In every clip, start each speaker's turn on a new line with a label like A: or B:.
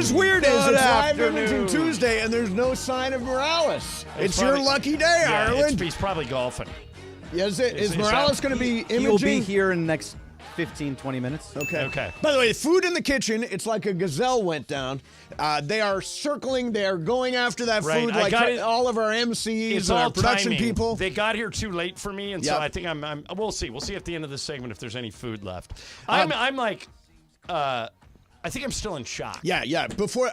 A: what's weird is
B: Good
A: it's live
B: afternoon.
A: imaging Tuesday, and there's no sign of Morales. It's your lucky day,
B: yeah,
A: Ireland.
B: He's probably golfing.
A: Is Morales going to be imaging?
C: He will be here in the next 15, 20 minutes.
A: Okay. By the way, food in the kitchen, it's like a gazelle went down. They are circling. They are going after that
B: Right,
A: food
B: I
A: like
B: got it.
A: all of our MCs
B: It's
A: and
B: all
A: our production
B: timing.
A: people.
B: They got here too late for me, and so
A: Yep.
B: I think we'll see. We'll see at the end of the segment if there's any food left. I'm like, I think I'm still in shock.
A: Yeah. Before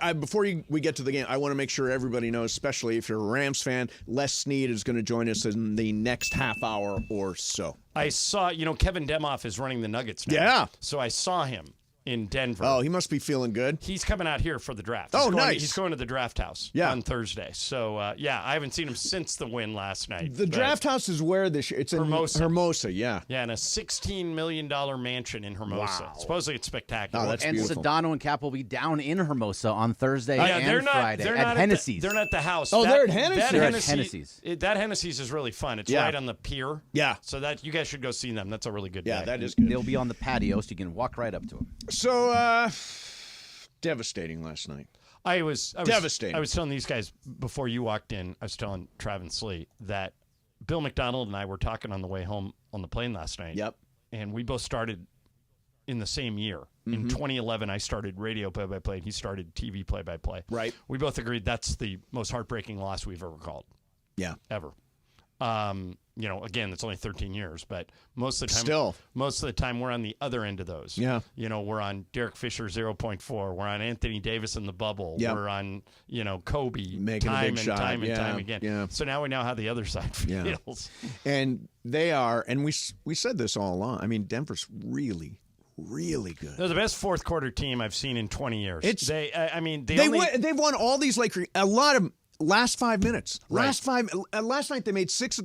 A: we get to the game, I want to make sure everybody knows, especially if you're a Rams fan, Les Snead is going to join us in the next half hour or so.
B: I saw, Kevin Demoff is running the Nuggets now.
A: Yeah.
B: So I saw him in Denver.
A: Oh, he must be feeling good.
B: He's coming out here for the draft.
A: Nice.
B: He's going to the draft house on Thursday. So, I haven't seen him since the win last night.
A: The draft house is where this year? It's in Hermosa, yeah.
B: Yeah, in a $16 million mansion in Hermosa.
A: Wow.
B: Supposedly it's spectacular.
A: Oh, that's
C: and
A: beautiful.
C: Sedano and Cap will be down in Hermosa on Thursday and Friday
B: they're
C: at
B: not
C: Hennessy's.
B: They're not at the house.
A: Oh, they're at Hennessy's.
C: They're at Hennessy's.
B: That Hennessy's is really fun. It's right on the pier.
A: Yeah.
B: So that you guys should go see them. That's a really good day.
A: Yeah, that is good.
C: They'll be on the patio, so you can walk right up to them.
A: So, devastating last night.
B: I was
A: devastating.
B: I was telling these guys before you walked in, I was telling Travis Lee that Bill McDonald and I were talking on the way home on the plane last night.
A: Yep.
B: And we both started in the same year. In 2011, I started radio play-by-play, and he started TV play-by-play.
A: Right.
B: We both agreed that's the most heartbreaking loss we've ever called.
A: Yeah.
B: Ever. Again, it's only 13 years, but most of the time we're on the other end of those.
A: Yeah.
B: We're on Derek Fisher 0.4. We're on Anthony Davis in the bubble.
A: Yep.
B: We're on, Kobe
A: Making a big shot.
B: time again.
A: Yeah.
B: So now we know how the other side feels.
A: And they are, and we said this all along. I mean, Denver's really, really good.
B: They're the best fourth quarter team I've seen in 20 years.
A: They've won all these a lot of last 5 minutes.
B: Right.
A: Last night they made 7 of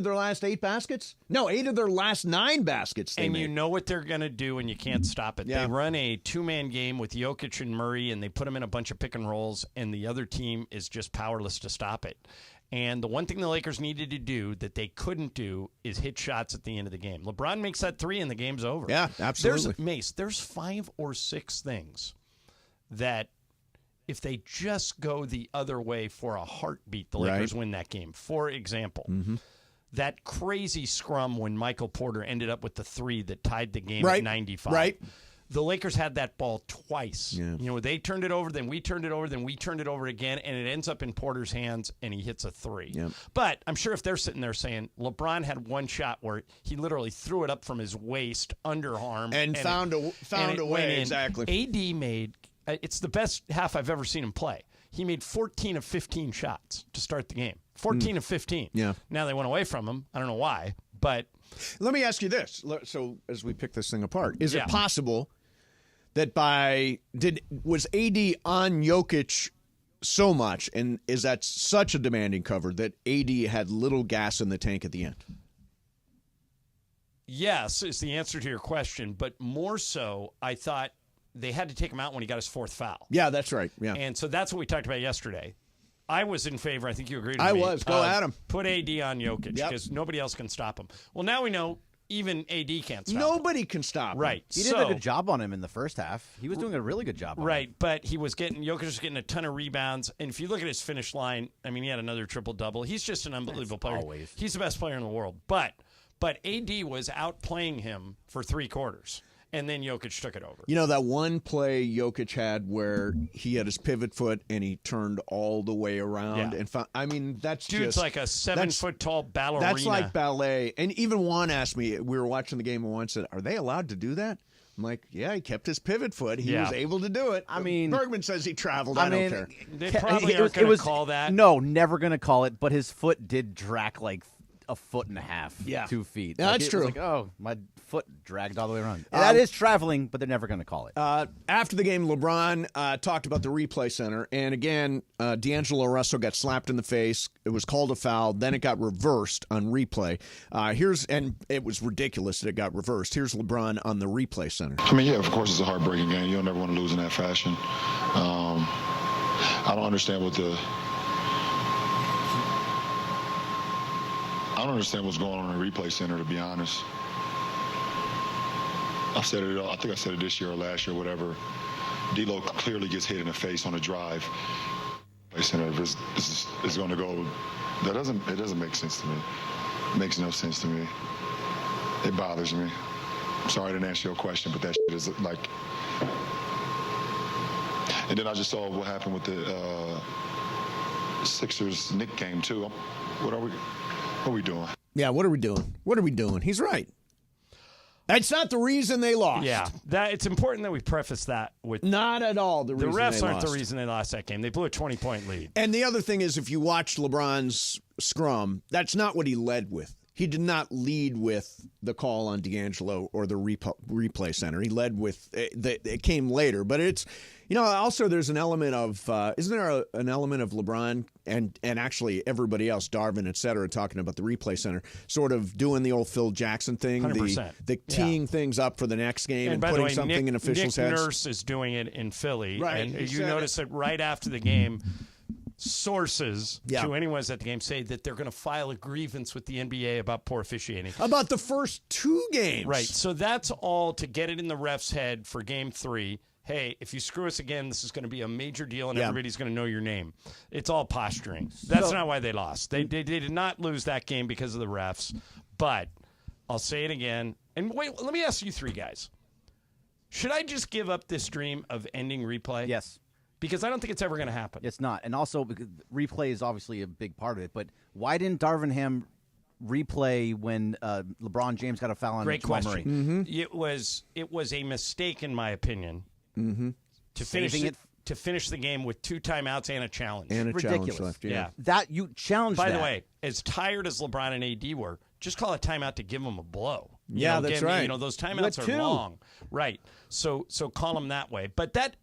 A: their last 8 baskets. No, 8 of their last 9 baskets.
B: You know what they're going to do, and you can't stop it.
A: Yeah.
B: They run a 2-man game with Jokic and Murray, and they put them in a bunch of pick and rolls, and the other team is just powerless to stop it. And the one thing the Lakers needed to do that they couldn't do is hit shots at the end of the game. LeBron makes that 3 and the game's over.
A: Yeah, absolutely.
B: There's 5 or 6 things that if they just go the other way for a heartbeat, the Lakers win that game. For example, that crazy scrum when Michael Porter ended up with the 3 that tied the game at 95.
A: Right.
B: The Lakers had that ball twice.
A: Yeah.
B: They turned it over, then we turned it over, then we turned it over again, and it ends up in Porter's hands, and he hits a 3.
A: Yep.
B: But I'm sure if they're sitting there saying, LeBron had one shot where he literally threw it up from his waist, underarm.
A: And found a way, exactly.
B: AD made, it's the best half I've ever seen him play. He made 14 of 15 shots to start the game. 14 of 15.
A: Yeah.
B: Now they went away from him. I don't know why, but.
A: Let me ask you this. So as we pick this thing apart, is it
B: Yeah.
A: possible that was AD on Jokic so much, and is that such a demanding cover that AD had little gas in the tank at the end?
B: Yes, is the answer to your question, but more so, I thought they had to take him out when he got his 4th foul.
A: Yeah, that's right. Yeah.
B: And so that's what we talked about yesterday. I was in favor. I think you agreed with me.
A: I was. Go at him.
B: Put AD on Jokic because nobody else can stop him. Well, now we know even AD can't stop him.
A: Nobody can stop him.
B: Right.
C: He did a good job on him in the first half. He was doing a really good job on him.
B: Right, but Jokic was getting a ton of rebounds. And if you look at his finish line, I mean, he had another triple-double. He's just an unbelievable player.
C: Always.
B: He's the best player in the world. But AD was outplaying him for 3 quarters. And then Jokic took it over.
A: You know that one play Jokic had where he had his pivot foot and he turned all the way around and found. I mean,
B: Dude's like a 7-foot-tall ballerina.
A: That's like ballet. And even Juan asked me. We were watching the game, and Juan said, "Are they allowed to do that?" I'm like, "Yeah, he kept his pivot foot. He was able to do it."
C: I mean,
A: Bergman says he traveled. I don't care.
B: They probably aren't going to call that.
C: No, never going to call it. But his foot did drag like a foot and a half, 2 feet.
A: Yeah, that's true.
C: It was like, oh, my foot dragged all the way around. That is traveling, but they're never going to call it.
A: After the game, LeBron talked about the replay center, and again, D'Angelo Russell got slapped in the face. It was called a foul. Then it got reversed on replay. And it was ridiculous that it got reversed. Here's LeBron on the replay center.
D: I mean, yeah, of course, it's a heartbreaking game. You don't ever want to lose in that fashion. I don't understand what's going on in the replay center, to be honest. I think I said it this year or last year, whatever. D'Lo clearly gets hit in the face on a drive. Center is going to go. It doesn't make sense to me. It makes no sense to me. It bothers me. I'm sorry I didn't answer your question, but that shit is like. And then I just saw what happened with the Sixers Knicks game too. What are we doing?
A: Yeah, what are we doing? What are we doing? He's right. That's not the reason they lost.
B: Yeah, it's important that we preface that with
A: not at all the reason
B: refs
A: they
B: aren't
A: lost.
B: the reason they lost that game. They blew a 20-point lead.
A: And the other thing is, if you watch LeBron's scrum, that's not what he led with. He did not lead with the call on D'Angelo or the replay center. He led with it came later, but it's also there's an element of isn't there an element of LeBron and actually everybody else, Darvin, et cetera, talking about the replay center, sort of doing the old Phil Jackson thing,
B: 100%.
A: the teeing things up for the next game and
B: by
A: putting
B: the way,
A: something in officials'
B: Nick
A: heads.
B: Nurse is doing it in Philly,
A: Right,
B: and you notice that right after the game. Sources to anyone who's at the game say that they're going to file a grievance with the NBA about poor officiating.
A: About the first two games.
B: Right. So that's all to get it in the ref's head for game 3. Hey, if you screw us again, this is going to be a major deal and everybody's going to know your name. It's all posturing. That's not why they lost. They did not lose that game because of the refs. But I'll say it again. And wait, let me ask you 3 guys. Should I just give up this dream of ending replay?
C: Yes.
B: Because I don't think it's ever going to happen.
C: It's not. And also, because replay is obviously a big part of it. But why didn't Darvin Ham replay when LeBron James got a foul on
B: Great
C: Jamal
B: question.
C: Murray?
B: Mm-hmm. It was a mistake, in my opinion, to finish the game with 2 timeouts and a challenge.
A: And a
C: Ridiculous.
A: challenge left. Yeah.
C: That you challenged.
B: By the way, as tired as LeBron and AD were, just call a timeout to give them a blow.
A: That's right.
B: Those timeouts are long. Right. So call them that way. But that,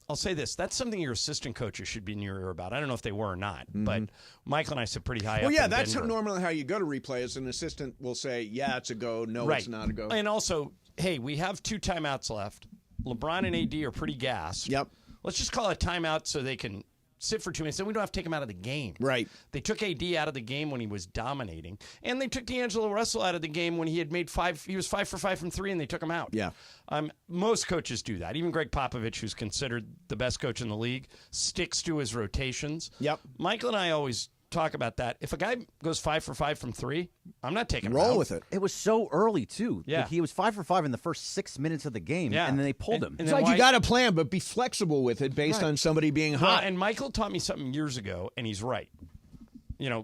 B: I'll say this. That's something your assistant coaches should be in your ear about. I don't know if they were or not, but Michael and I sit pretty high up.
A: Well, yeah,
B: in
A: that's
B: Denver.
A: normally how you go to replay. As an assistant will say, yeah, it's a go. No,
B: Right.
A: it's not a go.
B: And also, hey, we have 2 timeouts left. LeBron and AD are pretty gassed.
A: Yep.
B: Let's just call it a timeout so they can sit for 2 minutes. Then we don't have to take him out of the game.
A: Right.
B: They took AD out of the game when he was dominating, and they took D'Angelo Russell out of the game when he had made 5. He was 5 for 5 from 3, and they took him out.
A: Yeah.
B: Most coaches do that. Even Greg Popovich, who's considered the best coach in the league, sticks to his rotations.
A: Yep.
B: Michael and I always talk about that. If a guy goes 5 for 5 from 3, I'm not taking him out.
A: Roll with it.
C: It was so early, too.
B: Yeah.
C: Like, he was 5 for 5 in the first 6 minutes of the game, and then they pulled him.
B: And
A: It's
B: then
A: like you got to plan, but be flexible with it based on somebody being hot.
B: And Michael taught me something years ago, and he's right.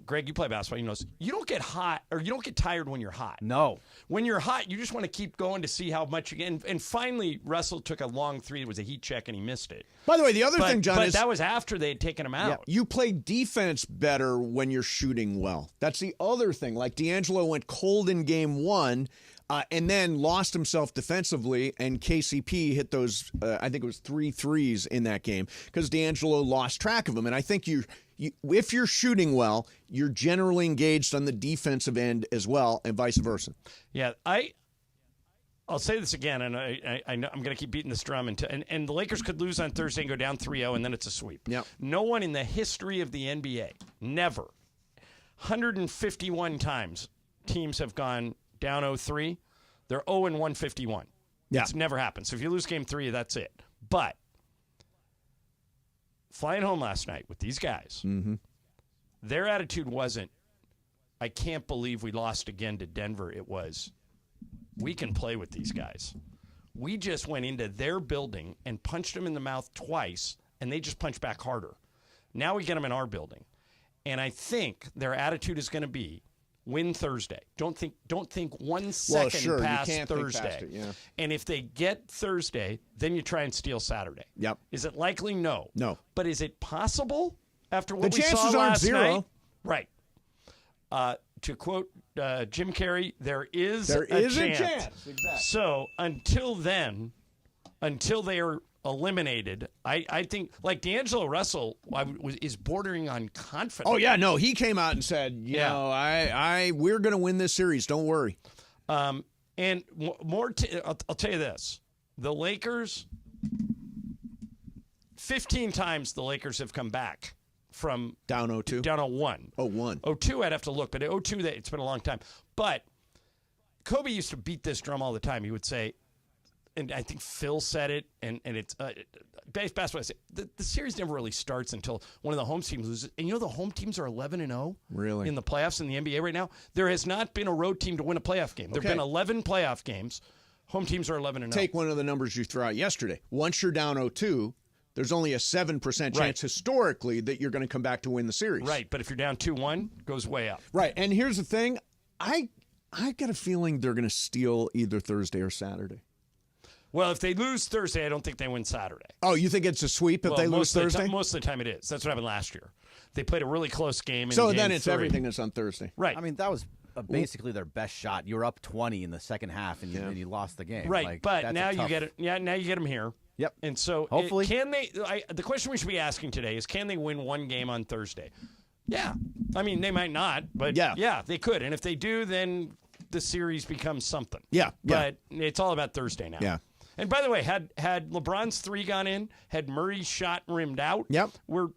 B: Greg, you play basketball. You know, you don't get hot or you don't get tired when you're hot.
C: No.
B: When you're hot, you just want to keep going to see how much you can. And finally, Russell took a long 3. It was a heat check, and he missed it.
A: By the way, the other thing, John,
B: but
A: is
B: that was after they had taken him out.
A: you play defense better when you're shooting well. That's the other thing. Like D'Angelo went cold in game 1 and then lost himself defensively, and KCP hit those, I think it was 3 threes in that game because D'Angelo lost track of him. And I think if you're shooting well, you're generally engaged on the defensive end as well, and vice versa.
B: Yeah, I'll say this again, and I know I'm going to keep beating this drum. And the Lakers could lose on Thursday and go down 3-0, and then it's a sweep.
A: Yep.
B: No one in the history of the NBA, never, 151 times teams have gone down 0-3. They're 0-151.
A: Yeah.
B: It's never happened. So if you lose game 3, that's it. But flying home last night with these guys, their attitude wasn't, I can't believe we lost again to Denver. It was, we can play with these guys. We just went into their building and punched them in the mouth twice, and they just punched back harder. Now we get them in our building. And I think their attitude is going to be, win Thursday. Don't think 1 second past Thursday.
A: Think past it, yeah.
B: And if they get Thursday, then you try and steal Saturday.
A: Yep.
B: Is it likely? No.
A: No.
B: But is it possible after what
A: The
B: we saw
A: chances aren't
B: last
A: zero.
B: night? Right. To quote Jim Carrey, there is
A: There
B: a
A: is
B: chance.
A: a chance. Exactly.
B: So until then, until they are eliminated, I think like D'Angelo Russell is bordering on confident.
A: Oh yeah, no, he came out and said, we're going to win this series. Don't worry.
B: And more. I'll tell you this: the Lakers. 15 times the Lakers have come back from
A: down 0-2.
B: Down 0-1.
A: 0-1.
B: 0-2, I'd have to look, but 0-2, it's been a long time. But Kobe used to beat this drum all the time. He would say, and I think Phil said it, and it's basketball. The series never really starts until one of the home teams loses. And the home teams are 11-0
A: really
B: in the playoffs in the NBA right now. There has not been a road team to win a playoff game. There have been 11 playoff games. Home teams are 11-0.
A: Take one of the numbers you threw out yesterday. Once you're down 0-2, there's only a 7% chance historically that you're going to come back to win the series.
B: Right, but if you're down 2-1, it goes way up.
A: Right, and here's the thing. I got a feeling they're going to steal either Thursday or Saturday.
B: Well, if they lose Thursday, I don't think they win Saturday.
A: Oh, you think it's a sweep if they lose Thursday?
B: Most of the time it is. That's what happened last year. They played a really close game.
A: So
B: then
A: it's everything that's on Thursday.
B: Right.
C: I mean, that was basically their best shot. You were up 20 in the second half, and you lost the game.
B: Right,
C: like,
B: but now you get it. Yeah, now you get them here.
C: Yep.
B: And so,
C: hopefully,
B: can they? The question we should be asking today is, can they win one game on Thursday? Yeah. I mean, they might not, but yeah, they could. And if they do, then the series becomes something.
A: Yeah.
B: But it's all about Thursday now.
A: Yeah.
B: And by the way, had LeBron's three gone in, had Murray's shot rimmed out,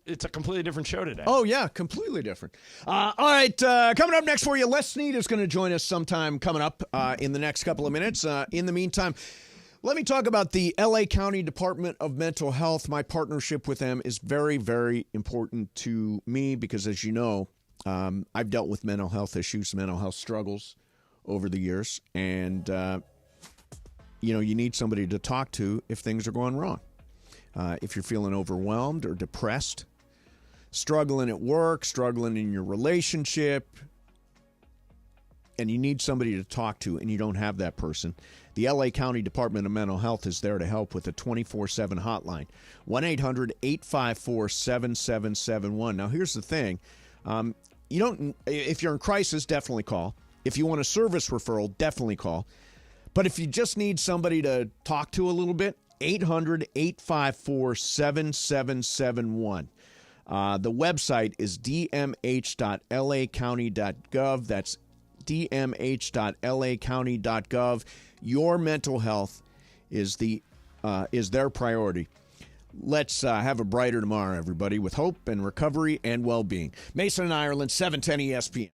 B: it's a completely different show today.
A: Oh, yeah, completely different. All right, coming up next for you, Les Snead is going to join us sometime coming up in the next couple of minutes. In the meantime, let me talk about the L.A. County Department of Mental Health. My partnership with them is very, very important to me because, as you know, I've dealt with mental health issues, mental health struggles over the years, and you need somebody to talk to if things are going wrong. If you're feeling overwhelmed or depressed, struggling at work, struggling in your relationship, and you need somebody to talk to and you don't have that person, the L.A. County Department of Mental Health is there to help with a 24/7 hotline, 1-800-854-7771. Now, here's the thing. If you're in crisis, definitely call. If you want a service referral, definitely call. But if you just need somebody to talk to a little bit, 800-854-7771. The website is dmh.lacounty.gov. That's dmh.lacounty.gov. Your mental health is their priority. Let's have a brighter tomorrow, everybody, with hope and recovery and well-being. Mason and Ireland, 710 ESPN.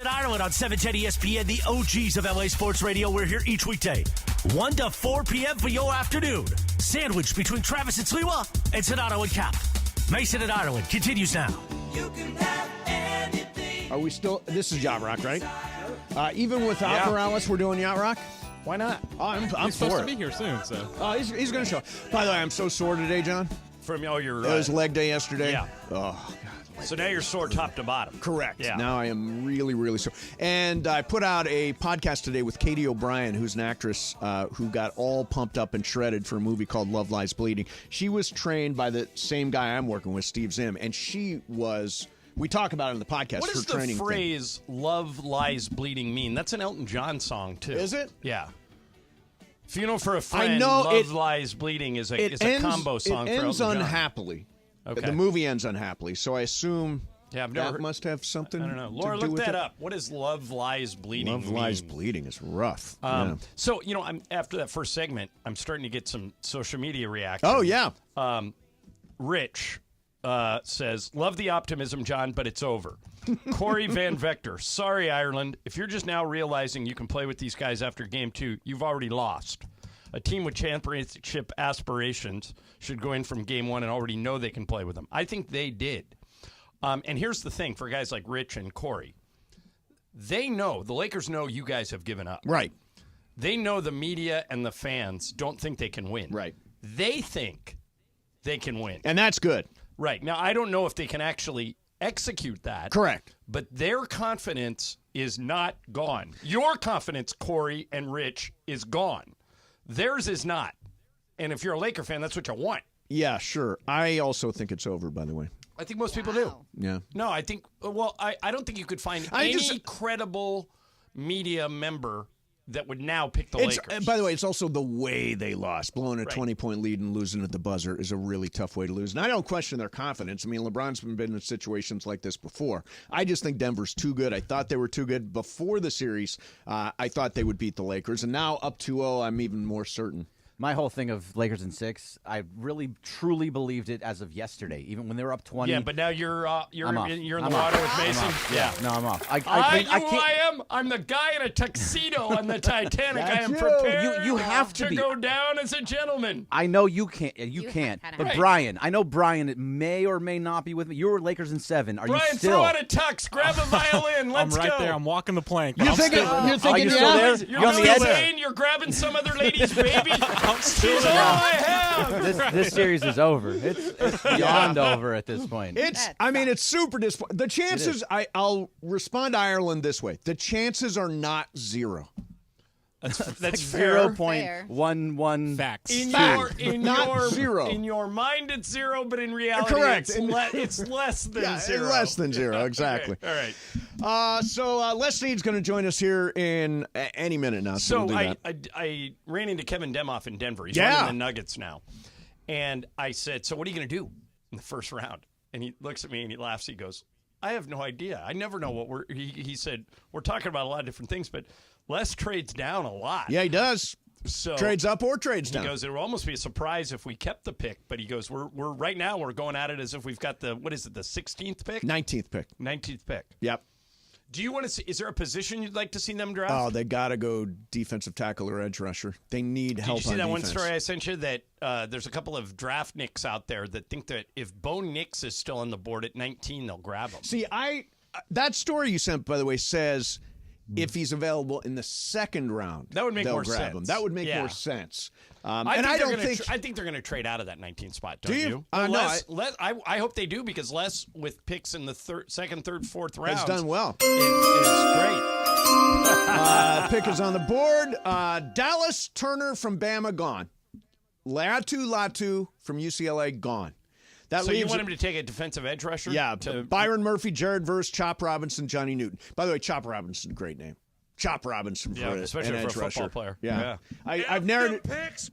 E: Ireland on 710 ESPN, the OGs of LA Sports Radio. We're here each weekday, 1 to 4 p.m. for your afternoon. Sandwiched between Travis and Sliwa and Sonato and Cap. Mason and Ireland continues now.
F: You can have anything.
A: Are we still? This is Yacht Rock, right? Even without Morales, we're doing Yacht Rock?
B: Why not?
A: Oh, I'm
G: He's
A: for
G: supposed
A: it.
G: to be here soon, so.
A: He's going to show up. By the way, I'm so sore today, John.
B: From your
A: It was leg day yesterday.
B: Yeah.
A: Oh, God.
B: So now you're sore top to bottom.
A: Correct.
B: Yeah.
A: Now I am really, really sore. And I put out a podcast today with Katie O'Brien, who's an actress who got all pumped up and shredded for a movie called Love Lies Bleeding. She was trained by the same guy I'm working with, Steve Zim, and she was... We talk about it in the podcast.
B: What does
A: her
B: the
A: training
B: phrase "Love Lies Bleeding" mean? That's an Elton John song too.
A: Is it?
B: Yeah. Funeral for a Friend.
A: I know
B: Love Lies Bleeding is a combo song.
A: It
B: for
A: ends
B: Elton John.
A: unhappily.
B: Okay.
A: The movie ends unhappily, so I assume
B: I've never
A: that must have something.
B: I don't know.
A: to
B: Laura,
A: do
B: look
A: with
B: that
A: it.
B: up. What does "Love Lies Bleeding"
A: Love
B: mean?
A: Lies Bleeding is rough. Yeah.
B: So I'm after that first segment, I'm starting to get some social media reactions.
A: Oh yeah.
B: Rich says, "Love the optimism, John, but it's over." Corey Van Vector, "Sorry, Ireland. If you're just now realizing you can play with these guys after game 2, you've already lost. A team with championship aspirations should go in from game 1 and already know they can play with them." I think they did. And here's the thing for guys like Rich and Corey. They know, the Lakers know you guys have given up.
A: Right.
B: They know the media and the fans don't think they can win.
A: Right.
B: They think they can win.
A: And that's good.
B: Right. Now, I don't know if they can actually execute that.
A: Correct.
B: But their confidence is not gone. Your confidence, Corey and Rich, is gone. Theirs is not. And if you're a Laker fan, that's what you want.
A: Yeah, sure. I also think it's over, by the way.
B: I think most people do.
A: Yeah.
B: No, I think, I don't think you could find any credible media member that would now pick the Lakers.
A: By the way, it's also the way they lost. Blowing a 20-point lead and losing at the buzzer is a really tough way to lose. And I don't question their confidence. I mean, LeBron's been in situations like this before. I just think Denver's too good. I thought they were too good before the series. I thought they would beat the Lakers. And now up 2-0, I'm even more certain.
C: My whole thing of Lakers in 6, I really truly believed it as of yesterday, even when they were up 20.
B: Yeah, but now you're
C: I'm off.
B: in the
C: I'm
B: water
C: off.
B: with Mason.
C: Yeah, no, I'm off. I
B: am. I'm the guy in a tuxedo on the Titanic. I am prepared
C: You have to be.
B: go down as a gentleman.
C: I know you can't. You can't. But
B: Right.
C: Brian, I know Brian may or may not be with me. You were Lakers in 7. Are
B: Brian,
C: you still?
B: throw out a tux. Grab a violin. Let's
G: I'm right
B: go.
G: there. I'm walking the plank.
A: You're
G: I'm
A: thinking,
G: still-
A: you're thinking,
C: you still there?
B: You're
C: You're on the
B: doing
C: edge?
B: insane. You're grabbing some other lady's baby.
G: I'm still
B: She's
G: there.
B: all I have.
C: This series is over. It's beyond over at this point.
A: It's super disappointing. The chances, I'll respond to Ireland this way. The chances are not zero.
B: That's fair.
C: 0.11
G: Facts.
A: Not zero.
B: In your mind, it's 0, but in reality,
A: Correct.
B: it's less than 0.
A: Less than 0, exactly.
B: Okay. All right.
A: So Les Snead's going to join us here in any minute now.
B: So
A: we'll do that.
B: I ran into Kevin Demoff in Denver. He's
A: Yeah.
B: running the Nuggets now. And I said, "So what are you going to do in the first round?" And he looks at me and he laughs. He goes, "I have no idea. I never know what he said, "We're talking about a lot of different things, but Les trades down a lot."
A: Yeah, he does.
B: So
A: Trades up or trades down.
B: He goes, "It will almost be a surprise if we kept the pick." But he goes, "We're right now we're going at it as if we've got the 16th pick,
A: 19th pick.
B: 19th pick."
A: Yep.
B: Do you want to see? Is there a position you'd like to see them draft?
A: Oh, they got to go defensive tackle or edge rusher. They need help.
B: Did you see
A: on
B: that
A: defense.
B: one story I sent you that there's a couple of draft nicks out there that think that if Bo Nix is still on the board at 19, they'll grab him.
A: See, that story you sent, by the way, says if he's available in the second round,
B: that would make
A: they'll
B: more
A: grab
B: sense.
A: him. That would make more sense. I
B: think they're going to trade out of that 19th spot. Don't
A: Do you?
B: you?
A: No,
B: I hope they do because Les with picks in the second, third, fourth rounds
A: has done well.
B: Is great.
A: Pick is on the board. Dallas Turner from Bama gone. Latu from UCLA gone. That
B: So you
A: leaves
B: want him to take a defensive edge rusher?
A: Yeah, Byron Murphy, Jared Verse, Chop Robinson, Johnny Newton. By the way, Chop Robinson, a great name. Chop Robinson for
B: especially
A: an
B: for
A: edge
B: a football
A: rusher.
B: player.
A: Yeah. I've narrowed it.
B: Picks.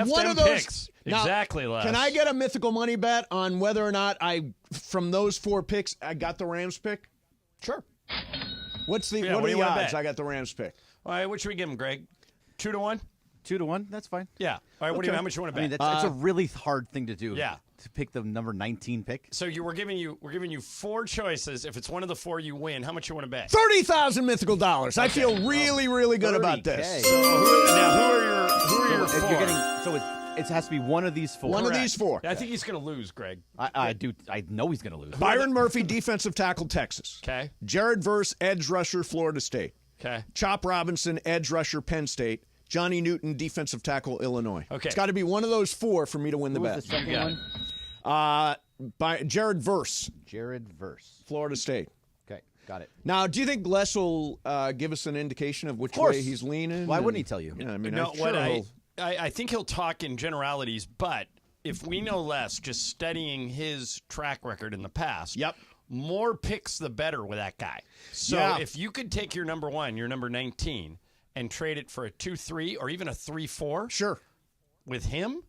A: One of those
B: picks.
A: Now,
B: Exactly, Les.
A: Can I get a mythical money bet on whether or not from those 4 picks, I got the Rams pick?
B: Sure.
A: What are
B: do
A: the
B: you wanna
A: odds
B: bet?
A: I got the Rams pick?
B: All right, what should we give him, Greg? 2-1?
C: 2-1. That's fine.
B: Yeah. All right. How much you want to
C: I
B: bet?
C: mean, that's a really hard thing to do.
B: Yeah.
C: To pick the number 19 pick.
B: So we're giving you 4 choices. If it's one of the 4, you win. How much you want to bet?
A: 30,000 mythical dollars. I feel really, really good about
C: 30K.
A: this.
B: So who are your 4?
C: It has to be one of these 4.
A: One of these 4.
B: I think he's going to lose, Greg.
C: I know he's going to lose.
A: Byron Murphy, defensive tackle, Texas.
B: Okay.
A: Jared Verse, edge rusher, Florida State.
B: Okay.
A: Chop Robinson, edge rusher, Penn State. Johnny Newton, defensive tackle, Illinois.
B: Okay.
A: It's got to be one of those 4 for me to win the
C: Who
A: bet.
C: was the second one?
A: By Jared Verse,
C: Jared Verse.
A: Florida State.
C: Okay, got it.
A: Now, do you think Les will give us an indication of which way he's leaning?
C: Why wouldn't he tell you?
A: Yeah, I mean,
B: No,
A: I'm sure
B: I think he'll talk in generalities, but if we know less, just studying his track record in the past,
A: Yep.
B: more picks the better with that guy. So
A: Yeah.
B: if you could take your number 1, your number 19, and trade it for a 2-3 or even a 3-4
A: Sure.
B: with him,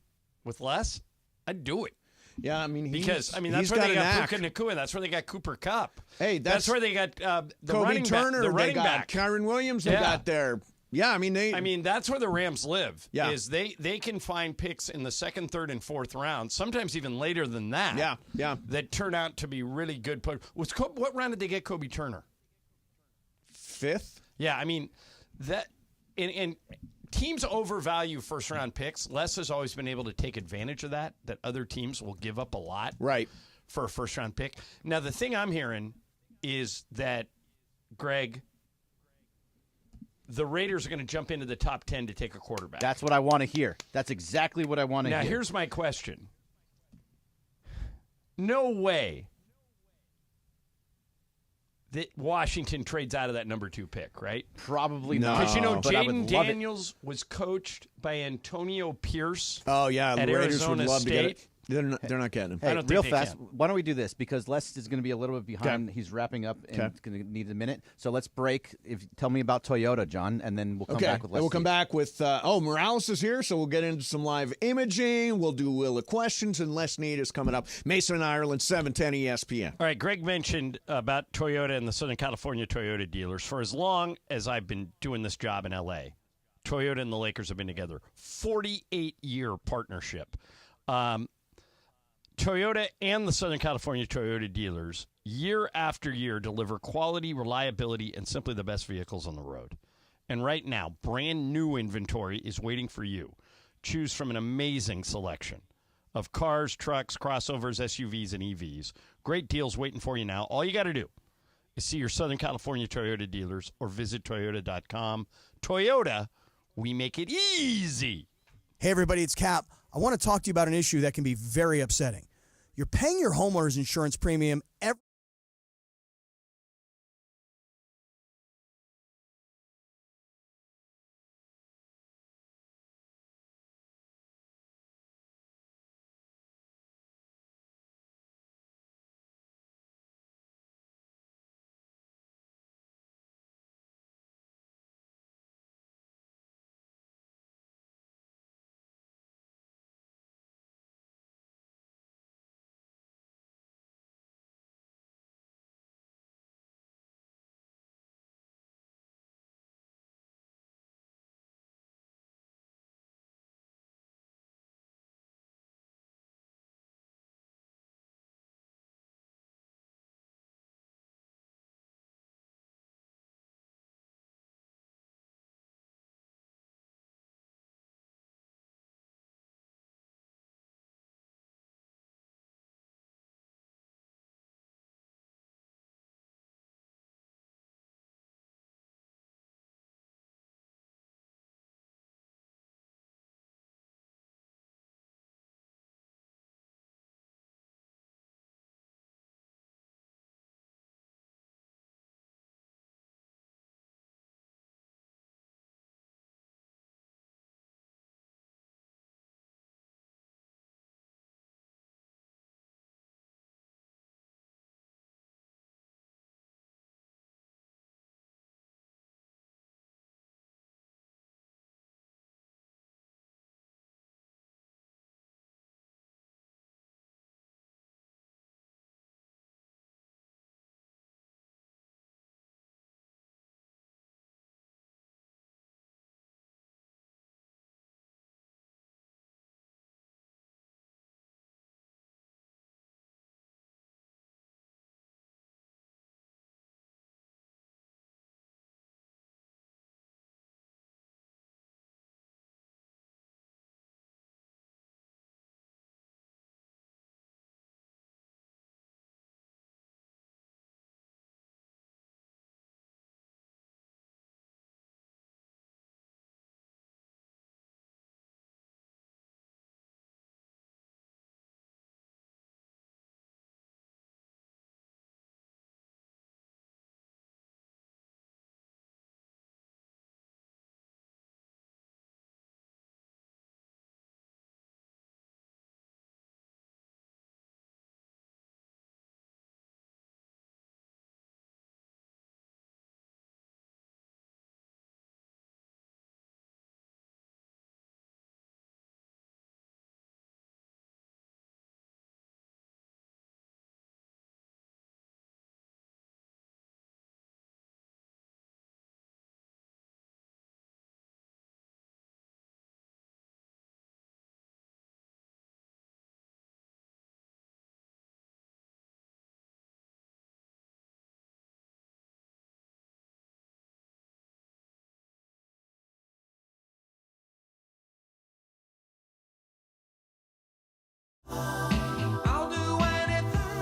B: with Les, I'd do it.
A: Yeah, I mean,
B: Because, that's
A: he's
B: where they
A: an
B: got
A: knack.
B: Puka Nacua. That's where they got Cooper Kupp.
A: Hey,
B: that's where they got the
A: Kobe
B: running
A: Turner.
B: back. The
A: they
B: running
A: got
B: back.
A: Kyron Williams. They
B: Yeah.
A: got there. Yeah, I mean,
B: that's where the Rams live.
A: Yeah.
B: Is they can find picks in the 2nd, 3rd, and 4th round, sometimes even later than that.
A: Yeah.
B: That turn out to be really good. What round did they get Kobe Turner?
A: 5th.
B: Yeah, I mean that. And teams overvalue first-round picks. Les has always been able to take advantage of that. That other teams will give up a lot
A: Right.
B: for a first-round pick. Now the thing I'm hearing is that Greg, the Raiders are going to jump into the top 10 to take a quarterback.
C: That's what I want to hear. That's exactly what I want to
B: Now,
C: hear.
B: here's my question. No way that Washington trades out of that number 2 pick, right?
C: Probably
A: No.
C: not.
B: Because,
C: but I would
B: Jaden
C: love it.
B: Daniels was coached by Antonio Pierce.
A: Oh yeah, the
B: At
A: Raiders
B: Arizona
A: would love to get
B: State.
A: it. They're not getting him.
C: Hey,
B: I don't think
C: real
B: they
C: fast.
B: can.
C: Why don't we do this? Because Les is going to be a little bit behind.
A: Okay.
C: He's wrapping up and
A: Okay.
C: going to need a minute. So let's break. Tell me about Toyota, John, and then we'll come
A: Okay,
C: back with Les.
A: and we'll come
C: Snead.
A: back with Morales is here, so we'll get into some live imaging. We'll do Wheel of Questions, and Les Snead is coming up. Mason, Ireland, 710 ESPN.
B: All right, Greg mentioned about Toyota and the Southern California Toyota dealers. For as long as I've been doing this job in L.A., Toyota and the Lakers have been together. 48-year partnership. Toyota and the Southern California Toyota dealers, year after year, deliver quality, reliability, and simply the best vehicles on the road. And right now, brand new inventory is waiting for you. Choose from an amazing selection of cars, trucks, crossovers, SUVs, and EVs. Great deals waiting for you now. All you got to do is see your Southern California Toyota dealers or visit Toyota.com. Toyota, we make it easy.
H: Hey, everybody, it's Cap. I want to talk to you about an issue that can be very upsetting. You're paying your homeowner's insurance premium every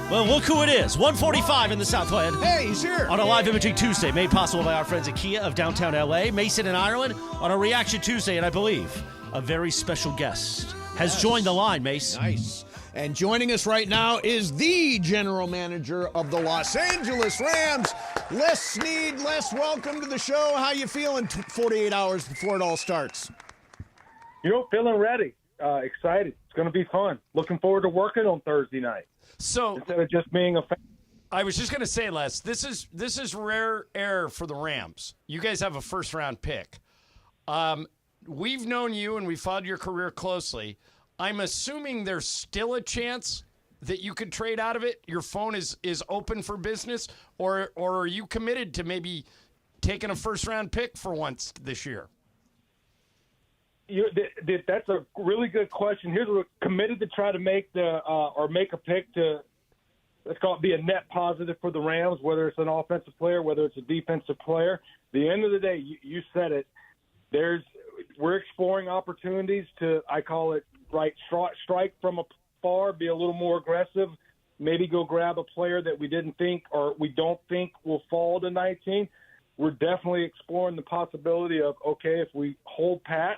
E: Well, look who it is. 145 in the Southland.
A: Hey, he's here.
E: On a live imaging Tuesday, made possible by our friends at Kia of downtown L.A., Mason in Ireland, on a Reaction Tuesday, and I believe a very special guest has joined the line, Mace.
A: Nice. And joining us right now is the general manager of the Los Angeles Rams, Les Snead. Les, welcome to the show. How you feeling 48 hours before it all starts?
I: Feeling ready. Excited. It's going to be fun. Looking forward to working on Thursday night.
B: So
I: instead of just being a fan.
B: I was just going to say, Les, this is rare air for the Rams. You guys have a first-round pick. We've known you and we've followed your career closely. I'm assuming there's still a chance that you could trade out of it. Your phone is open for business, or are you committed to maybe taking a first-round pick for once this year?
I: That's a really good question. Here's what we're committed to try to make make a pick to, let's call it, be a net positive for the Rams, whether it's an offensive player, whether it's a defensive player. At the end of the day, you said it. We're exploring opportunities to, I call it, strike from afar, be a little more aggressive, maybe go grab a player that we didn't think or we don't think will fall to 19. We're definitely exploring the possibility of, okay, if we hold pat,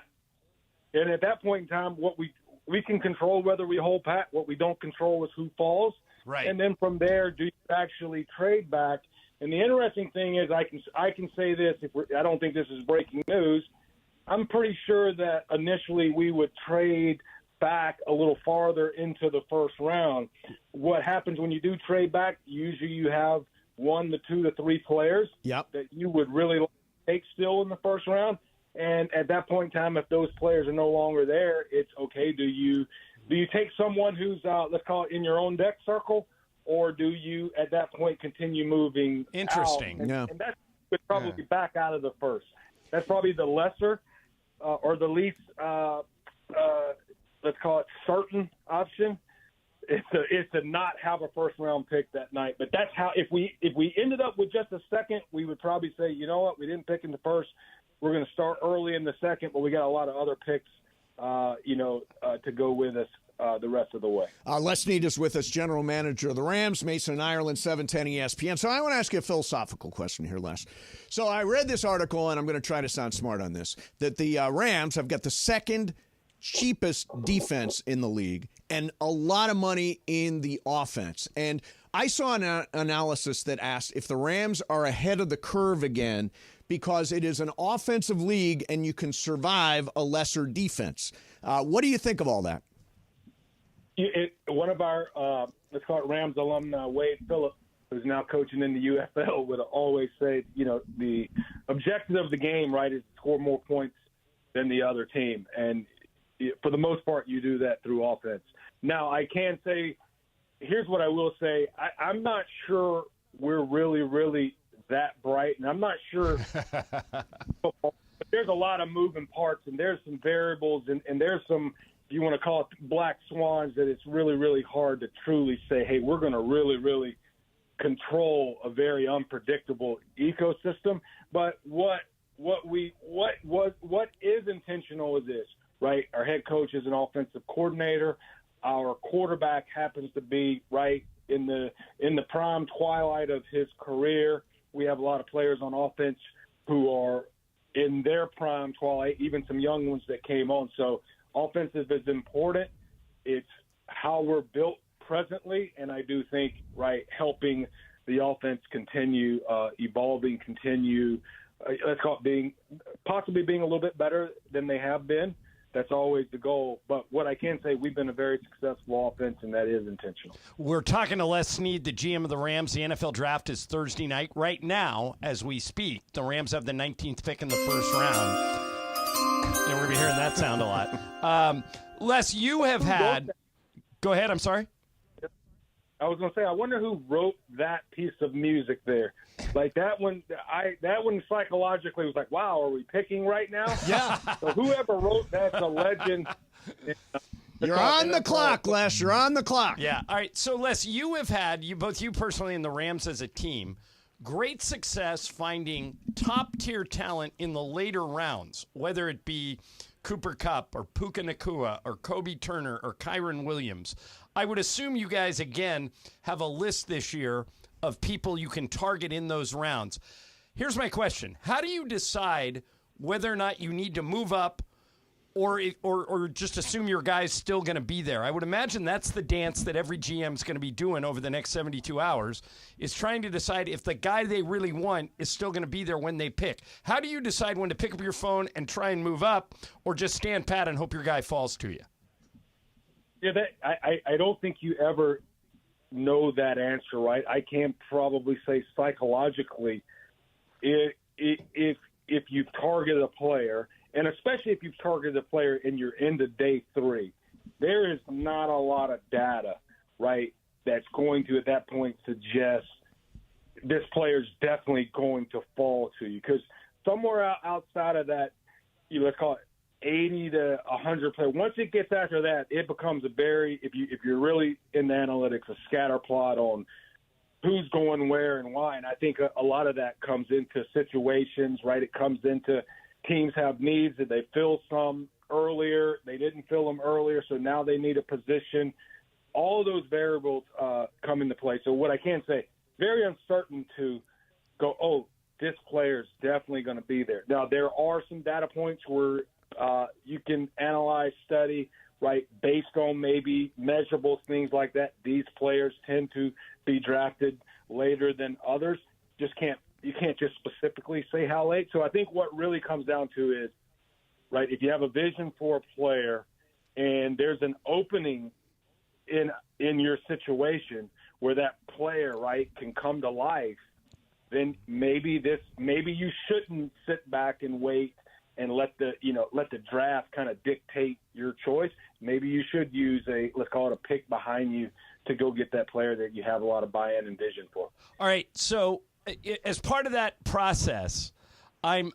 I: and at that point in time, what we can control whether we hold pat. What we don't control is who falls.
B: Right.
I: And then from there, do you actually trade back? And the interesting thing is, I can say this. I don't think this is breaking news. I'm pretty sure that initially we would trade back a little farther into the first round. What happens when you do trade back? Usually you have 1 to 2 to 3 players that you would really like to take still in the first round. And at that point in time, if those players are no longer there, it's okay. Do you take someone who's, let's call it, in your own deck circle, or do you at that point continue moving
B: Interesting.
I: out? And that's probably back out of the first. That's probably the lesser or the least, let's call it, certain option. It's to not have a first-round pick that night. But that's how, if we ended up with just a second, we would probably say, you know what, we didn't pick in the first. We're going to start early in the second, but we got a lot of other picks, to go with us the rest of the way.
A: Les Snead is with us, general manager of the Rams, Mason in Ireland, 710 ESPN. So I want to ask you a philosophical question here, Les. So I read this article, and I'm going to try to sound smart on this, that the Rams have got the second cheapest defense in the league and a lot of money in the offense. And I saw an analysis that asked if the Rams are ahead of the curve again because it is an offensive league and you can survive a lesser defense. What do you think of all that?
I: One of our, let's call it, Rams alum, Wade Phillips, who's now coaching in the UFL, would always say, the objective of the game, right, is to score more points than the other team. And for the most part, you do that through offense. Now, I can say, here's what I will say. I'm not sure we're really, really that bright, and I'm not sure. There's a lot of moving parts, and there's some variables, and there's some, if you want to call it, black swans, that it's really, really hard to truly say, hey, we're going to really, really control a very unpredictable ecosystem. But what is intentional is this, right? Our head coach is an offensive coordinator. Our quarterback happens to be right in the prime twilight of his career. We have a lot of players on offense who are in their prime twilight, even some young ones that came on. So offensive is important. It's how we're built presently, and I do think, right, helping the offense continue evolving, continue, let's call it, possibly being a little bit better than they have been. That's always the goal. But what I can say, we've been a very successful offense, and that is intentional.
B: We're talking to Les Snead, the GM of the Rams. The NFL draft is Thursday night. Right now, as we speak, the Rams have the 19th pick in the first round. We're going to be hearing that sound a lot. Les, you have had – go ahead, I'm sorry.
I: I was going to say, I wonder who wrote that piece of music there. Like that one psychologically was like, wow, are we picking right now?
A: Yeah.
I: So whoever wrote that's a legend.
A: You're on the clock, Les. You're on the clock.
B: Yeah. All right. So, Les, you have had, both you personally and the Rams as a team, great success finding top-tier talent in the later rounds, whether it be Cooper Kupp or Puka Nacua or Kobe Turner or Kyron Williams. I would assume you guys, again, have a list this year of people you can target in those rounds. Here's my question. How do you decide whether or not you need to move up or just assume your guy's still going to be there? I would imagine that's the dance that every GM's going to be doing over the next 72 hours, is trying to decide if the guy they really want is still going to be there when they pick. How do you decide when to pick up your phone and try and move up, or just stand pat and hope your guy falls to you?
I: Yeah, I don't think you ever know that answer, right? I can probably say psychologically, if you've targeted a player, and especially if you've targeted a player and you're into day 3, there is not a lot of data, right, that's going to at that point suggest this player's definitely going to fall to you. Because somewhere outside of that, let's call it 80 to 100 player. Once it gets after that, it becomes if you're really in the analytics, a scatter plot on who's going where and why. And I think a lot of that comes into situations, right? It comes into teams have needs that they fill some earlier. They didn't fill them earlier, so now they need a position. All of those variables come into play. So what I can say, very uncertain to go, oh, this player is definitely going to be there. Now, there are some data points where you can analyze, study, right, based on maybe measurables, things like that. These players tend to be drafted later than others. You can't just specifically say how late. So I think what really comes down to is, right, if you have a vision for a player and there's an opening in your situation where that player, right, can come to life, then maybe you shouldn't sit back and wait and let the draft kind of dictate your choice. Maybe you should use let's call it a pick behind you to go get that player that you have a lot of buy-in and vision for.
B: All right, so as part of that process, I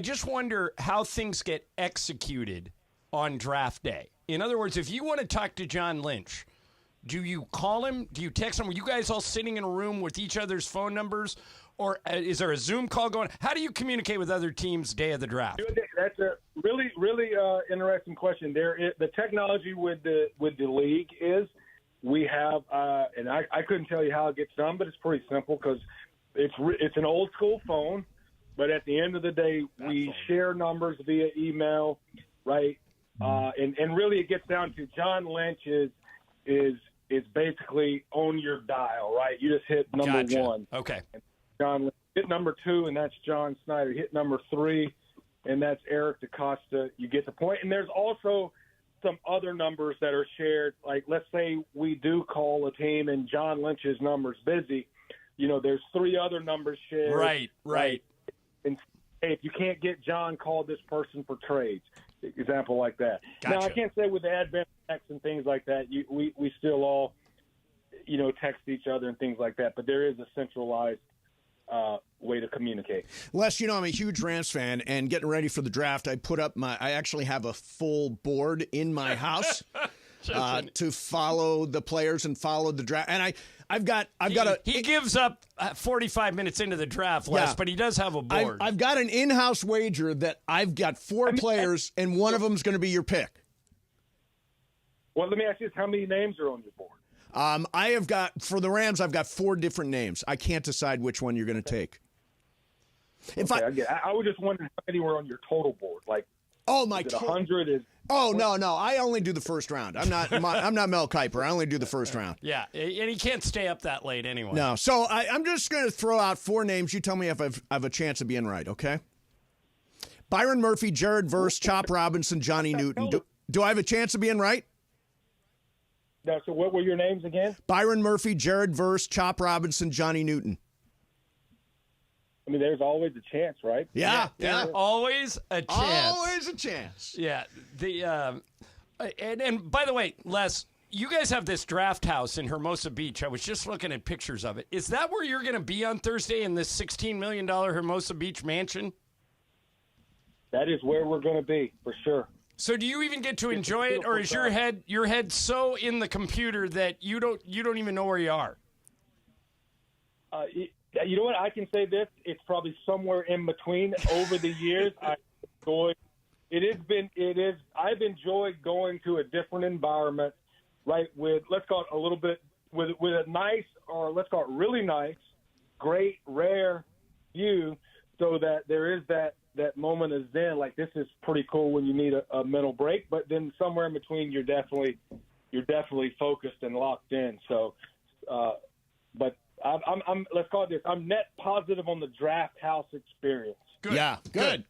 B: just wonder how things get executed on draft day. In other words, if you want to talk to John Lynch, do you call him? Do you text him? Are you guys all sitting in a room with each other's phone numbers? Or is there a Zoom call going? How do you communicate with other teams day of the draft?
I: That's a really, really interesting question. The technology with the league is we have, and I couldn't tell you how it gets done, but it's pretty simple because it's an old school phone. But at the end of the day, we share numbers via email, right? And really, it gets down to John Lynch is basically on your dial, right? You just hit number 1.
B: Okay.
I: John Lynch. Hit number 2, and that's John Snyder. Hit number 3, and that's Eric DaCosta. You get the point. And there's also some other numbers that are shared. Like, let's say we do call a team and John Lynch's number's busy. There's 3 other numbers shared.
B: Right.
I: And hey, if you can't get John, call this person for trades. Example like that.
B: Gotcha.
I: Now, I can't say with the advent of text and things like that, we still all, text each other and things like that. But there is a centralized way to communicate.
A: Les, I'm a huge Rams fan, and getting ready for the draft, I actually have a full board in my house to follow the players and follow the draft. And he gives up 45 minutes into the draft, Les, but he does have a board. I've got an in-house wager that I've got 4 players, and one of them is going to be your pick.
I: Well, let me ask you this: how many names are on your board?
A: For the Rams, I've got 4 different names. I can't decide which one you're going to take.
I: I was just wondering how many were on your total board. Like,
A: my
I: total 100 is.
A: Oh no! I only do the first round. I'm not Mel Kiper. I only do the first round.
B: Yeah, and he can't stay up that late anyway.
A: No, so I'm just going to throw out 4 names. You tell me if I have a chance of being right. Okay. Byron Murphy, Jared Verse, Chop Robinson, Johnny Newton. Do I have a chance of being right?
I: No, so what were your names again?
A: Byron Murphy, Jared Verse, Chop Robinson, Johnny Newton.
I: I mean, there's always a chance, right?
A: Yeah.
B: Always a chance.
A: Always a chance.
B: Yeah. And by the way, Les, you guys have this draft house in Hermosa Beach. I was just looking at pictures of it. Is that where you're going to be on Thursday, in this $16 million Hermosa Beach mansion?
I: That is where we're going to be, for sure.
B: So do you even get to enjoy it, or is your head so in the computer that you don't even know where you are?
I: You know what? I can say this. It's probably somewhere in between. Over the years, I've enjoyed going to a different environment, right, with, let's call it a little bit, with a nice, or let's call it really nice, great, rare view, so that there is that moment of zen, like this is pretty cool when you need a mental break, but then somewhere in between you're definitely focused and locked in. So, but I'm let's call it this. I'm net positive on the draft house experience.
A: Good. Yeah, good.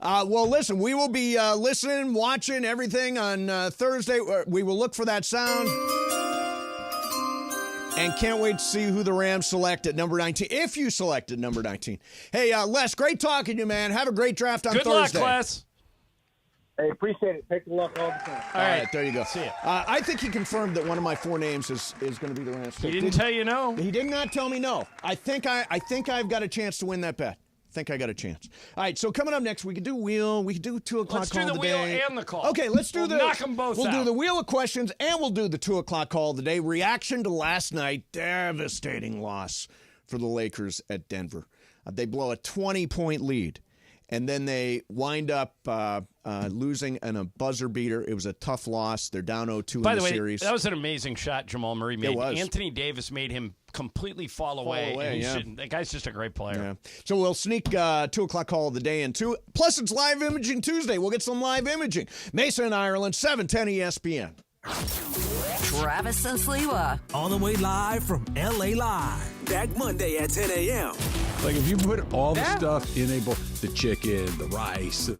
A: Well, listen, we will be listening, watching everything on Thursday. We will look for that sound. And can't wait to see who the Rams select at number 19, if you selected number 19. Hey, Les, great talking to you, man. Have a great draft on Thursday.
B: Good luck, Les.
I: Hey, appreciate it. Take the luck all the time.
A: All right, there you go.
B: See ya.
A: I think he confirmed that one of my 4 names is going to be the Rams.
B: He didn't tell you no?
A: He did not tell me no. I think I've got a chance to win that bet. I got a chance. All right, so coming up next, we could do wheel. We could do 2 o'clock call of the day.
B: Let's do the wheel and the call.
A: Okay, let's do
B: We'll knock them both
A: We'll
B: out.
A: do the wheel of questions, and we'll do the 2 o'clock call of the day. Reaction to last night. Devastating loss for the Lakers at Denver. They blow a 20-point lead, and then they wind up losing in a buzzer beater. It was a tough loss. They're down 0-2
B: By
A: in
B: the
A: the
B: way,
A: series.
B: that was an amazing shot Jamal Murray made.
A: It was.
B: Anthony Davis made him completely fall away. And
A: yeah.
B: That guy's just a great player.
A: Yeah. So we'll sneak 2 o'clock call of the day in too. Plus, it's Live Imaging Tuesday. We'll get some live imaging. Mesa and Ireland, 710 ESPN.
J: Travis and Sliwa.
E: All the way live from LA Live. Back Monday at 10 a.m.
K: Like if you put all the stuff in a bowl, the chicken, the rice.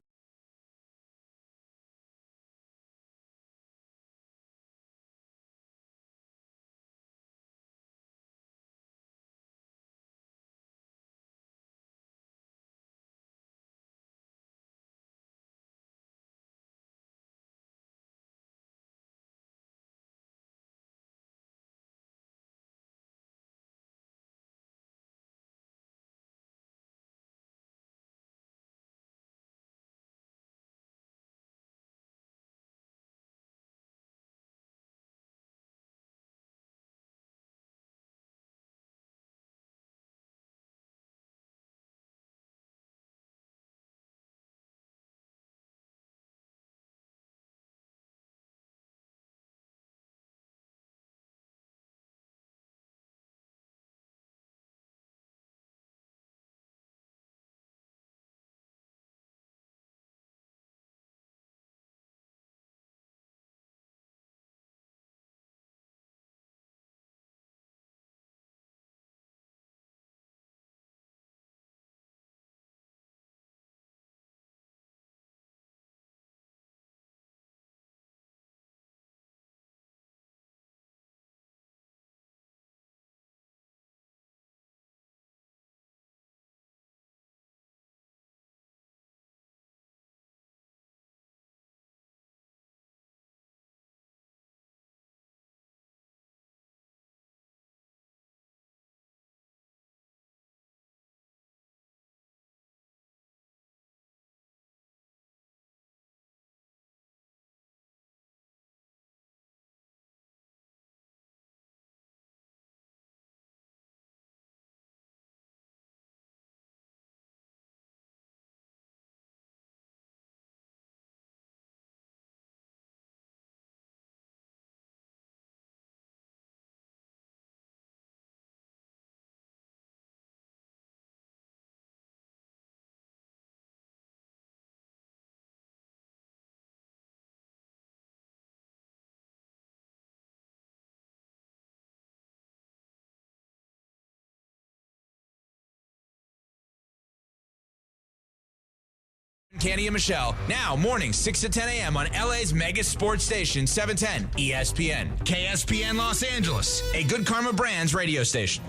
L: Kenny and Michelle, now mornings 6 to 10 a.m. on LA's mega sports station, 710 ESPN. KSPN Los Angeles, a Good Karma Brands radio station.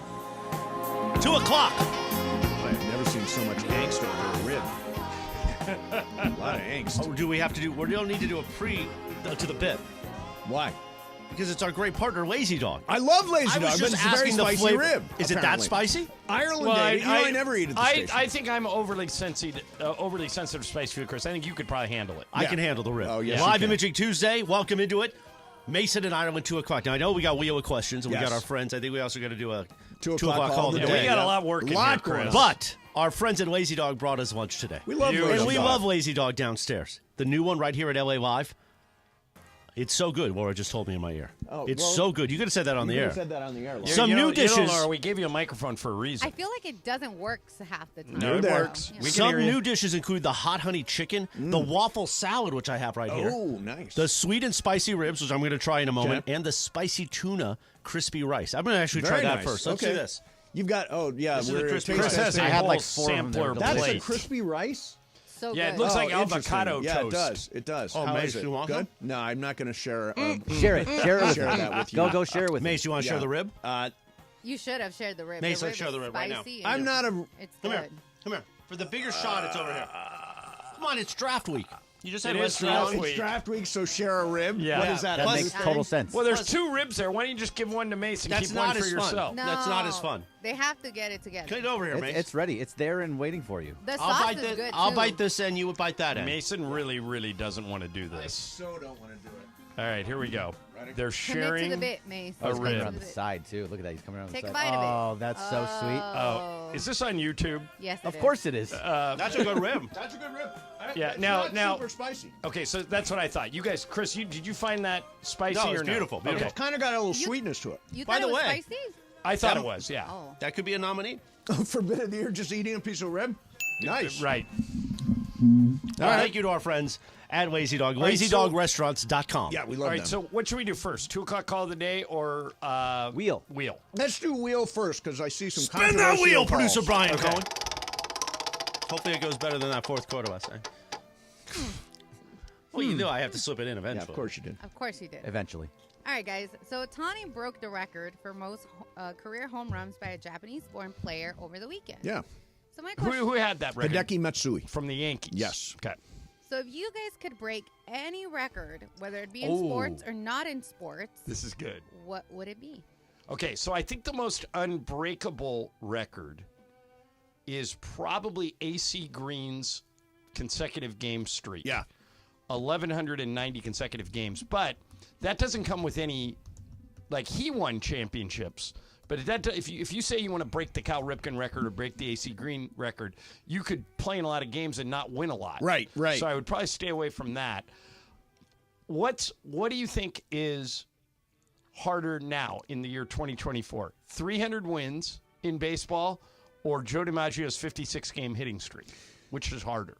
E: 2 o'clock.
A: I've never seen so much angst over a rib. A lot of angst.
M: Oh, do we have to do? We don't need to do a pre to the bit.
A: Why?
M: Because it's our great partner, Lazy Dog.
A: I love Lazy Dog,
M: I was
A: but
M: just
A: it's a very
M: asking the
A: spicy
M: flavor.
A: rib.
M: Is it that
A: apparently.
M: spicy?
A: Ireland, I never eat at the station.
B: I think I'm overly sensitive to spicy food, Chris. I think you could probably handle it.
M: I can handle the rib.
A: Oh, yes,
M: Live
A: you can.
M: Imaging Tuesday. Welcome into it. Mason and Ireland, 2 o'clock. Now, I know we got Wheel of Questions, and we
A: Yes.
M: got our friends. I think we also got to do a
A: 2
M: o'clock call of the
B: Yeah,
M: day.
B: we got a lot working here, Chris.
M: But our friends at Lazy Dog brought us lunch today.
A: We love
B: Beautiful.
A: Lazy
M: And we
A: Dog.
M: love Lazy Dog downstairs. The new one right here at LA Live. It's so good. Laura just told me in my ear.
A: Oh,
M: it's
A: well,
M: so good. You could have said that on the
A: You
M: air.
A: could have said that on the air.
M: Some new dishes.
B: Laura, we gave you a microphone for a reason.
N: I feel like it doesn't work half the time.
B: No, it
A: there.
B: works. We can
M: Some
B: hear you.
M: new dishes include the hot honey chicken, the waffle salad, which I have right here.
A: Oh, nice.
M: The sweet and spicy ribs, which I'm going to try in a moment,
A: Okay.
M: and the spicy tuna crispy rice. I'm going to actually
A: Very
M: try that
A: nice.
M: first. Let's
A: okay.
M: do this.
A: You've got,
M: This is
A: we're
M: the crispy
A: taste
M: rice.
B: Chris has
A: testing.
B: a
C: I had
B: whole
C: like 4 of them
B: sampler
C: there.
A: That's a
B: plate.
A: crispy rice?
N: So
B: Yeah, it
N: good.
B: looks like
A: interesting.
B: avocado
A: Yeah,
B: toast.
A: it does. It does.
M: Oh,
A: How
M: Mace,
A: is it?
M: you want
A: Good?
M: some?
A: No, I'm not going to share.
C: Share it. Share it with
A: Share
C: me.
A: that with you.
C: Go share it with
M: Mace,
C: me.
M: you want to share
A: Yeah.
M: the rib?
N: You should have shared the rib.
M: Mace,
N: the
M: let's share
N: is
M: the rib right now.
N: spicy and
A: I'm not a.
N: It's
M: Come
N: good.
M: here. Come here. For the bigger shot, it's over here. Come on, it's draft week. You just had
B: It
M: a
B: is
M: restaurant.
B: draft
A: It's
B: week.
A: draft week, so share a rib.
B: Yeah.
A: What is that?
C: That
M: Plus-
C: makes total sense.
B: Well, there's 2 ribs there. Why don't you just give one to Mason and
M: That's
B: keep one
M: not
B: for
M: as fun.
B: yourself?
N: No,
M: That's not as fun.
N: They have to get it together.
M: Get it over here, Mace.
C: It's ready. It's there and waiting for you.
N: The
M: I'll
N: sauce
M: bite
N: is
M: this.
N: good
M: I'll
N: too.
M: bite this end. You would bite that end.
B: Mason really, really doesn't want to do this.
A: so don't want to do it.
B: All right, here we go. They're
N: Commit
B: sharing
N: to the bit, Mace.
B: a
C: He's coming
B: rib.
C: around the side too. Look at that. He's coming around
N: Take
C: the
N: a
C: side.
N: bite of it.
C: Oh, that's so sweet.
B: Oh, is this on YouTube?
N: Yes,
C: Of course it is.
M: That's a good rib.
A: That's a good rib.
B: Yeah,
A: It's
B: now-
A: not
B: now-
A: super spicy.
B: Okay, so that's what I thought. You guys, Chris, did you find that spicy
M: No,
B: or
M: it's
B: no?
M: beautiful, beautiful.
B: Okay.
A: It's kind of got a little sweetness to it.
N: You
M: By
N: thought
M: the
N: it was
M: way-
N: spicy?
B: I thought it was, yeah.
N: Oh.
M: That could be a nominee.
A: Forbidden year, just eating a piece of rib. Nice.
B: Right.
M: All right. Thank you to our friends at Lazy Dog.
B: right, so-
M: LazyDogRestaurants.com.
A: Yeah, we
B: All
A: love
B: right,
A: them.
B: so what should we do first? 2 o'clock call of the day or
C: Wheel.
B: Wheel?
A: Let's do wheel first because I see some
M: Spin that
A: controversial
M: wheel,
A: calls.
M: producer Brian
B: Okay.
M: Cohen. Hopefully it goes better than that 4th quarter last night. Well, you know I have to slip it in eventually.
A: Yeah, of course you did.
N: Of course you did.
C: Eventually.
N: All right, guys. So Tani broke the record for most career home runs by a Japanese-born player over the weekend.
A: Yeah.
N: So my question:
B: Who had that record?
A: Hideki Matsui.
B: From the Yankees.
A: Yes.
B: Okay.
N: So if you guys could break any record, whether it be in sports or not in sports,
B: This is good.
N: what would it be?
B: Okay, so I think the most unbreakable record is probably AC Green's consecutive game streak.
A: Yeah.
B: 1,190 consecutive games. But that doesn't come with any, like, he won championships. But if you say you want to break the Cal Ripken record or break the AC Green record, you could play in a lot of games and not win a lot.
A: Right, right.
B: So I would probably stay away from that. What do you think is harder now in the year 2024? 300 wins in baseball or Joe DiMaggio's 56-game hitting streak? Which is harder?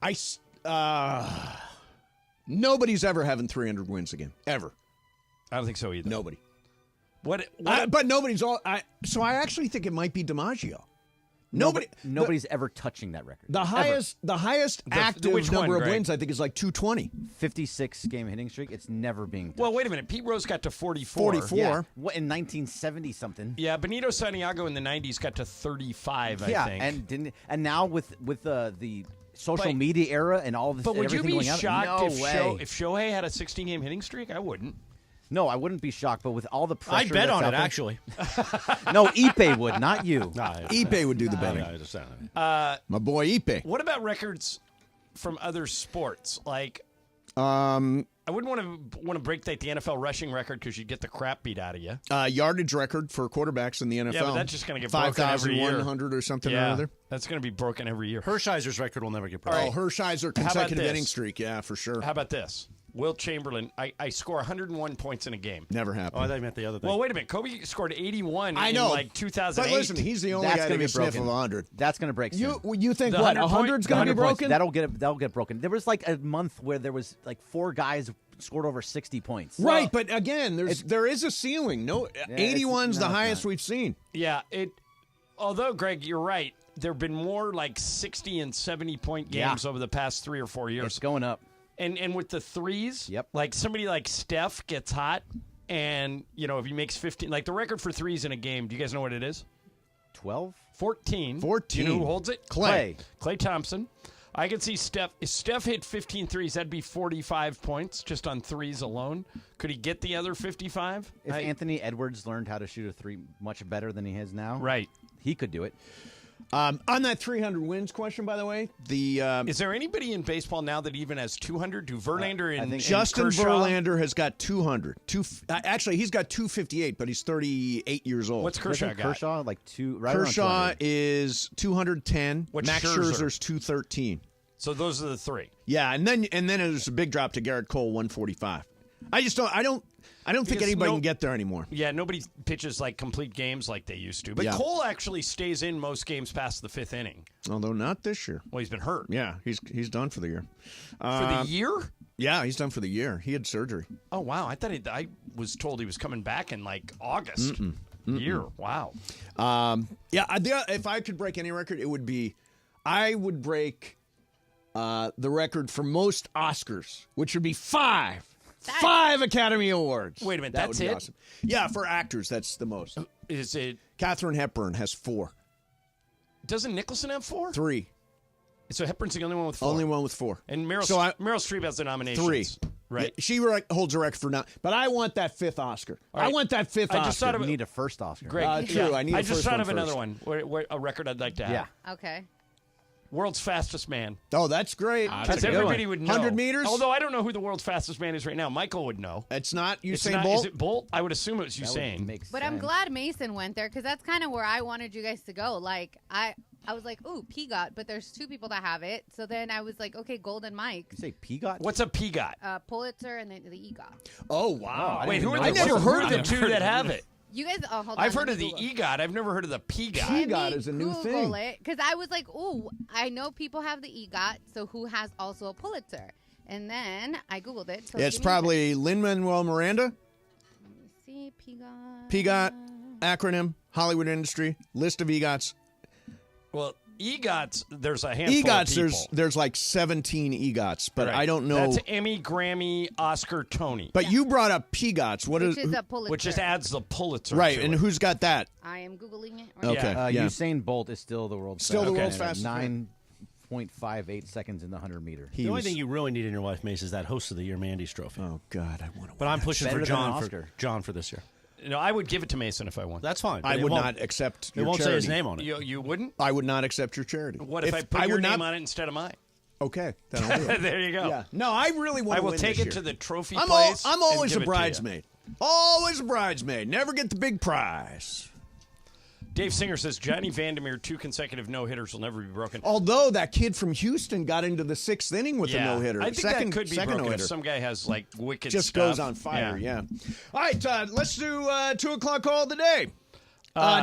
A: Nobody's ever having 300 wins again. Ever.
B: I don't think so either.
A: Nobody.
B: What
A: but nobody's all. So I actually think it might be DiMaggio.
C: Nobody's ever touching that record.
A: The highest active
B: which
A: number
B: one,
A: of
B: Greg?
A: wins, I think, is like 220.
C: 56 game hitting streak. It's never being touched.
B: Well, wait a minute. Pete Rose got to 44.
A: 44.
C: Yeah. What, in 1970 something?
B: Yeah, Benito Santiago in the 90s got to 35, I think.
C: And now with the social media era and all this,
B: But would you
C: everything
B: be
C: going out,
B: shocked
C: no
B: if
C: way.
B: if Shohei had a 16-game hitting streak? I wouldn't.
C: No, I wouldn't be shocked, but with all the pressure,
M: I'd bet
C: that's
M: on
C: out
M: it,
C: there-
M: actually.
C: No, Ipe would, not you.
A: Ipe would do the betting. My boy Ipe.
B: What about records from other sports? Like,
A: Um,
B: I wouldn't want to break the NFL rushing record because you'd get the crap beat out of you.
A: yardage record for quarterbacks in the NFL.
B: Yeah, but that's just going to get broken every year.
A: 5,100 or something or
B: Yeah,
A: other.
B: that's going to be broken every year.
M: Hershiser's record will never get
A: Oh,
M: broken.
A: Hershiser
B: How about
A: consecutive
B: this?
A: inning streak. Yeah, for sure.
B: How about this? Wilt Chamberlain, I score 101 points in a game.
A: Never happened.
M: Oh, I thought you meant the other thing.
B: Well, wait a minute. Kobe scored 81
A: I know.
B: in like 2008.
A: But listen, he's the only
C: That's
A: guy
C: gonna
A: that
C: be
A: can sniff
C: broken.
A: of 100.
C: That's going to break soon.
A: You think
B: The
A: what?
B: 100 point-
A: 100's going to be
C: 100 points,
A: broken?
C: that'll get broken. There was like a month where there was like 4 guys scored over 60 points.
A: Right, but again, there is a ceiling. No, 81's the
C: it's
A: highest
C: not.
A: we've seen.
B: Yeah, although, Greg, you're right. There have been more like 60 and 70-point games over the past 3 or 4 years.
C: It's going up.
B: And with the threes,
C: Yep.
B: like somebody like Steph gets hot, and, if he makes 15, like the record for threes in a game, do you guys know what it is?
C: 12?
B: 14.
A: 14.
B: Do you know who holds it?
A: Clay.
B: Clay Thompson. I could see Steph. If Steph hit 15 threes, that'd be 45 points just on threes alone. Could he get the other 55?
C: If Anthony Edwards learned how to shoot a 3 much better than he has now,
B: Right.
C: he could do it.
A: On that 300 wins question, by the way,
B: is there anybody in baseball now that even has 200? Do Verlander and
A: Justin
B: Kershaw?
A: Verlander has got 200. Actually, he's got 258, but he's 38 years old.
B: What's Kershaw got?
C: Kershaw, like right
A: Kershaw
C: around 200.
A: is 210.
B: What's
A: Max
B: Scherzer?
A: Scherzer's 213.
B: So those are the three.
A: Yeah, and then there's a big drop to Garrett Cole, 145. I don't think anybody can get there anymore.
B: Yeah, nobody pitches like complete games like they used to. But
A: Yeah.
B: Cole actually stays in most games past the 5th inning.
A: Although not this year.
B: Well, he's been hurt.
A: Yeah, he's done for the year.
B: For the year?
A: Yeah, he's done for the year. He had surgery.
B: Oh, wow. I was told he was coming back in like August. Year. Wow.
A: If I could break any record, it would be I would break the record for most Oscars, which would be 5. 5 Academy Awards.
B: Wait a minute,
A: That
B: that's
A: would be
B: it?
A: awesome. Yeah, for actors, that's the most.
B: Is it?
A: Katharine Hepburn has 4.
B: Doesn't Nicholson have 4?
A: 3.
B: So Hepburn's the only one with 4.
A: Only one with 4.
B: And Meryl Streep has the nominations.
A: 3.
B: Right.
A: Yeah, she holds the record for now. But I want that 5th Oscar.
B: All right.
A: I want that 5th
B: I just
A: Oscar.
B: thought of
C: You need a first Oscar.
B: Greg,
A: true. I need a
B: just
A: first
B: thought
A: one
B: of another
A: first.
B: one. A record I'd like to have.
C: Yeah.
N: Okay.
B: World's fastest man.
A: Oh, that's great.
B: Because everybody would know.
A: 100 meters?
B: Although I don't know who the world's fastest man is right now. Michael would know.
A: It's not
B: It's
A: Usain
B: not-
A: Bolt?
B: Is it Bolt? I would assume it was Usain.
N: But I'm glad Mason went there because that's kind of where I wanted you guys to go. Like I was like, ooh, PGOT, but there's 2 people that have it. So then I was like, okay, Golden Mike.
C: You say PGOT?
B: What's a PGOT?
N: Pulitzer and then the EGOT.
A: Oh, wow.
B: Wait, who are
A: I
B: the,
A: never
B: who
A: heard
B: are the
A: of
B: 2 that have it?
N: You guys, hold on.
B: I've heard
N: let
B: of
N: me
B: the
N: Google.
B: EGOT. I've never heard of the PGOT.
A: PGOT is a new
N: Google
A: thing.
N: it because I was like, ooh, I know people have the EGOT, so who has also a Pulitzer? And then I Googled it. So
A: It's
N: give me a
A: probably Lin-Manuel Miranda.
N: second. See, PGOT.
A: PGOT, acronym, Hollywood industry, list of EGOTs.
B: Well, EGOTs, there's a handful of
A: EGOTs,
B: people.
A: there's like 17 EGOTs, but
B: Right.
A: I don't know.
B: That's Emmy, Grammy, Oscar, Tony.
A: But you brought up PGOTs. What
N: Which
A: is
N: is a Pulitzer.
B: Which just adds the Pulitzer
A: right?
B: to
A: And
B: it.
A: who's got that?
N: I am Googling it. Right
A: Okay.
N: now.
A: Yeah.
C: Usain Bolt is still the world's
A: Still the
C: fastest.
A: world's
C: man at
A: fastest man.
C: 9.58 seconds in the 100 meter.
M: The only thing you really need in your life, Mace, is that host of the year Mandy's trophy.
A: Oh God, I want to.
M: But I'm pushing
C: Better
M: for
C: than an
M: John
C: Oscar.
M: John for this year.
B: No, I would give it to Mason if I won.
M: That's fine. but
A: I
M: it
A: would
M: won't-
A: not accept.
M: It
A: your
M: won't say his
A: charity.
M: name on it.
B: You wouldn't?
A: I would not accept your charity.
B: What if I put your name on it instead of mine?
A: Okay, then I'll do it.
B: There you go.
A: Yeah. No, I really want
B: I
A: to
B: will
A: win
B: take
A: this
B: it
A: year.
B: to the trophy
A: I'm
B: place.
A: I'm
B: and
A: always
B: give
A: a
B: it to you.
A: bridesmaid. Always a bridesmaid. Never get the big prize.
B: Dave Singer says Johnny Vandermeer 2 consecutive no-hitters will never be broken.
A: Although that kid from Houston got into the 6th inning with a no-hitter.
B: I think
A: second,
B: that could be
A: second
B: broken if
A: no-hitter.
B: some guy has like wicked
A: Just
B: stuff.
A: goes on fire, yeah. All right, let's do 2 o'clock call of the day.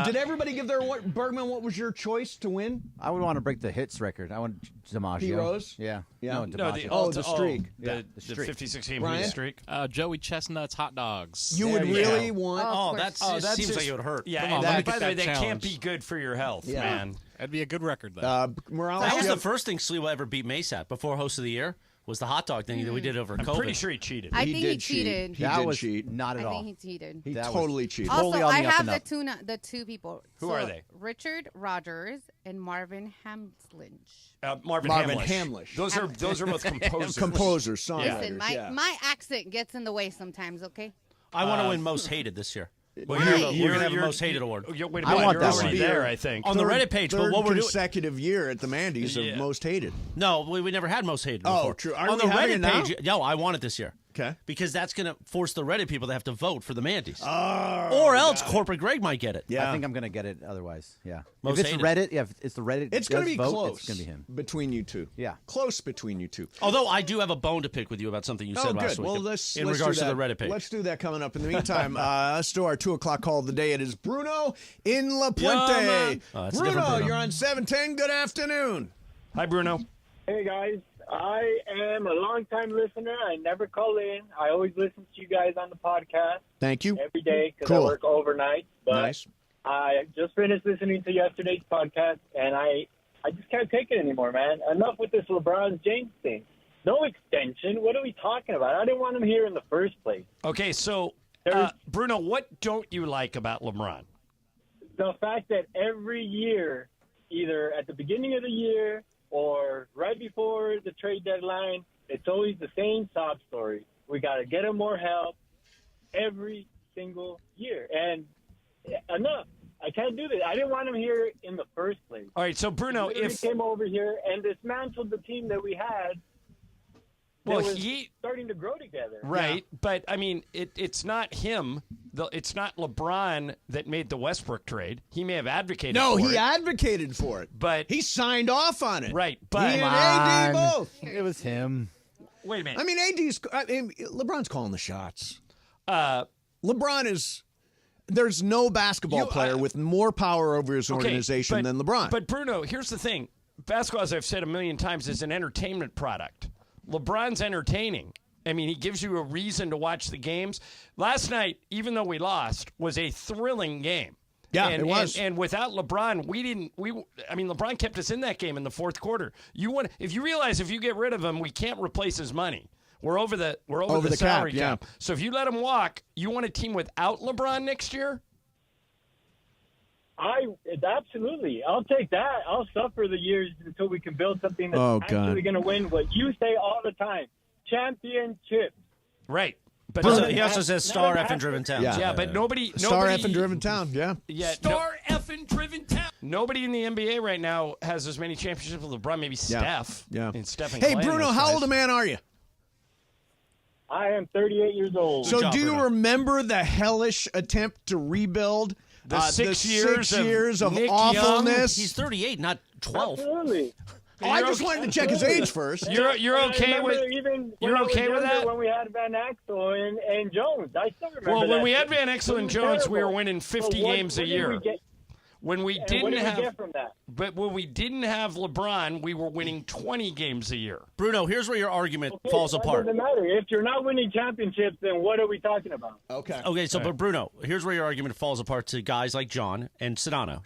A: Did everybody give their Bergman? What was your choice to win?
C: I would want to break the hits record. I want DiMaggio.
A: P. Rose?
C: Yeah.
A: Yeah.
C: No,
B: No,
C: DiMaggio.
B: the
A: streak.
B: The,
C: the streak.
B: 56 game
A: Ryan?
B: winning streak.
G: Joey Chestnut's hot dogs.
A: You would really want?
N: Oh,
M: that
B: that's
M: seems
B: just-
M: like it would hurt.
B: Yeah,
G: Come on,
B: and
G: let me
B: by
G: get
B: the way,
G: that
B: that can't
G: challenge.
B: be good for your health,
A: Yeah.
B: man.
G: That'd be a good record, though.
A: Morales,
M: That was
A: you
M: the
A: have-
M: first thing Sliwa ever beat Mace at before host of the year was the hot dog thing that we did over
B: I'm
M: COVID.
B: pretty sure he cheated.
N: I
A: He
N: think he
A: did cheat.
N: cheated.
A: He
C: that
A: did
C: was
A: cheat.
C: not
N: I
C: at all.
N: think he cheated.
A: He
C: That was
A: totally cheated.
C: Totally
N: Also,
C: on
N: I
C: the up
N: have
C: and up.
N: the two people.
B: Who
N: So,
B: are they?
N: Richard Rogers and Marvin Hamlinge.
B: Marvin
A: Marvin
B: Hamlish.
A: Hamlish.
B: Those are both composers.
A: Composers, songwriters.
N: Listen, my accent gets in the way sometimes. Okay.
M: I want to win most hated this year.
B: Well,
N: Why?
M: We're going to have a most hated award.
B: Wait a minute,
C: I want
B: you're
C: that
B: already
C: one.
B: there, I think.
M: On the Reddit page, but
A: Third
M: what we're doing.
A: consecutive year at the Mandy's
B: Yeah.
A: of most hated.
M: No, we never had most hated
A: Oh,
M: before.
A: true. Are
M: On
A: we
M: the
A: having
M: Reddit
A: it
M: page, no, I want it this year.
A: Okay.
M: Because that's going to force the Reddit people to have to vote for the Mandy's.
A: Oh,
M: or else Corporate Greg might get it.
A: Yeah.
C: I think I'm going to get it otherwise. Yeah.
M: Most
C: if it's
M: hated.
C: Reddit, if it's the Reddit,
A: It's going to
C: does
A: be
C: vote,
A: close.
C: It's going to be him.
A: Between you two.
C: Yeah.
A: Close between you two.
M: Although I do have a bone to pick with you about something you
A: Oh,
M: said
A: good.
M: last week
A: Well,
M: in
A: let's
M: regards
A: do
M: to
A: that.
M: the Reddit page.
A: Let's do that coming up. In the meantime, let's do our 2 o'clock call of the day. It is Bruno in La
M: Yeah,
A: Puente.
M: man. Oh, that's a different
A: Bruno,
M: Bruno.
A: you're on 710. Good afternoon.
B: Hi, Bruno.
I: Hey guys, I am a long-time listener. I never call in. I always listen to you guys on the podcast
A: Thank you.
I: every day because
A: Cool.
I: I work overnight. But
A: Nice.
I: I just finished listening to yesterday's podcast, and I just can't take it anymore, man. Enough with this LeBron James thing. No extension. What are we talking about? I didn't want him here in the first place.
B: Okay, so, Bruno, what don't you like about LeBron?
I: The fact that every year, either at the beginning of the year or right before the trade deadline, it's always the same sob story. We got to get him more help every single year. And enough.
O: I can't do this. I didn't want him here in the first place.
B: All right, so Bruno,
O: he came over here and dismantled the team that we had.
B: Well,
O: was starting to grow together.
B: Right, but I mean, it's not him. It's not LeBron that made the Westbrook trade. He may have advocated.
A: No,
B: for
A: he
B: it,
A: advocated for it,
B: but
A: he signed off on it.
B: Right, but
A: he and AD both.
C: It was him.
B: Wait a minute.
A: I mean, LeBron's calling the shots. LeBron is. There's no basketball player with more power over his organization than LeBron.
B: But Bruno, here's the thing: basketball, as I've said a million times, is an entertainment product. LeBron's entertaining. I mean, he gives you a reason to watch the games. Last night, even though we lost, was a thrilling game.
A: Yeah, it was.
B: And without LeBron, LeBron kept us in that game in the fourth quarter. If you realize if you get rid of him, we can't replace his money. We're over the salary cap. So if you let him walk, you want a team without LeBron next year?
O: Absolutely. I'll take that. I'll suffer the years until we can build something that's actually going to win what you say all the time. Championship.
B: Right.
M: But he also says star effing driven town.
B: Yeah, but nobody
A: Star effing driven town, yeah.
B: Star effing driven town. Nobody in the NBA right now has as many championships as LeBron. Maybe Steph.
A: Yeah.
B: And Steph and
A: Hey,
B: Clay
A: Bruno,
B: and those
A: how
B: guys.
A: old a man are you?
O: I am 38 years old.
A: So do you remember the hellish attempt to rebuild
B: the 6 years,
A: of
B: Nick
A: awfulness?
M: He's 38, not 12.
O: Absolutely.
A: Oh, I just wanted to check his age first.
B: You're okay with that?
O: When we had Van Exel and Jones, I still remember.
B: Well, when
O: that.
B: we had Van Exel and Jones, we were winning 50
O: So what
B: games a
O: did
B: year.
O: we get-
B: When we
O: and
B: didn't
O: what did we
B: have,
O: get from that?
B: but when we didn't have LeBron, we were winning 20 games a year.
M: Bruno, here's where your argument
O: Okay,
M: falls
O: that
M: apart.
O: doesn't matter. If you're not winning championships, then what are we talking about?
A: Okay.
M: So, but Bruno, here's where your argument falls apart to guys like John and Sedano.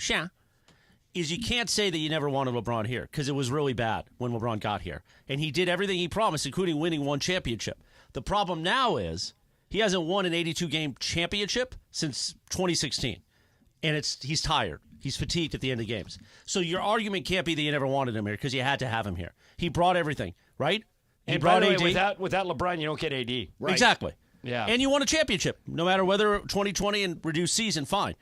M: Is you can't say that you never wanted LeBron here because it was really bad when LeBron got here. And he did everything he promised, including winning one championship. The problem now is he hasn't won an 82-game championship since 2016. And he's tired. He's fatigued at the end of games. So your argument can't be that you never wanted him here because you had to have him here. He brought everything, right? He
B: And
M: brought
B: by the
M: AD.
B: way, without LeBron, you don't get AD.
A: Right.
M: Exactly.
B: Yeah.
M: And you won a championship, no matter whether 2020 and reduced season, fine.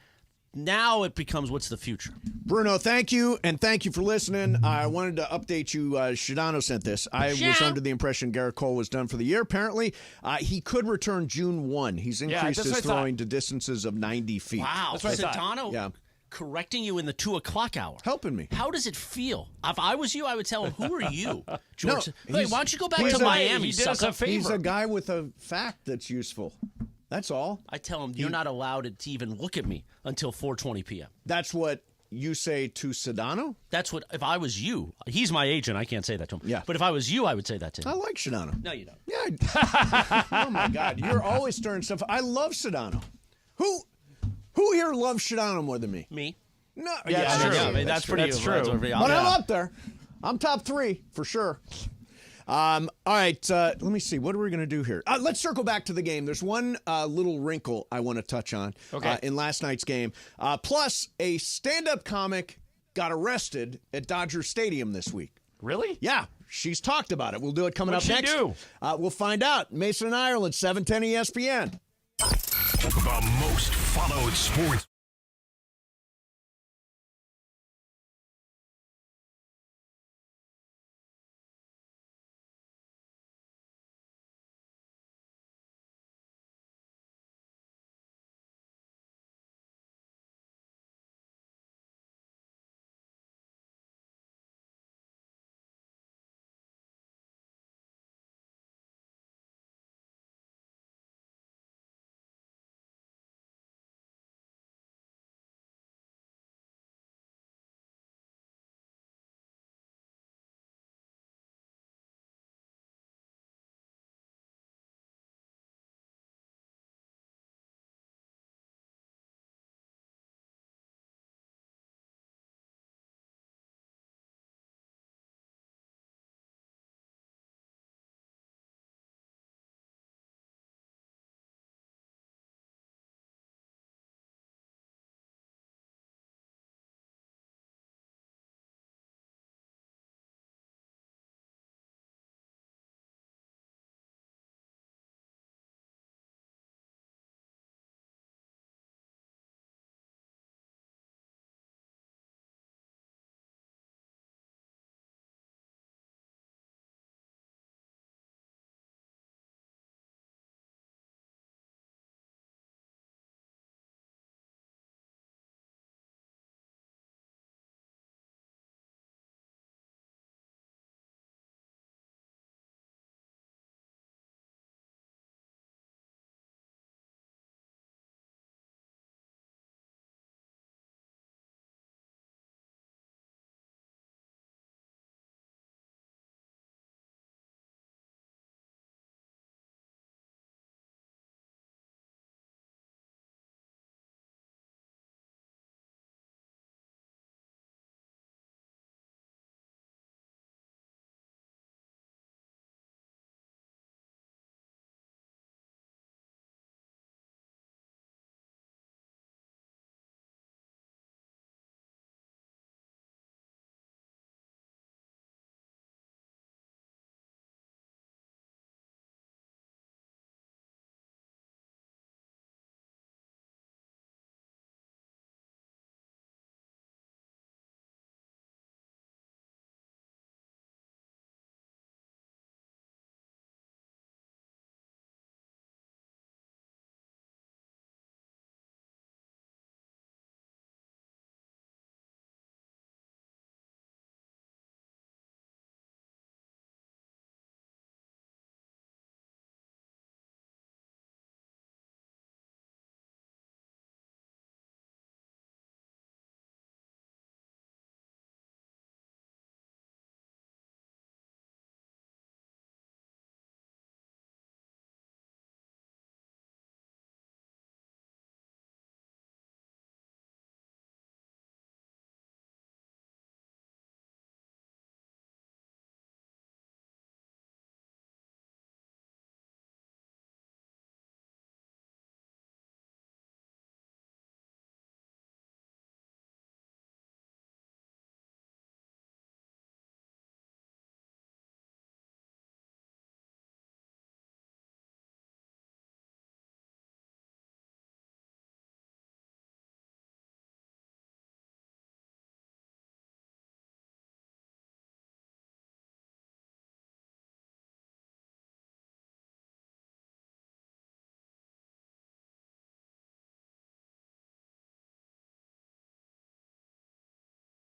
M: Now it becomes what's the future.
A: Bruno, thank you, and thank you for listening. I wanted to update you. Shadano sent this. I was under the impression Garrett Cole was done for the year. Apparently, he could return June 1. He's increased
B: that's
A: his
B: what I thought.
A: throwing to distances of 90 feet.
M: Wow.
B: That's what I thought.
M: Sedano
A: Yeah.
M: correcting you in the 2 o'clock hour.
A: Helping me.
M: How does it feel? If I was you, I would tell him, who are you, George?
A: No,
M: Hey, why don't you go back
A: he's
M: to
A: a-
M: Miami,
B: he did us
M: sucker?
B: a favor.
A: He's a guy with a fact that's useful. That's all.
M: I tell him, you're not allowed to even look at me until 4:20 p.m.
A: That's what you say to Sedano?
M: That's what, if I was you, he's my agent, I can't say that to him.
A: Yeah.
M: But if I was you, I would say that to
A: I
M: him.
A: like Sedano.
M: No, you don't.
A: Yeah. Oh, my God. You're always stirring stuff. I love Sedano. Who here loves Sedano more than me?
M: Me?
A: No.
B: Yeah, that's true.
M: I mean, that's pretty.
B: That's true.
A: But I'm up there. I'm top 3 for sure. All right, let me see. What are we going to do here? Let's circle back to the game. There's one little wrinkle I want to touch on in last night's game. Plus, a stand-up comic got arrested at Dodger Stadium this week.
B: Really?
A: Yeah, she's talked about it. We'll do it coming
B: What'd
A: up
B: she
A: next.
B: do?
A: We'll find out. Mason and Ireland, 710 ESPN.
P: The most followed sports.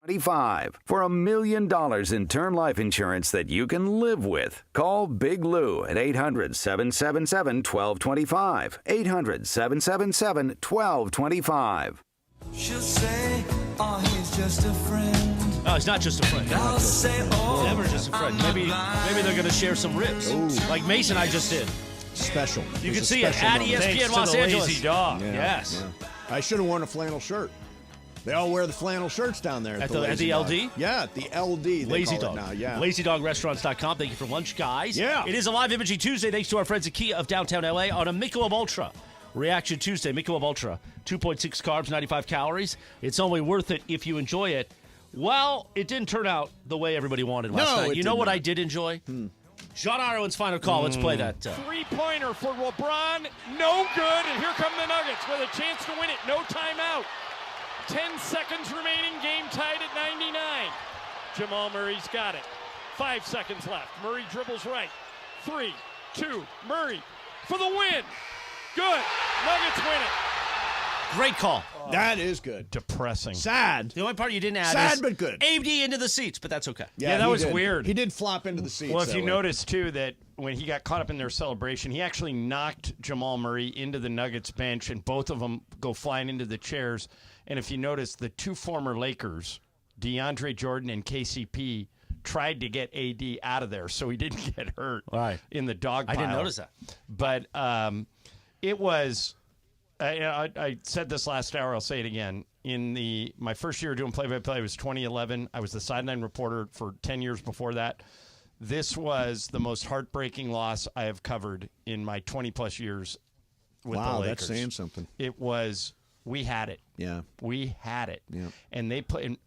Q: 25 for $1 million in term life insurance that you can live with. Call Big Lou at 800-777-1225. 800-777-1225.
F: She'll say, oh, he's just a friend.
M: Oh, he's not just a friend.
F: I'll say, oh,
M: never just a friend. Maybe they're going to share some ribs.
A: Ooh.
M: Like Mason I just did.
A: Special.
M: You can see it at ESPN Los Angeles.
B: Lazy dog.
A: Yeah,
M: Yes.
A: yeah. I should have worn a flannel shirt. They all wear the flannel shirts down there
M: At the LD?
A: Yeah, the LD. They
M: Lazy
A: call
M: Dog.
A: it now, yeah.
M: LazyDogRestaurants.com. Thank you for lunch, guys.
A: Yeah.
M: It is a live imaging Tuesday thanks to our friends at Kia of downtown LA on a Michelob Ultra. Reaction Tuesday, Michelob Ultra. 2.6 carbs, 95 calories. It's only worth it if you enjoy it. Well, it didn't turn out the way everybody wanted last night. You know what I did enjoy? John Ireland's final call. Let's play that.
B: Three-pointer for LeBron. No good. And here come the Nuggets with a chance to win it. No timeout. 10 seconds remaining. Game tied at 99. Jamal Murray's got it. 5 seconds left. Murray dribbles right. 3, 2, Murray for the win. Good. Nuggets win it.
M: Great call.
A: That is good.
B: Depressing.
A: Sad.
M: The only part you didn't add
A: Sad
M: is
A: but good.
M: AD into the seats, but that's okay.
B: Yeah, that was
A: did.
B: weird.
A: He did flop into the seats.
B: Well, if
A: that
B: you
A: way.
B: notice, too, that when he got caught up in their celebration, he actually knocked Jamal Murray into the Nuggets bench, and both of them go flying into the chairs. And if you notice, the two former Lakers, DeAndre Jordan and KCP, tried to get AD out of there so he didn't get hurt in the dog pile.
M: I didn't notice that.
B: But it was I said this last hour, I'll say it again. In my first year doing play-by-play was 2011. I was the sideline reporter for 10 years before that. This was the most heartbreaking loss I have covered in my 20-plus years with the Lakers.
A: Wow, that's saying something.
B: It was, we had it.
A: Yeah.
B: We had it.
A: Yeah.
B: And they played,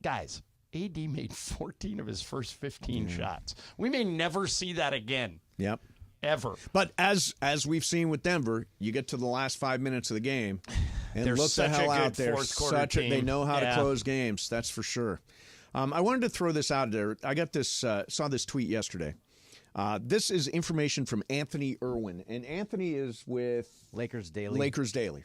B: guys, AD made 14 of his first 15 shots. We may never see that again.
A: Yep.
B: Ever.
A: But as we've seen with Denver, you get to the last 5 minutes of the game, and
B: They're
A: look the
B: such a
A: hell
B: good
A: out there.
B: fourth-quarter team.
A: They know how to
B: Yeah.
A: close games. That's for sure. I wanted to throw this out there. I got this. Saw this tweet yesterday. This is information from Anthony Irwin, and Anthony is with
C: Lakers Daily.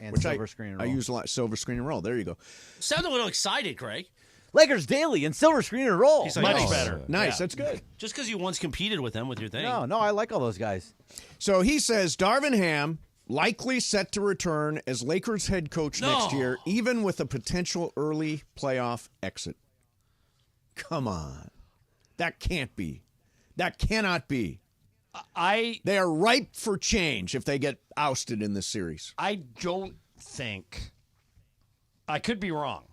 C: And
A: which
C: Silver Screen and
A: I
C: Roll.
A: use a lot. Silver Screen and Roll. There you go.
M: Sound a little excited, Greg.
C: Lakers Daily and Silver Screen and Roll.
M: He's like,
B: Much
M: nice.
B: better.
A: Nice.
B: Yeah.
A: That's good.
M: Just because you once competed with them with your thing.
C: No, I like all those guys.
A: So he says Darvin Ham likely set to return as Lakers head coach next year, even with a potential early playoff exit. Come on. That can't be. That cannot be. They are ripe for change if they get ousted in this series.
B: I don't think, I could be wrong,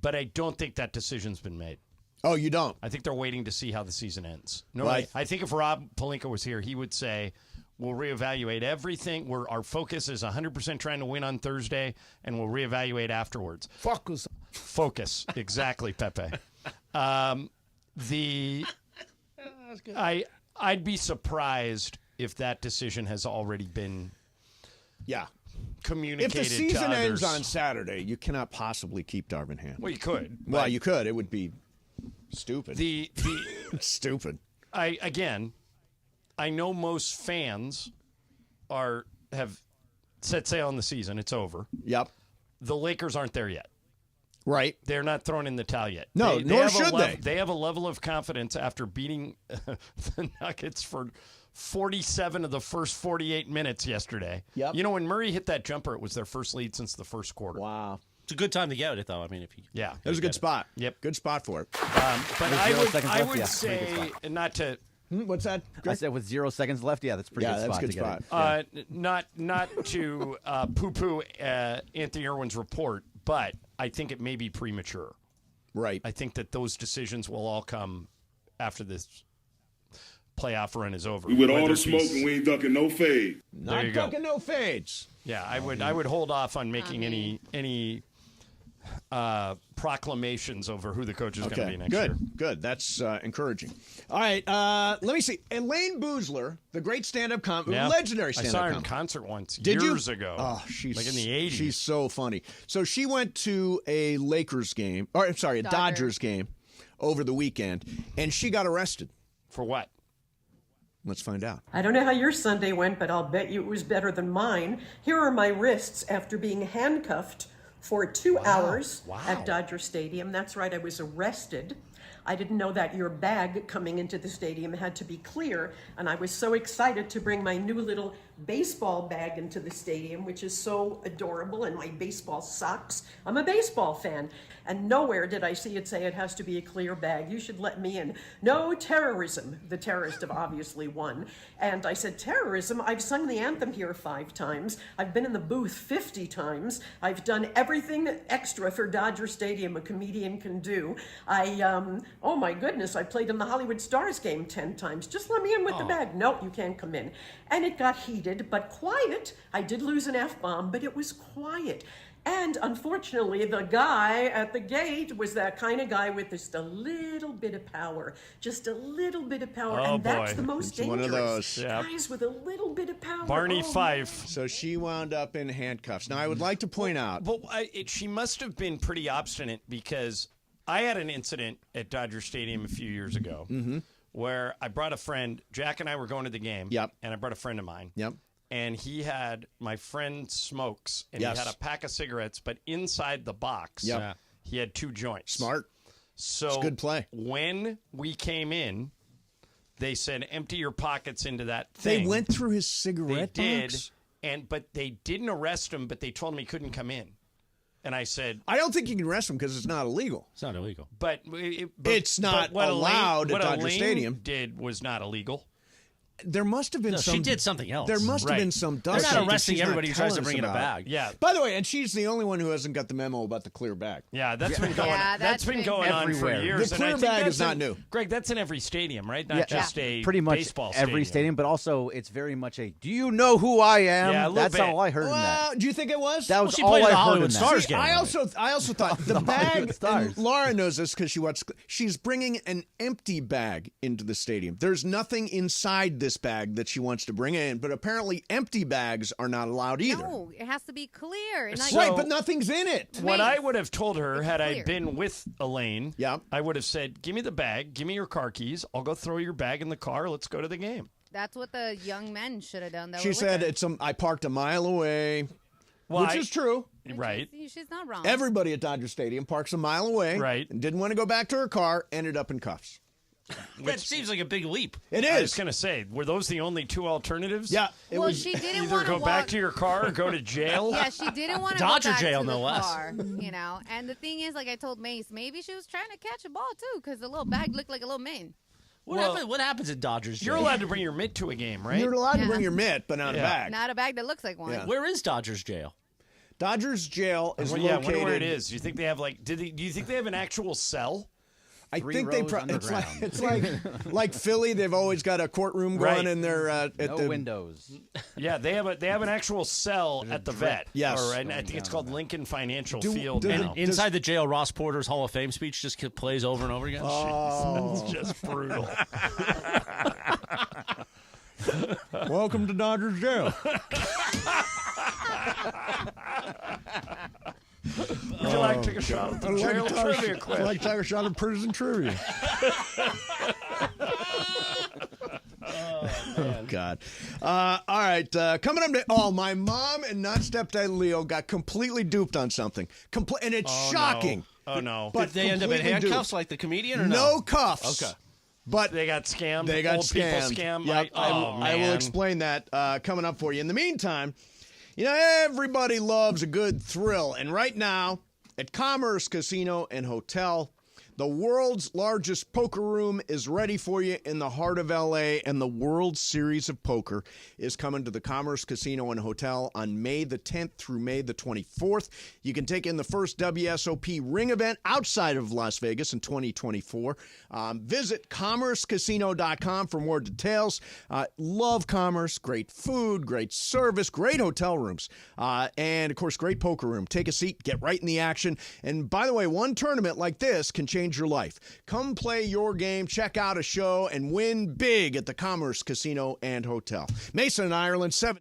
B: but I don't think that decision's been made.
A: Oh, you don't?
B: I think they're waiting to see how the season ends. No,
A: Right.
B: I think if Rob Pelinka was here, he would say, we'll reevaluate everything. Our focus is 100% trying to win on Thursday, and we'll reevaluate afterwards. Focus. Exactly, Pepe. I'd be surprised if that decision has already been communicated.
A: If the season
B: to
A: ends
B: others.
A: on Saturday, you cannot possibly keep Darvin Ham.
B: Well, you could.
A: Well, you could. It would be stupid. Stupid.
B: I know most fans have set sail on the season. It's over.
A: Yep.
B: The Lakers aren't there yet.
A: Right.
B: They're not thrown in the towel yet.
A: No, nor should they.
B: They have a level of confidence after beating the Nuggets for 47 of the first 48 minutes yesterday.
A: Yep.
B: You know, when Murray hit that jumper, it was their first lead since the first quarter.
A: Wow.
M: It's a good time to get it, though. I mean, if you
B: Yeah.
A: It was a good spot.
B: Yep.
A: Good spot for it.
B: But I would say, not to...
A: What's that?
C: I said with 0 seconds left. Yeah, that's a pretty good spot.
A: That's a good
C: to get
A: spot.
C: it.
B: Not to poo-poo Anthony Irwin's report, but I think it may be premature.
A: Right.
B: I think that those decisions will all come after this playoff run is over.
R: We with all the smoke and we ain't ducking no fade.
A: Not ducking no fades.
B: Yeah, I would hold off on making any proclamations over who the coach is going to be next year.
A: Good. That's encouraging. All right, let me see. Elaine Boozler, the great stand-up comic, legendary stand-up
B: I saw her
A: comic.
B: in concert once
A: years
B: ago.
A: Oh, she's
B: like in the 80s.
A: She's so funny. So she went to a Lakers game, or I'm sorry, a Dodgers game over the weekend, and she got arrested.
B: For what?
A: Let's find out.
S: I don't know how your Sunday went, but I'll bet you it was better than mine. Here are my wrists after being handcuffed for 2 hours at Dodger Stadium. That's right, I was arrested. I didn't know that your bag coming into the stadium had to be clear, and I was so excited to bring my new little baseball bag into the stadium, which is so adorable, and my baseball socks. I'm a baseball fan, and nowhere did I see it say it has to be a clear bag. You should let me in. No terrorism. The terrorists have obviously won. And I said, terrorism? I've sung the anthem here 5 times. I've been in the booth 50 times. I've done everything extra for Dodger Stadium a comedian can do. Oh my goodness, I played in the Hollywood Stars game 10 times. Just let me in with the bag. No, you can't come in. And it got heated, but quiet. I did lose an F-bomb, but it was quiet. And unfortunately, the guy at the gate was that kind of guy with just a little bit of power. Just a little bit of power.
B: Oh,
S: and that's
B: boy.
S: the most
A: It's
S: dangerous.
A: one of those.
S: Guys with a little bit of power.
B: Barney
S: Oh,
B: Fife.
A: So she wound up in handcuffs. Now, I would like to point out.
B: But she must have been pretty obstinate because I had an incident at Dodger Stadium a few years ago where I brought a friend. Jack and I were going to the game.
A: Yep.
B: And I brought a friend of mine.
A: Yep.
B: And he had, my friend smokes, and
A: Yes.
B: he had a pack of cigarettes, but inside the box,
A: Yep.
B: he had 2 joints.
A: Smart.
B: So
A: It's good play.
B: When we came in, they said, empty your pockets into that thing.
A: They went through his cigarette
B: They
A: box?
B: did, but they didn't arrest him, but they told him he couldn't come in. And I said,
A: I don't think you can arrest him because it's not illegal.
M: It's not illegal.
B: but
A: It's not
B: what
A: allowed
B: Elaine,
A: at
B: what
A: Dodger
B: Elaine
A: Stadium.
B: did was not illegal.
A: There must have been
M: No,
A: some.
M: she did something else.
A: There must have been some
M: They're
A: dust.
M: not
A: that
M: arresting
A: she's not
M: everybody who tries to
A: telling us
M: bring in a
A: about.
M: bag.
B: Yeah.
A: By the way, and she's the only one who hasn't got the memo about the clear bag.
B: Yeah, that's been going.
N: Yeah,
B: that's been going on for
C: everywhere.
B: years.
A: The
B: and I
A: clear
B: think
A: bag
B: that's
A: is not
B: in-
A: new.
B: Greg, that's in every stadium, right? Not just a
C: pretty much
B: baseball
C: every stadium, but also it's very much a "Do you know who I am?"
B: Yeah, a little
C: That's
B: bit.
C: all I heard in that.
A: Well, do you think it was?
C: That was
M: she
C: all
M: played
C: I
M: in the
C: heard
M: Hollywood
C: in that.
M: Stars
A: See,
M: game.
A: I also thought the bag.
C: Hollywood Stars.
A: And Laura knows this because she's bringing an empty bag into the stadium. There's nothing inside this bag that she wants to bring in, but apparently empty bags are not allowed either.
N: No, it has to be clear. And
A: Right, but nothing's in it.
B: What
N: Wait.
B: I would have told her had I
N: clear.
B: been with Elaine, I would have said, "Give me the bag, give me your car keys. I'll go throw your bag in the car. Let's go to the game."
N: That's what the young men should have done. That
A: She
N: were with
A: said
N: her.
A: I parked a mile away,
B: Well,
A: which is true.
B: Right.
N: She's not wrong.
A: Everybody at Dodger Stadium parks a mile away,
B: Right.
A: and didn't want to go back to her car, ended up in cuffs.
M: That seems like a big leap.
A: It
B: I was
A: is.
B: going to say, were those the only 2 alternatives?
A: Yeah.
N: Well, she didn't
B: Either
N: want to
B: go
N: walk.
B: back to your car or go to jail.
N: Yeah, she didn't want to
M: Dodger
N: go back
M: jail,
N: to the
M: no less.
N: car, you know. And the thing is, like I told Mace, maybe she was trying to catch a ball too, because the little bag looked like a little mane.
M: What happens at Dodgers jail?
B: You're allowed to bring your mitt to a game, right?
A: You're allowed to
N: Yeah.
A: bring your mitt, but not a bag.
N: Not a bag that looks like one.
A: Yeah.
M: Where is Dodgers jail?
A: Dodgers jail is
B: Well, yeah, I
A: located.
B: wonder where it is. Do you think they have do you think they have an actual cell?
A: I
C: Three
A: think they.
C: rows underground.
A: It's like Philly. They've always got a courtroom going
B: Right.
A: in their at
C: No
A: the
C: windows.
B: Yeah, they have an actual cell at the vet.
A: Yes.
B: Or, and I think it's called Lincoln Financial
A: Do-
B: Field
A: do-
B: now.
M: Inside the jail, Ross Porter's Hall of Fame speech just plays over and over again.
A: Oh.
B: It's just brutal.
A: Welcome to Dodgers jail.
B: Would you like to take a shot at the jail trivia quiz?
A: I'd like to take a shot at prison trivia. Oh, God. All right. Coming up to... my mom and not stepdad Leo got completely duped on something. And it's shocking.
B: Oh, no.
A: But
M: Did they end up in
A: completely
M: handcuffs
A: duped.
M: like the comedian or
A: No cuffs.
M: Okay.
A: But
B: they got scammed.
A: They got
B: Old people
A: scammed.
B: scam.
A: Yep, I will
B: man.
A: explain that coming up for you. In the meantime, everybody loves a good thrill. And right now, at Commerce Casino and Hotel, the world's largest poker room is ready for you in the heart of L.A., and the World Series of Poker is coming to the Commerce Casino and Hotel on May the 10th through May the 24th. You can take in the first WSOP ring event outside of Las Vegas in 2024. Visit commercecasino.com for more details. Love Commerce, great food, great service, great hotel rooms, and, of course, great poker room. Take a seat, get right in the action. And, by the way, one tournament like this can change your life. Come play your game, check out a show, and win big at the Commerce Casino and Hotel. Mason, Ireland, 7.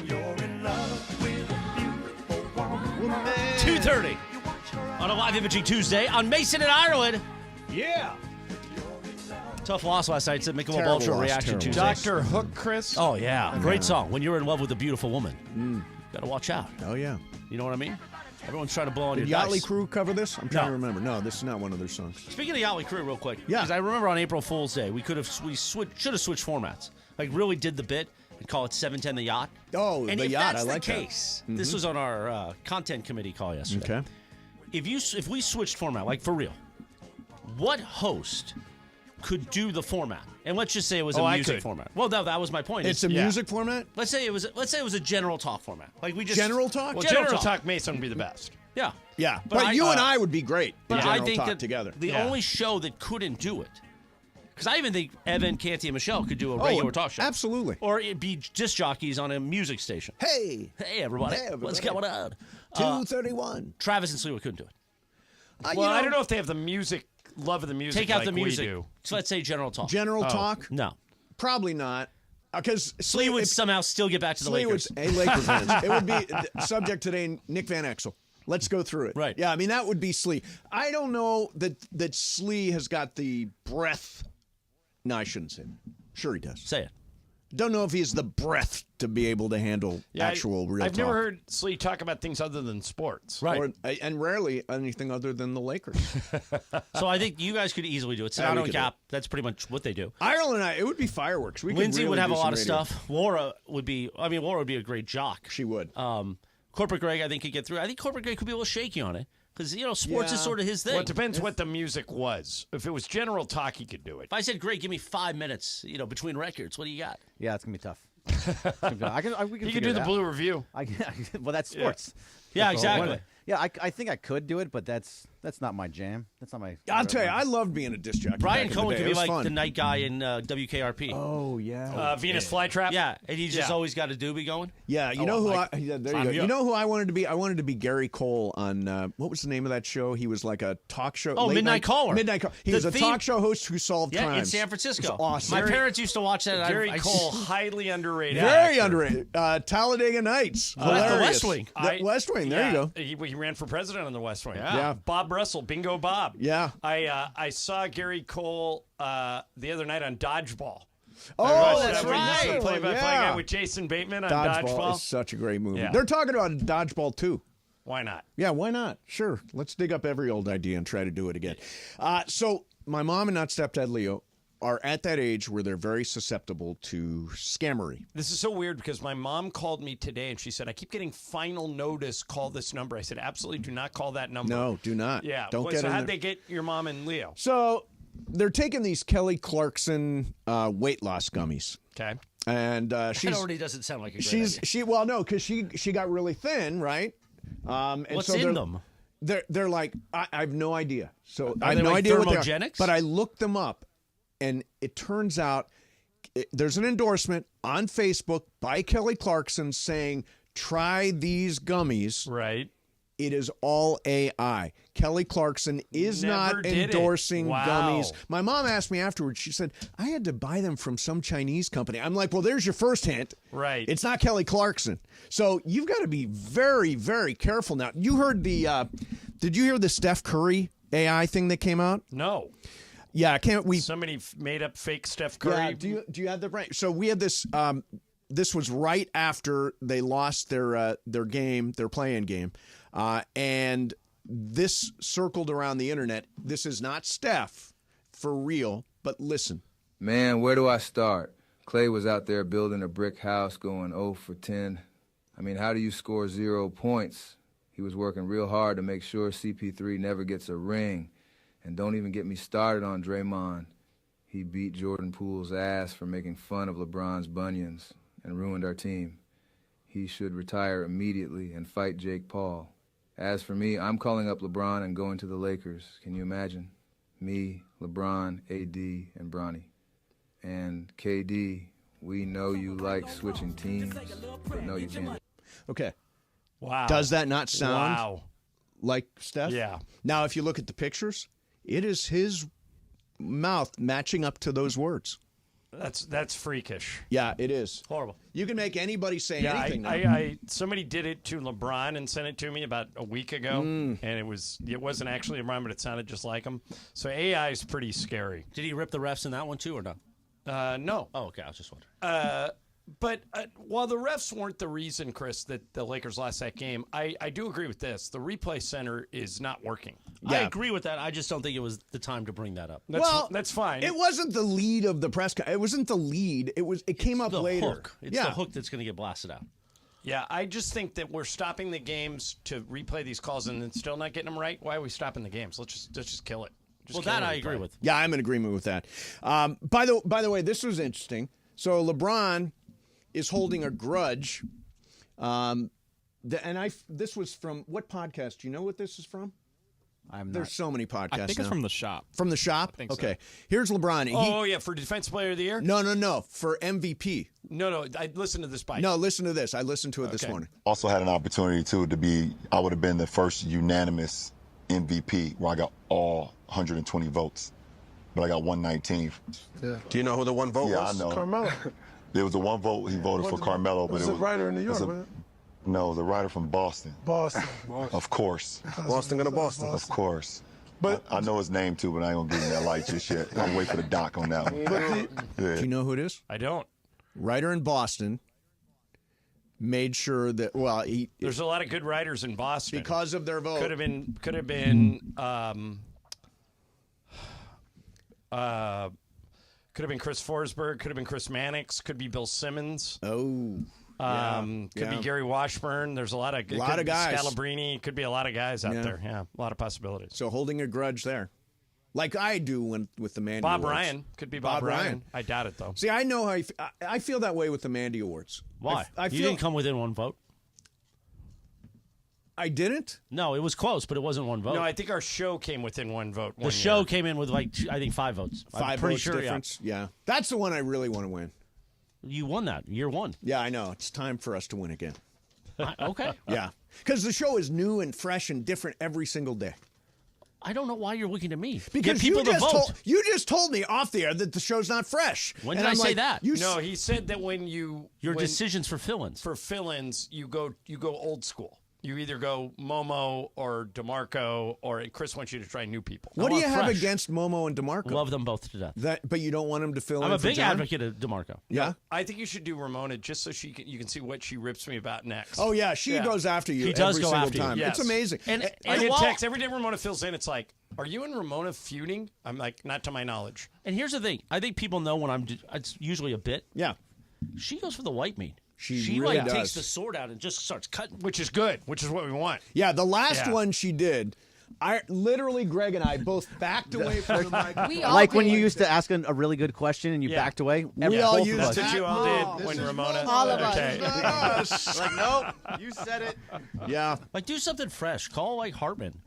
F: You're in love with a beautiful woman.
M: 2:30 on a live imaging Tuesday on Mason and Ireland.
A: Yeah.
M: Tough loss last night. Said Michelob
A: Terrible
M: Ultra
A: loss,
M: reaction
A: terrible.
M: Tuesday.
B: Dr. Hook, Chris.
M: Oh yeah, great song. When you're in love with a beautiful woman, gotta watch out.
A: Oh yeah.
M: You know what I mean? Everyone's trying to blow on
A: Did
M: your
A: Yachtly
M: dice.
A: Crew cover this? I'm trying
M: No.
A: to remember. No, this is not one of their songs.
M: Speaking of Yachtly Crew, real quick.
A: Yeah.
M: Because I remember on April Fool's Day, we should have switched formats. Like really did the bit and call it 710 the Yacht.
A: Oh,
M: and
A: the
M: if
A: Yacht.
M: that's
A: I like
M: the
A: that.
M: case, this was on our content committee call yesterday.
A: Okay.
M: If we switched format, like for real, what host could do the format? And let's just say it was a music format. Well, no, that was my point.
A: It's a music format?
M: Let's say it was a general talk format. Like we just
A: General talk?
B: Well, general talk Mason would be the best.
M: Yeah.
A: Yeah. But you and I would be great.
M: But
A: in
M: I
A: General
M: think
A: talk
M: that
A: together.
M: the only show that couldn't do it, because I even think Evan, Canty, and Michelle could do a regular talk show.
A: Absolutely.
M: Or it'd be disc jockeys on a music station.
A: Hey,
M: everybody.
A: Hey, everybody.
M: What's going on?
A: 2:31.
M: Travis and Slewa couldn't do it.
B: Well, I don't know if they have the music, love of the music.
M: Take out
B: like
M: the music.
B: We do.
M: So let's say general talk.
A: General talk?
M: No.
A: Probably not. Because
M: Slee would somehow still get back to the Lakers.
A: Lakers fans. It would be subject today, Nick Van Exel. Let's go through it.
M: Right.
A: Yeah, I mean, that would be Slee. I don't know that Slee has got the breath. No, I shouldn't say that. Sure he does.
M: Say it.
A: Don't know if he has the breath to be able to handle actual real
B: I've
A: talk.
B: never heard Slee talk about things other than sports.
A: Right. And rarely anything other than the Lakers.
M: So I think you guys could easily do it.
A: Yeah, we
M: Sedano and
A: could
M: Cap, that's pretty much what they do.
A: Ireland and I, it would be fireworks. We could
M: Lindsay
A: really
M: would have
A: do
M: a lot
A: some
M: of
A: radio.
M: stuff. Laura would be a great jock.
A: She would.
M: Corporate Greg, I think, could get through. I think Corporate Greg could be a little shaky on it because, sports is sort of his thing.
B: Well, it depends what the music was. If it was general talk, he could do it.
M: If I said, Greg, give me 5 minutes, between records, what do you got?
C: Yeah, it's going to be tough. We
B: You could do the Blue Review.
C: Well, that's sports.
M: Yeah,
C: That's the whole
M: exactly.
C: point. Yeah, I think I could do it, but that's not my jam. That's not my.
A: I'll tell you, I loved being a disc jockey.
M: Brian
A: back in the
M: Cohen
A: day.
M: could
A: It
M: be
A: was
M: like
A: fun.
M: the night guy in WKRP.
A: Oh yeah.
B: Venus Flytrap.
M: Yeah, and he's just always got a doobie going.
A: Yeah, you know who I there you go. You know who I wanted to be? I wanted to be Gary Cole on what was the name of that show? He was like a talk show.
M: Oh,
A: late
M: Midnight
A: night-
M: Caller.
A: Midnight Caller. He
M: The
A: was a
M: theme-
A: talk show host who solved
M: Yeah,
A: crimes.
M: in San Francisco.
A: It was awesome.
M: My parents used to watch that.
B: Gary
M: I
B: Cole, highly underrated.
A: Very
B: actor.
A: underrated. Talladega Nights.
M: The
A: Hilarious.
M: West Wing.
A: The West Wing. There you go.
B: He ran for president on the West Wing.
A: Yeah.
B: Bob Russell, Bingo Bob.
A: Yeah.
B: I saw Gary Cole the other night on Dodgeball.
A: Oh, that's
B: He
A: right.
B: used to play by play
A: Yeah.
B: guy with Jason Bateman on
A: Dodgeball
B: Dodgeball.
A: is such a great movie.
B: Yeah.
A: They're talking about Dodgeball too.
B: Why not?
A: Yeah, why not? Sure. Let's dig up every old idea and try to do it again. So my mom and not stepdad Leo are at that age where they're very susceptible to scammery.
B: This is so weird because my mom called me today and she said, I keep getting final notice, call this number. I said, absolutely do not call that number.
A: No, do not.
B: Yeah.
A: Don't
B: Well,
A: get
B: so
A: in
B: how'd
A: there.
B: they get your mom and Leo?
A: So they're taking these Kelly Clarkson weight loss gummies.
B: Okay.
A: And she's
M: That already doesn't sound like a great idea.
A: well, no, because she got really thin, right? And
M: What's
A: so
M: in
A: they're-
M: them?
A: They're like, I have no idea. So I have
M: they
A: no
M: like
A: idea what they are.
M: thermogenics?
A: But I looked them up, and it turns out there's an endorsement on Facebook by Kelly Clarkson saying, try these gummies.
B: Right.
A: It is all AI. Kelly Clarkson is
B: Never
A: not
B: did it.
A: endorsing
B: Wow.
A: gummies. My mom asked me afterwards, she said, I had to buy them from some Chinese company. I'm like, well, there's your first hint.
B: Right.
A: It's not Kelly Clarkson. So you've got to be very, very careful now. You heard did you hear the Steph Curry AI thing that came out?
B: No.
A: Yeah,
B: Somebody made up fake Steph Curry.
A: Yeah, do you have the right? So we had this. This was right after they lost their game, their play-in game, and this circled around the internet. This is not Steph for real, but listen.
T: Man, where do I start? Clay was out there building a brick house, going 0 for 10. I mean, how do you score 0 points? He was working real hard to make sure CP3 never gets a ring. And don't even get me started on Draymond. He beat Jordan Poole's ass for making fun of LeBron's bunions and ruined our team. He should retire immediately and fight Jake Paul. As for me, I'm calling up LeBron and going to the Lakers. Can you imagine? Me, LeBron, AD, and Bronny. And KD, we know you like switching teams, but no, you can't.
A: Okay.
B: Wow.
A: Does that not sound
B: Wow.
A: like Steph?
B: Yeah.
A: Now, if you look at the pictures, it is his mouth matching up to those words.
B: That's freakish.
A: Yeah, it is.
M: Horrible.
A: You can make anybody say anything now.
B: Somebody did it to LeBron and sent it to me about a week ago, and it wasn't actually LeBron, but it sounded just like him. So AI is pretty scary.
M: Did he rip the refs in that one too, or no?
B: No.
M: Oh, okay. I was just wondering.
B: But while the refs weren't the reason, Chris, that the Lakers lost that game, I do agree with this. The replay center is not working.
M: I agree with that. I just don't think it was the time to bring that up.
B: That's fine.
A: It wasn't the lead of the press. It wasn't the lead. It came up
M: the
A: later.
M: Hook. It's the hook that's going to get blasted out.
B: Yeah, I just think that we're stopping the games to replay these calls and then still not getting them right. Why are we stopping the games? Let's just kill it.
M: I agree with.
A: Yeah, I'm in agreement with that. By the way, this was interesting. So LeBron is holding a grudge. This was from what podcast? Do you know what this is from? There's so many podcasts.
G: I think it's
A: now.
G: from The Shop.
A: From The Shop?
G: I think
A: okay.
G: so.
A: Here's LeBron.
B: For Defensive Player of the Year?
A: No. For MVP.
B: No. I listened to this bike.
A: No, listen to this. I listened to it this morning.
D: Also had an opportunity, too, I would have been the first unanimous MVP where I got all 120 votes. But I got 119.
U: Yeah. Do you know who the one vote was?
D: Yeah, I know.
U: Carmelo.
D: There was the one vote he voted for Carmelo.
U: But it was a writer in New York, man.
D: No, it was a writer from Boston.
U: Boston.
D: Of course.
U: Boston gonna Boston.
D: Of course. But I know his name, too, but I ain't going to give him that light just yet. I'll wait for the doc on that one.
A: Do you know who it is?
B: I don't.
A: Writer in Boston made sure that,
B: there's a lot of good writers in Boston.
A: Because of their vote.
B: Could have been Chris Forsberg, could have been Chris Mannix, could be Bill Simmons.
A: Oh.
B: Could be Gary Washburn. There's a lot of
A: guys.
B: Scalabrini. Could be a lot of guys out there. Yeah, a lot of possibilities.
A: So holding a grudge there, like I do with the Mandy
B: Bob
A: Awards.
B: Ryan could be Bob Ryan. I doubt it though.
A: See, I know how I feel that way with the Mandy Awards.
M: Why?
A: I feel,
M: you didn't come within one vote.
A: I didn't?
M: No, it was close, but it wasn't one vote.
B: No, I think our show came within one vote.
M: The show came in with I think 5 votes.
A: Five votes difference. Yeah, that's the one I really want to win.
M: You won that. Year one.
A: Yeah, I know. It's time for us to win again.
M: Okay.
A: Yeah. Because the show is new and fresh and different every single day.
M: I don't know why you're looking at me.
A: Because
M: get people to vote.
A: You just told me off the air that the show's not fresh.
M: When did I say that?
B: No, he said that when
M: decisions for fill-ins.
B: For fill-ins, you go old school. You either go Momo or DeMarco, or Chris wants you to try new people.
A: What do you have against Momo and DeMarco?
M: Love them both to death.
A: But you don't want them to fill in
M: I'm a
A: for
M: big
A: John?
M: advocate of DeMarco.
A: Yeah?
B: I think you should do Ramona just so you can see what she rips me about next.
A: Oh, yeah. She goes after you
M: She does
A: every
M: go
A: single
M: after you.
A: time.
B: Yes.
A: It's amazing.
M: And
B: I get texts every day Ramona fills in. It's like, are you and Ramona feuding? I'm like, not to my knowledge.
M: And here's the thing. I think people know when it's usually a bit.
A: Yeah.
M: She goes for the white meat.
A: She really does.
M: Takes the sword out and just starts cutting.
B: Which is good, which is what we want.
A: Yeah, the last one she did, Greg and I both backed away from the mic.
C: Like when you used to ask a really good question and you backed away?
A: We all used
B: That's
A: to.
B: what you all did when Ramona.
N: All of
C: us. Like, nope, you said it.
A: Yeah.
M: Like, do something fresh. Call, like, Hartman.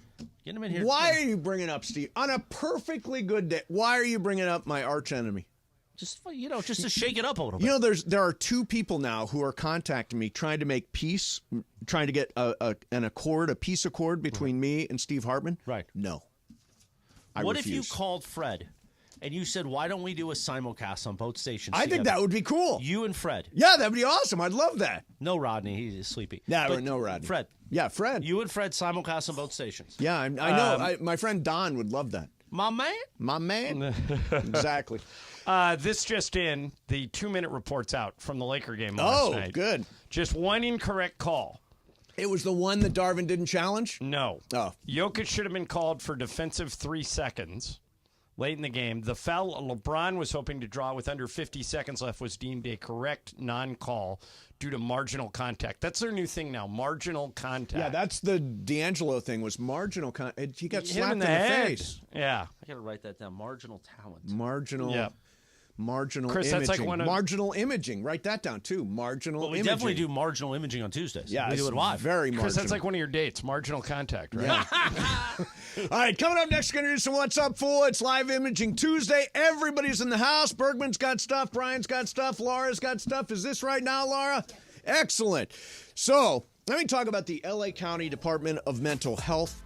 M: Get him in here.
A: Why are you bringing up Steve? On a perfectly good day, why are you bringing up my arch enemy?
M: Just to shake it up a little bit.
A: There are 2 people now who are contacting me trying to make peace, trying to get a peace accord between me and Steve Hartman.
M: Right.
A: No.
M: What if you called Fred and you said, why don't we do a simulcast on both stations
A: I think that would be cool.
M: You and Fred.
A: Yeah, that'd be awesome. I'd love that.
M: No Rodney. He's sleepy.
A: No Rodney.
M: Fred.
A: Yeah, Fred.
M: You and Fred simulcast on both stations.
A: Yeah, I know. My friend Don would love that.
M: My man?
A: My man. Exactly.
B: This just in, the 2-minute report's out from the Laker game last night.
A: Oh, good.
B: Just one incorrect call.
A: It was the one that Darvin didn't challenge?
B: No.
A: Oh.
B: Jokic should have been called for defensive 3 seconds late in the game. The foul LeBron was hoping to draw with under 50 seconds left was deemed a correct non-call due to marginal contact. That's their new thing now, marginal contact.
A: Yeah, that's the D'Angelo thing was marginal contact. He got slapped in the
B: head.
A: face.
B: Yeah.
M: I got to write that down. Marginal talent.
A: Marginal.
B: Yeah.
A: Marginal
B: Chris,
A: imaging.
B: that's like
A: marginal imaging. Write that down, too. Marginal
M: imaging. We definitely do marginal imaging on Tuesdays.
A: Yeah,
M: we do it live.
A: Very marginal.
B: Chris, that's like one of your dates, marginal contact, right?
A: Yeah. All right, coming up next, going to do some What's Up, Fool? It's Live Imaging Tuesday. Everybody's in the house. Bergman's got stuff. Brian's got stuff. Laura's got stuff. Is this right now, Laura? Excellent. So let me talk about the L.A. County Department of Mental Health.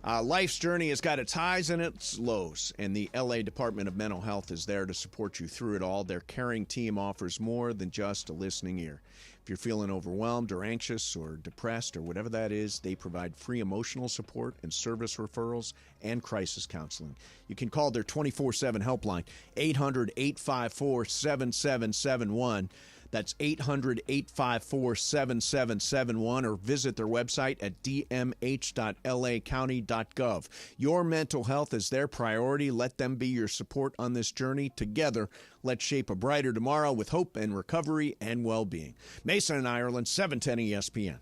A: Life's journey has got its highs and its lows, and the LA Department of Mental Health is there to support you through it all. Their caring team offers more than just a listening ear. If you're feeling overwhelmed or anxious or depressed or whatever that is, they provide free emotional support and service referrals and crisis counseling. You can call their 24/7 helpline, 800-854-7771. That's 800-854-7771, or visit their website at dmh.lacounty.gov. Your mental health is their priority. Let them be your support on this journey. Together, let's shape a brighter tomorrow with hope and recovery and well-being. Mason and Ireland, 710 ESPN.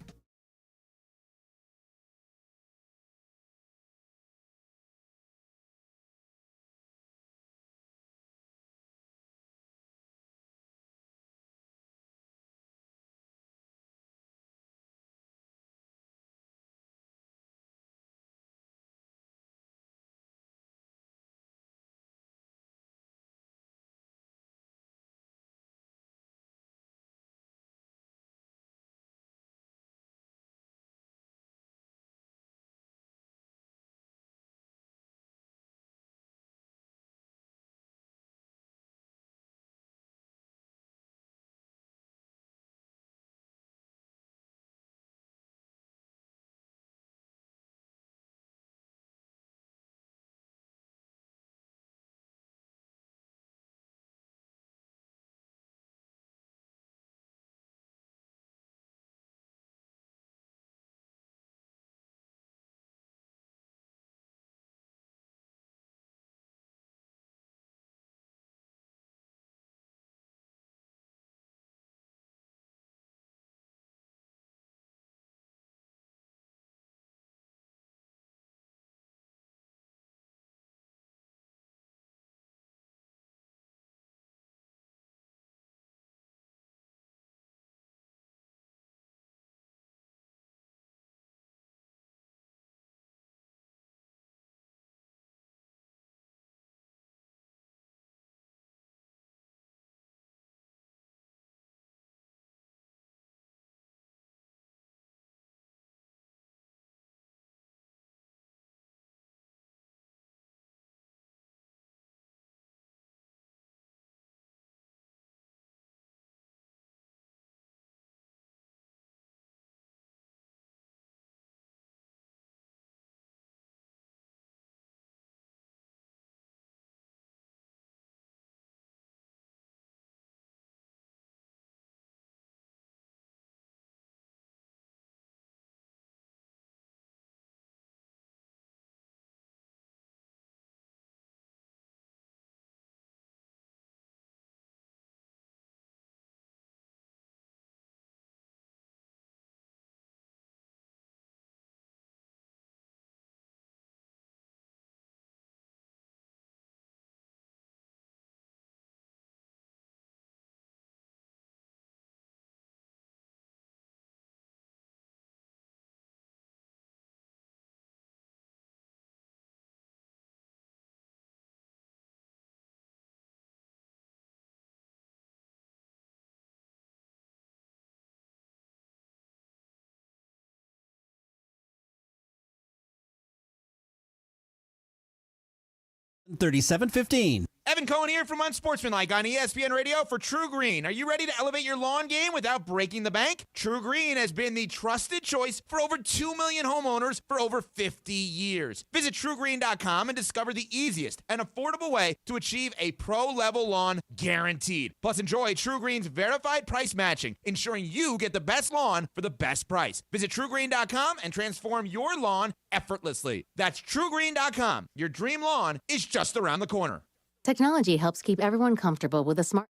H: $37.15.
L: Evan Cohen here from Unsportsmanlike on ESPN Radio for True Green. Are you ready to elevate your lawn game without breaking the bank? True Green has been the trusted choice for over 2 million homeowners for over 50 years. Visit TrueGreen.com and discover the easiest and affordable way to achieve a pro-level lawn guaranteed. Plus, enjoy True Green's verified price matching, ensuring you get the best lawn for the best price. Visit TrueGreen.com and transform your lawn effortlessly. That's TrueGreen.com. Your dream lawn is just around the corner.
V: Technology helps keep everyone comfortable with a smart...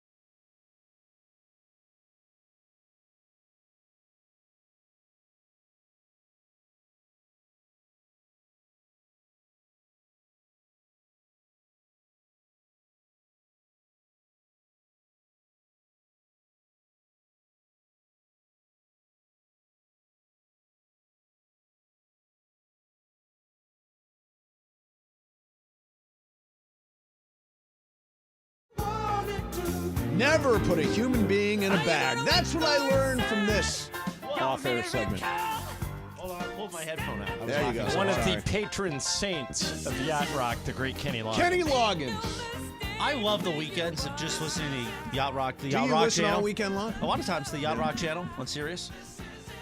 A: Never put a human being in a bag. That's what I learned from this off-air segment.
E: Hold
M: pulled my headphone out.
A: There you go.
B: One of the patron saints of Yacht Rock, the great Kenny Loggins.
A: Kenny Loggins.
M: I love the weekends of just listening to Yacht Rock, the
A: Do
M: Yacht
A: you
M: Rock
A: listen
M: channel.
A: all weekend long?
M: A lot of times the Yacht Rock channel on Sirius.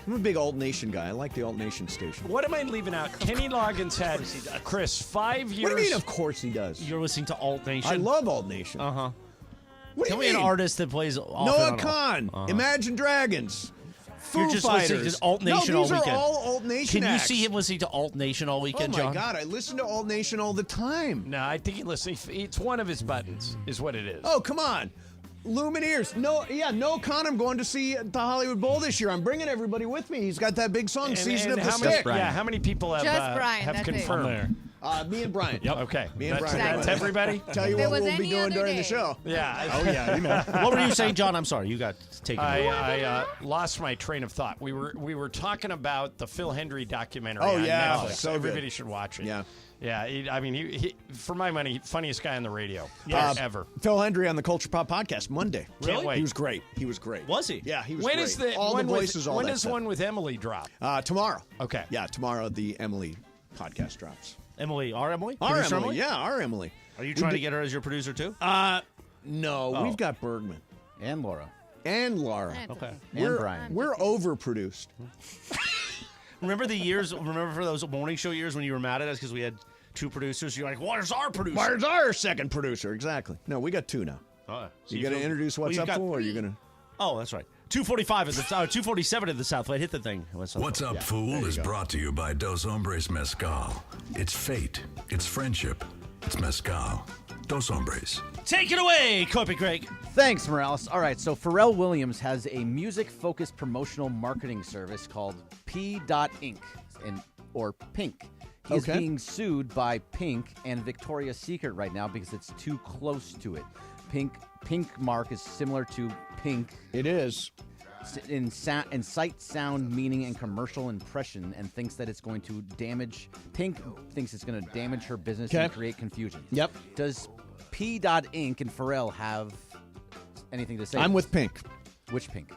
A: I'm a big Alt Nation guy. I like the Alt Nation station.
B: What am I leaving out? Kenny Loggins had, Chris, 5 years.
A: What do you mean, of course he does?
M: You're listening to Alt Nation?
A: I love Alt Nation.
M: Uh-huh.
A: What do
M: Tell
A: you
M: me
A: mean?
M: an artist that plays off
A: Noah
M: and on.
A: Khan,
M: Uh-huh.
A: Imagine Dragons, Foo
M: You're just
A: Fighters.
M: listening to Alt Nation
A: no, these
M: all weekend.
A: are all Alt Nation
M: Can you
A: acts.
M: see him listening to Alt Nation all weekend,
A: Oh my
M: John?
A: God, I listen to Alt Nation all the time.
B: No, I think he listens. It's one of his buttons, is what it is.
A: Oh, come on. Lumineers. Noah Khan, I'm going to see at the Hollywood Bowl this year. I'm bringing everybody with me. He's got that big song, Season of the
B: how
A: Stick.
B: many, how many people have,
N: Just Brian,
B: have
N: that's it.
B: confirmed?
A: Me and Brian.
B: Yep. Okay.
A: Me and
B: that's,
A: Brian.
B: That's everybody?
A: Tell you
N: If it
A: what
N: was
A: we'll be
N: any
A: doing
N: other
A: during the
N: day.
A: show.
B: Yeah.
A: Oh, yeah, you know.
M: What were you saying, John? I'm sorry. You got taken.
B: I lost my train of thought. We were talking about the Phil Hendry documentary
A: Oh,
B: on
A: yeah.
B: Netflix.
A: So good.
B: Everybody should watch it.
A: Yeah.
B: Yeah, he for my money, funniest guy on the radio ever.
A: Phil Hendry on the Culture Pop podcast Monday.
B: Can't wait.
A: He was great. He was great.
M: Was he?
A: Yeah, he was
B: When
A: great.
B: is the
A: all
B: one
A: the voices,
B: with,
A: all
B: when
A: that
B: does
A: stuff.
B: one with Emily drop?
A: Tomorrow.
B: Okay.
A: Yeah, tomorrow the Emily podcast drops.
M: Emily, our Emily?
A: Our
M: Producer
A: Emily, yeah, our Emily.
M: Are you trying to get her as your producer too?
A: No,
M: Oh.
A: we've got Bergman.
C: And Laura.
A: And Laura.
M: Okay.
C: And Brian.
A: We're overproduced.
M: Remember the years? Remember for those morning show years when you were mad at us because we had two producers? You're like, "Where's our producer?
A: Where's our second producer?" Exactly. No, we got two now.
M: Oh,
A: So you going to introduce what's up for? Or are you going to?
M: Oh, that's right. 245 at the 247 at the Southlight. Hit the thing.
P: What's Up, Fool is brought to you by Dos Hombres Mezcal. It's fate. It's friendship. It's Mezcal. Dos Hombres.
M: Take it away, Kobe Craig.
C: Thanks, Morales. All right, so Pharrell Williams has a music-focused promotional marketing service called P.Inc. or Pink. He's
A: Okay.
C: being sued by Pink and Victoria's Secret right now because it's too close to it. Pink mark is similar to Pink.
A: It is.
C: In sight, sound, meaning, and commercial impression, and thinks that it's going to damage. Pink thinks it's going to damage her business and create confusion.
A: Yep.
C: Does P.Inc. and Pharrell have anything to say?
A: I'm with Pink.
C: Which Pink?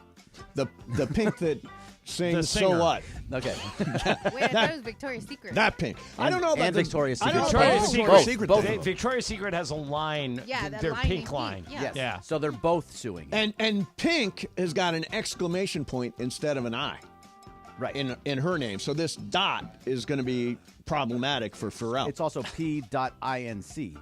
A: The Pink that sings So
B: singer.
A: What?
C: Okay.
N: Wait, I thought it was Victoria's Secret.
A: That Pink. I don't know about
C: and
A: the-
C: Victoria's
A: I
C: Secret.
A: don't know about
B: Victoria's
A: the
B: Secret.
A: Victoria's Secret.
C: Both
A: thing.
C: of them.
B: Victoria's Secret has a line.
N: Yeah, that
B: their
N: line
B: pink
N: in
B: line.
N: pink, yeah.
B: Yeah.
C: So they're both suing.
A: And Pink has got an exclamation point instead of an I.
C: Right.
A: In her name. So this dot is going to be problematic for Pharrell.
C: It's also P.Inc.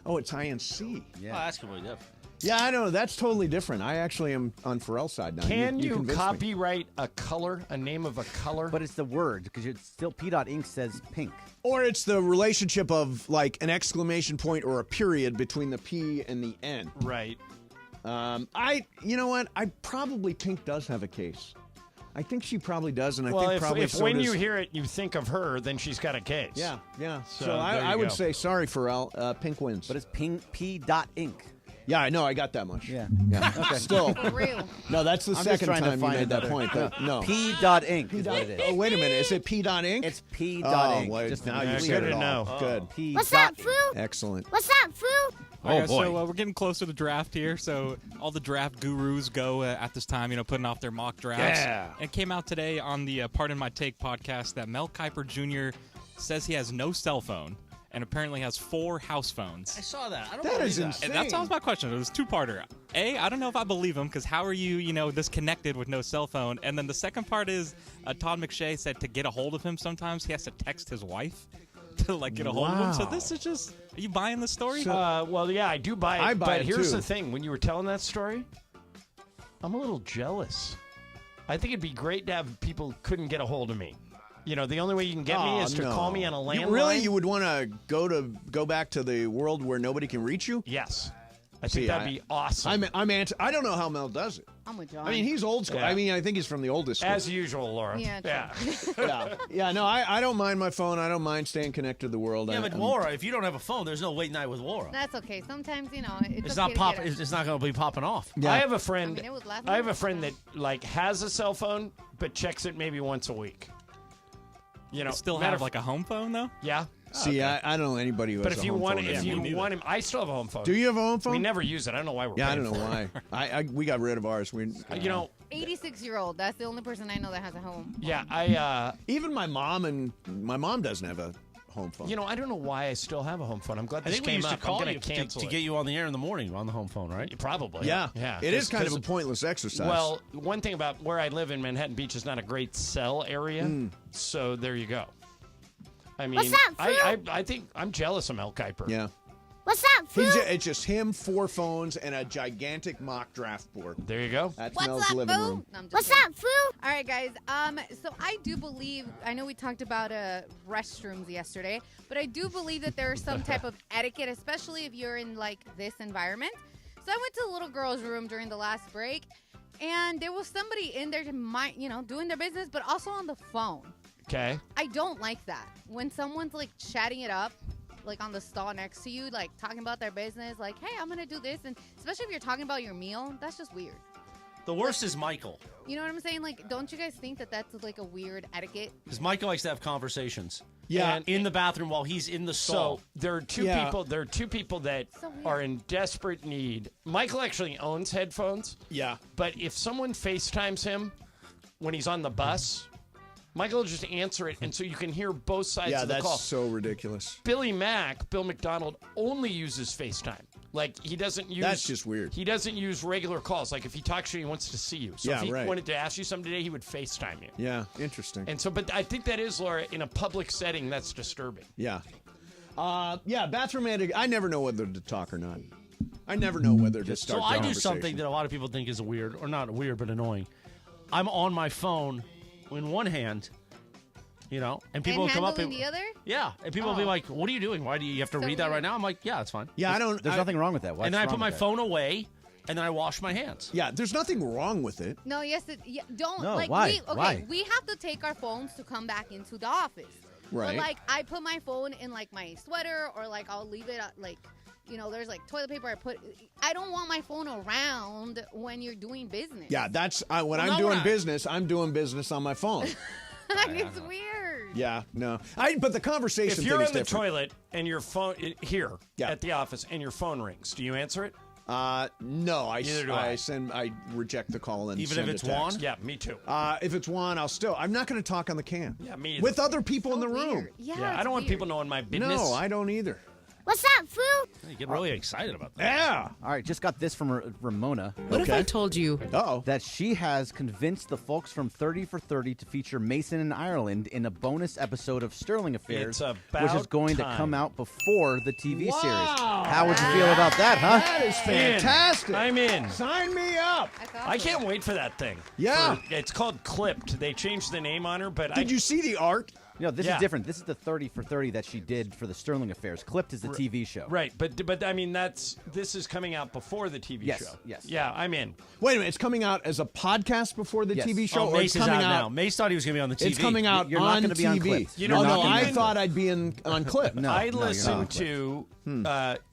A: Oh, it's INC.
M: Oh, that's completely different.
A: Yeah, I know. That's totally different. I actually am on Pharrell's side now.
B: Can you
A: convinced me.
B: copyright a color, a name of a color?
C: But it's the word because it's still P.Inc. says pink.
A: Or it's the relationship of like an exclamation point or a period between the P and the N.
B: Right.
A: You know what? Pink does have a case. I think she probably does, and I think
B: Well,
A: probably
B: if
A: so
B: when
A: does-
B: you hear it, you think of her, then she's got a case.
A: Yeah.
B: So
A: So,
B: there you
A: I would
B: go.
A: say sorry, Pharrell. Pink wins.
C: But it's P.Inc.
A: Yeah, I know. I got that much.
C: Yeah.
A: Okay. Still.
N: For real.
A: No, that's the
C: I'm just
A: second
C: trying to
A: time you
C: find
A: made that
C: another-
A: point. But no.
C: P.Inc. is what it is.
A: Oh, wait a minute. Is it P.Inc.?
C: It's P.Inc.
A: Oh, wait,
C: Just
A: now
C: to
A: you
C: be
A: said
C: clear.
A: it all.
B: know.
A: Good.
C: P.
J: What's up, Foo?
A: Excellent.
J: What's up, Foo?
G: Oh,
M: boy.
G: So we're getting close to the draft here. So all the draft gurus go at this time, putting off their mock drafts.
A: Yeah.
G: And it came out today on the Pardon My Take podcast that Mel Kiper Jr. says he has no cell phone and apparently has 4 house phones.
M: I saw that. I don't
A: That
M: believe
A: is
M: that.
A: insane.
G: And that was my question. It was two-parter. A, I don't know if I believe him because how are you, disconnected with no cell phone? And then the second part is Todd McShay said to get a hold of him sometimes he has to text his wife to get a hold of him. So
A: Wow.
G: this is just, are you buying the story?
B: Well, yeah, I do buy it.
A: I buy
B: but
A: it,
B: here's
A: too.
B: the thing: when you were telling that story, I'm a little jealous. I think it'd be great to have people couldn't get a hold of me. The only way you can get me is to
A: no.
B: call me on a landline.
A: You would want to go back to the world where nobody can reach you?
B: Yes. I
A: See,
B: think that'd be awesome.
A: I'm anti. I don't know how Mel does it.
N: I'm with John.
A: I mean, he's old school.
B: Yeah.
A: I mean, I think he's from the oldest school.
B: As usual, Laura.
N: Yeah,
A: Yeah. No, I don't mind my phone. I don't mind staying connected to the world.
M: Yeah, but Laura, if you don't have a phone, there's no late night with Laura.
N: That's okay. Sometimes, it's
M: It's
N: okay
M: not
N: to
M: pop.
N: get a-
M: It's not going to be popping off.
A: Yeah.
B: I have a friend.
N: I mean, it was last
B: I have
N: night.
B: a friend that has a cell phone, but checks it maybe once a week.
G: Still
B: matter
G: have
B: of-
G: a home phone though?
B: Yeah.
A: See, I don't know anybody who
B: But
A: has
B: if
A: a
B: you
A: home
B: want,
A: phone
B: if
A: anymore.
B: you want him, I still have a home phone.
A: Do you have a home phone?
B: We never use it. I don't know why we're.
A: Yeah, I
B: paying
A: don't know
B: for it.
A: why. We got rid of ours.
B: It's
N: 86-year-old. That's the only person I know that has a home.
B: Yeah,
A: even my mom doesn't have a home phone.
B: You know, I don't know why I still have a home phone. I'm glad
M: I
B: this
M: think we
B: came
M: used to
B: up.
M: call
B: I'm
M: you
B: going to cancel
M: to get you on the air in the morning on the home phone, right?
B: Probably.
A: Yeah.
B: Yeah.
A: It is kind of a pointless exercise.
B: Well, one thing about where I live in Manhattan Beach is not a great cell area. So there you go. I mean,
N: What's up, Fu?
B: I think I'm jealous of Mel Kiper.
A: Yeah.
N: What's up, Fu?
A: It's just him, 4 phones, and a gigantic mock draft board.
B: There you go.
A: That's
N: What's
A: Mel's
N: up,
A: living
N: Fu?
A: room.
N: No, I'm just
J: What's
N: kidding.
J: up, Fu?
N: All right, guys. So I do believe, I know we talked about restrooms yesterday, but I do believe that there is some type of etiquette, especially if you're in like this environment. So I went to the little girl's room during the last break, and there was somebody in there, doing their business, but also on the phone.
B: Okay.
N: I don't like that when someone's like chatting it up, like on the stall next to you, like talking about their business, like, hey, I'm gonna do this, and especially if you're talking about your meal, that's just weird.
M: The worst is Michael.
N: You know what I'm saying? Like, don't you guys think that that's like a weird etiquette?
M: Because Michael likes to have conversations.
B: Yeah.
M: In the bathroom while he's in the stall.
B: So there are two people. There are two people that are in desperate need. Michael actually owns headphones.
A: Yeah.
B: But if someone FaceTimes him when he's on the bus, Michael will just answer it, and so you can hear both sides of the call.
A: That's so ridiculous.
B: Bill McDonald, only uses FaceTime. Like, he doesn't use...
A: That's just weird.
B: He doesn't use regular calls. Like, if he talks to you, he wants to see you. So if he wanted to ask you something today, he would FaceTime you.
A: Yeah, interesting.
B: And so, but I think that is, Laura, in a public setting, that's disturbing.
A: Yeah. Bathroom etiquette. I never know whether to talk or not. I never know whether to start
M: So I do
A: conversation.
M: something that a lot of people think is weird, or not weird, but annoying. I'm on my phone in one hand, and people will come up and
N: the other?
M: Yeah, and people will be like, "What are you doing? Why do you have to read that right now?" I'm like, "Yeah, it's fine."
A: Yeah,
C: There's nothing wrong with that.
M: And then I put my phone away, and then I wash my hands.
A: Yeah, there's nothing wrong with it.
N: No, don't.
M: No,
N: like,
M: why? Why?
N: We have to take our phones to come back into the office.
A: Right.
N: But, like, I put my phone in, like, my sweater, or, like, I'll leave it, like, there's, like, toilet paper I don't want my phone around when you're doing business.
A: Yeah, that's when I'm doing business. I'm doing business on my phone.
N: It's weird.
A: Yeah, no. But the conversation
B: If you're
A: thing
B: in the
A: is different.
B: toilet and your phone at the office and your phone rings, do you answer it?
A: No,
B: Neither do I.
A: I reject the call and
B: Even
A: send
B: if it's
A: a text.
B: Juan? Yeah, me too.
A: If it's Juan, I'm not going to talk on the can.
B: Yeah, me either.
A: With other people in the room.
N: Yeah,
B: I don't want people knowing my business.
A: No, I don't either.
J: What's up, Fu?
M: You get really excited about that.
A: Yeah.
C: All right, just got this from Ramona.
K: What if I told you
C: that she has convinced the folks from 30 for 30 to feature Mason in Ireland in a bonus episode of Sterling Affairs,
B: It's
C: which is
B: about
C: going
B: time.
C: to come out before the TV
A: Wow.
C: series. How would you feel about that, huh?
A: That is fantastic.
B: I'm in.
A: Sign me up.
B: I can't wait for that thing.
A: Yeah.
B: It's called Clipped. They changed the name on her, but
A: Did you see the art?
C: No, this
B: Yeah.
C: is different. This is the 30 for 30 that she did for the Sterling Affairs. Clipped is the TV show.
B: Right, but I mean this is coming out before the TV
C: Yes,
B: show.
C: yes.
B: Yeah, I'm in.
A: Wait a minute. It's coming out as a podcast before the
C: Yes.
A: TV show?
M: Oh,
A: or
M: Mace
A: it's
M: is
A: coming
M: out
A: out
M: now. Mace thought he was going to be on the TV.
A: It's coming out
C: You're not
A: on
C: gonna be on
A: TV.
C: Clipped.
B: You
C: You're
B: know,
C: not
A: no,
C: gonna be
A: I
C: on
A: thought I'd be on Clip.
C: No,
B: I
C: no, you're
B: listened
C: not.
B: to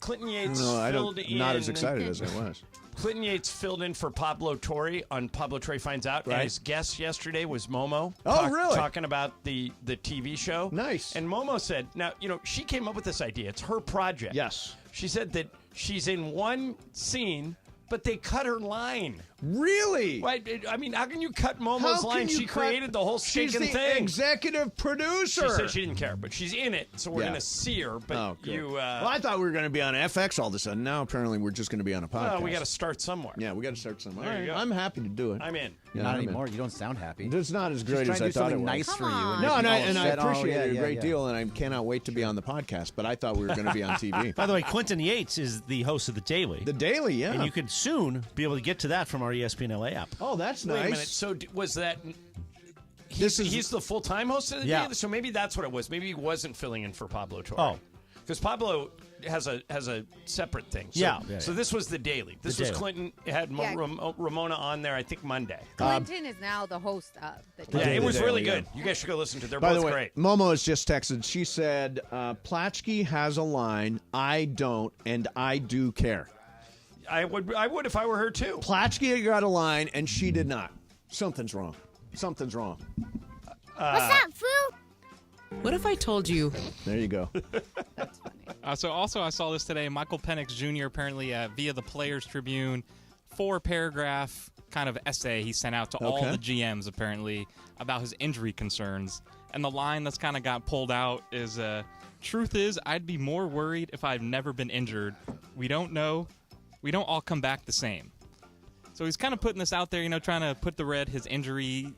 B: Clinton Yates
A: No, I
B: filled
A: don't.
B: in.
A: Not as excited as I was.
B: Clinton Yates filled in for Pablo Torre on Pablo Torre Finds Out,
A: Right.
B: and his guest yesterday was Momo.
A: Oh, really?
B: Talking about the TV show.
A: Nice.
B: And Momo said, now, she came up with this idea. It's her project.
A: Yes.
B: She said that she's in one scene, but they cut her line.
A: Really?
B: Right? I mean, how can you cut
A: How
B: Momo's
A: can
B: line?
A: you
B: She
A: cut-
B: created the whole
A: She's
B: stinking
A: the
B: thing.
A: executive producer.
B: She said she didn't care, but she's in it, so we're
A: Yeah.
B: going to see her. But
A: Oh, good.
B: you...
A: well, I thought we were going to be on FX all of a sudden. Now, apparently, we're just going to be on a podcast.
B: well, we got to start somewhere.
A: Yeah, we got to start somewhere.
B: There you go.
A: I'm happy to do it.
B: I'm in.
A: Yeah,
C: Not
A: I'm in.
C: anymore. You don't sound happy.
A: It's not as
C: She's
A: great
C: trying
A: as
C: to
A: I
C: do
A: thought it
C: something
A: was.
C: nice for you.
A: No, and I
C: said,
A: appreciate
C: oh,
A: it a
C: yeah,
A: great
C: yeah.
A: deal, and I cannot wait to be on the podcast. But I thought we were going to be on TV.
M: By the way, Clinton Yates is the host of The Daily.
A: The Daily, yeah.
M: And you could soon be able to get to that from our ESPN LA app.
A: Oh, that's
B: Wait
A: nice.
B: a minute. So was that...
A: This is
B: He's the full-time host of the
M: Yeah.
B: Daily? So maybe that's what it was. Maybe he wasn't filling in for Pablo Torre.
M: Oh.
B: Because Pablo has a separate thing. So,
M: Yeah.
B: So this was the Daily. This
M: The
B: was
M: Daily.
B: Clinton. It had
N: Yeah.
B: Ramona on there, I think, Monday.
N: Clinton is now the host of the
B: Yeah,
A: Daily
B: it was really
A: Daily,
B: good. You guys should go listen to it. They're
A: By
B: both
A: the way,
B: great.
A: Momo has just texted. She said, Platschke has a line, I don't, and I do care.
B: I would if I were her, too.
A: Platschke got a line, and she did not. Something's wrong. Something's wrong.
J: What's up, Fu?
K: What if I told you?
A: There you go.
G: So also I saw this today. Michael Penix Jr. apparently via the Players Tribune, 4-paragraph kind of essay he sent out to all the GMs, apparently, about his injury concerns. And the line that's kind of got pulled out is, truth is, I'd be more worried if I've never been injured. We don't know. We don't all come back the same. So he's kind of putting this out there, trying to put to red his injury,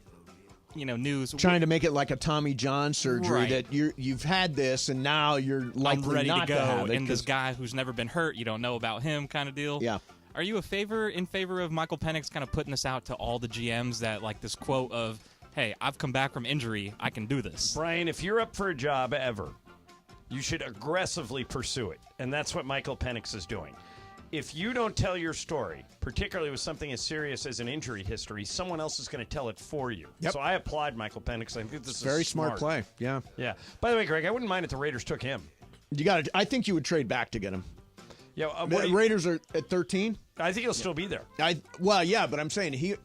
G: news.
A: Trying to make it like a Tommy John surgery
G: Right.
A: that you've had this and now you're likely
G: I'm ready
A: not
G: to go.
A: have it.
G: And this guy who's never been hurt, you don't know about him kind of deal.
A: Yeah.
G: Are you in favor of Michael Penix kind of putting this out to all the GMs that like this quote of, hey, I've come back from injury, I can do this?
B: Brian, if you're up for a job ever, you should aggressively pursue it. And that's what Michael Penix is doing. If you don't tell your story, particularly with something as serious as an injury history, someone else is going to tell it for you.
A: Yep.
B: So I applaud Michael Penix. I think this is
A: Very smart play. Yeah.
B: Yeah. By the way, Greg, I wouldn't mind if the Raiders took him.
A: I think you would trade back to get him.
B: Yeah,
A: Raiders are at 13.
B: I think he'll still be there.
A: Yeah, but I'm saying he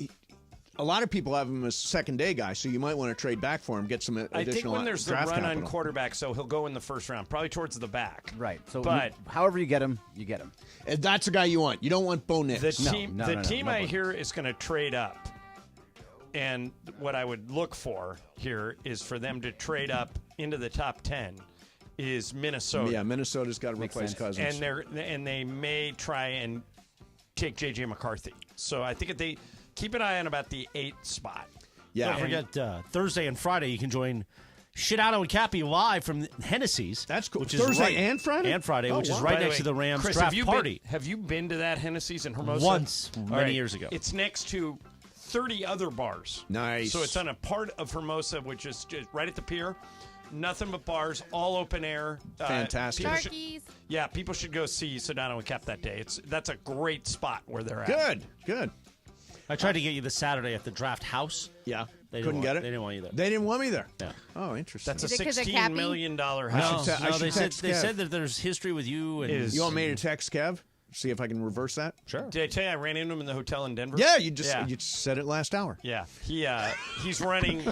A: a lot of people have him as second day guy, so you might want to trade back for him, get some additional
B: I think when there's the
A: draft
B: run
A: capital.
B: on quarterback, so he'll go in the first round, probably towards the back.
C: Right. So,
B: but
C: however you get him, you get him.
A: And that's a guy you want. You don't want Bo Nix.
B: The team I hear is going to trade up, and what I would look for here is for them to trade up into the top 10. Is Minnesota?
A: Yeah, Minnesota's got to replace Cousins,
B: and they may try and take J.J. McCarthy. So I think if they keep an eye on about the 8th spot.
A: Yeah,
M: don't forget Thursday and Friday you can join Shitano and Cappy live from Hennessy's.
A: That's cool.
M: Which is
A: Thursday
M: right,
A: and Friday?
M: and Friday,
A: Oh,
M: which is
A: wow.
M: right
B: By the
M: next
B: way,
M: to the Rams
B: Chris,
M: draft party.
B: Have you been to that Hennessy's in Hermosa?
M: Once,
B: All
M: many years ago.
B: It's next to 30 other bars.
A: Nice.
B: So it's on a part of Hermosa, which is just right at the pier. Nothing but bars, all open air.
A: Fantastic.
B: People should go see Sedano and Cap that day. That's a great spot where they're at.
A: Good.
M: I tried to get you this Saturday at the draft house.
A: Yeah.
M: They
A: Couldn't get it?
M: They didn't want you there.
A: They didn't want me there.
M: Yeah.
A: Oh, interesting.
B: That's a
N: Is it 'cause of
B: $16
N: Cappy?
B: million
M: No,
B: house.
M: they said that there's history with you. And
A: You want me to text Kev? See if I can reverse that?
M: Sure.
B: Did I tell you I ran into him in the hotel in Denver?
A: Yeah, you just said it last hour.
B: Yeah, he's running.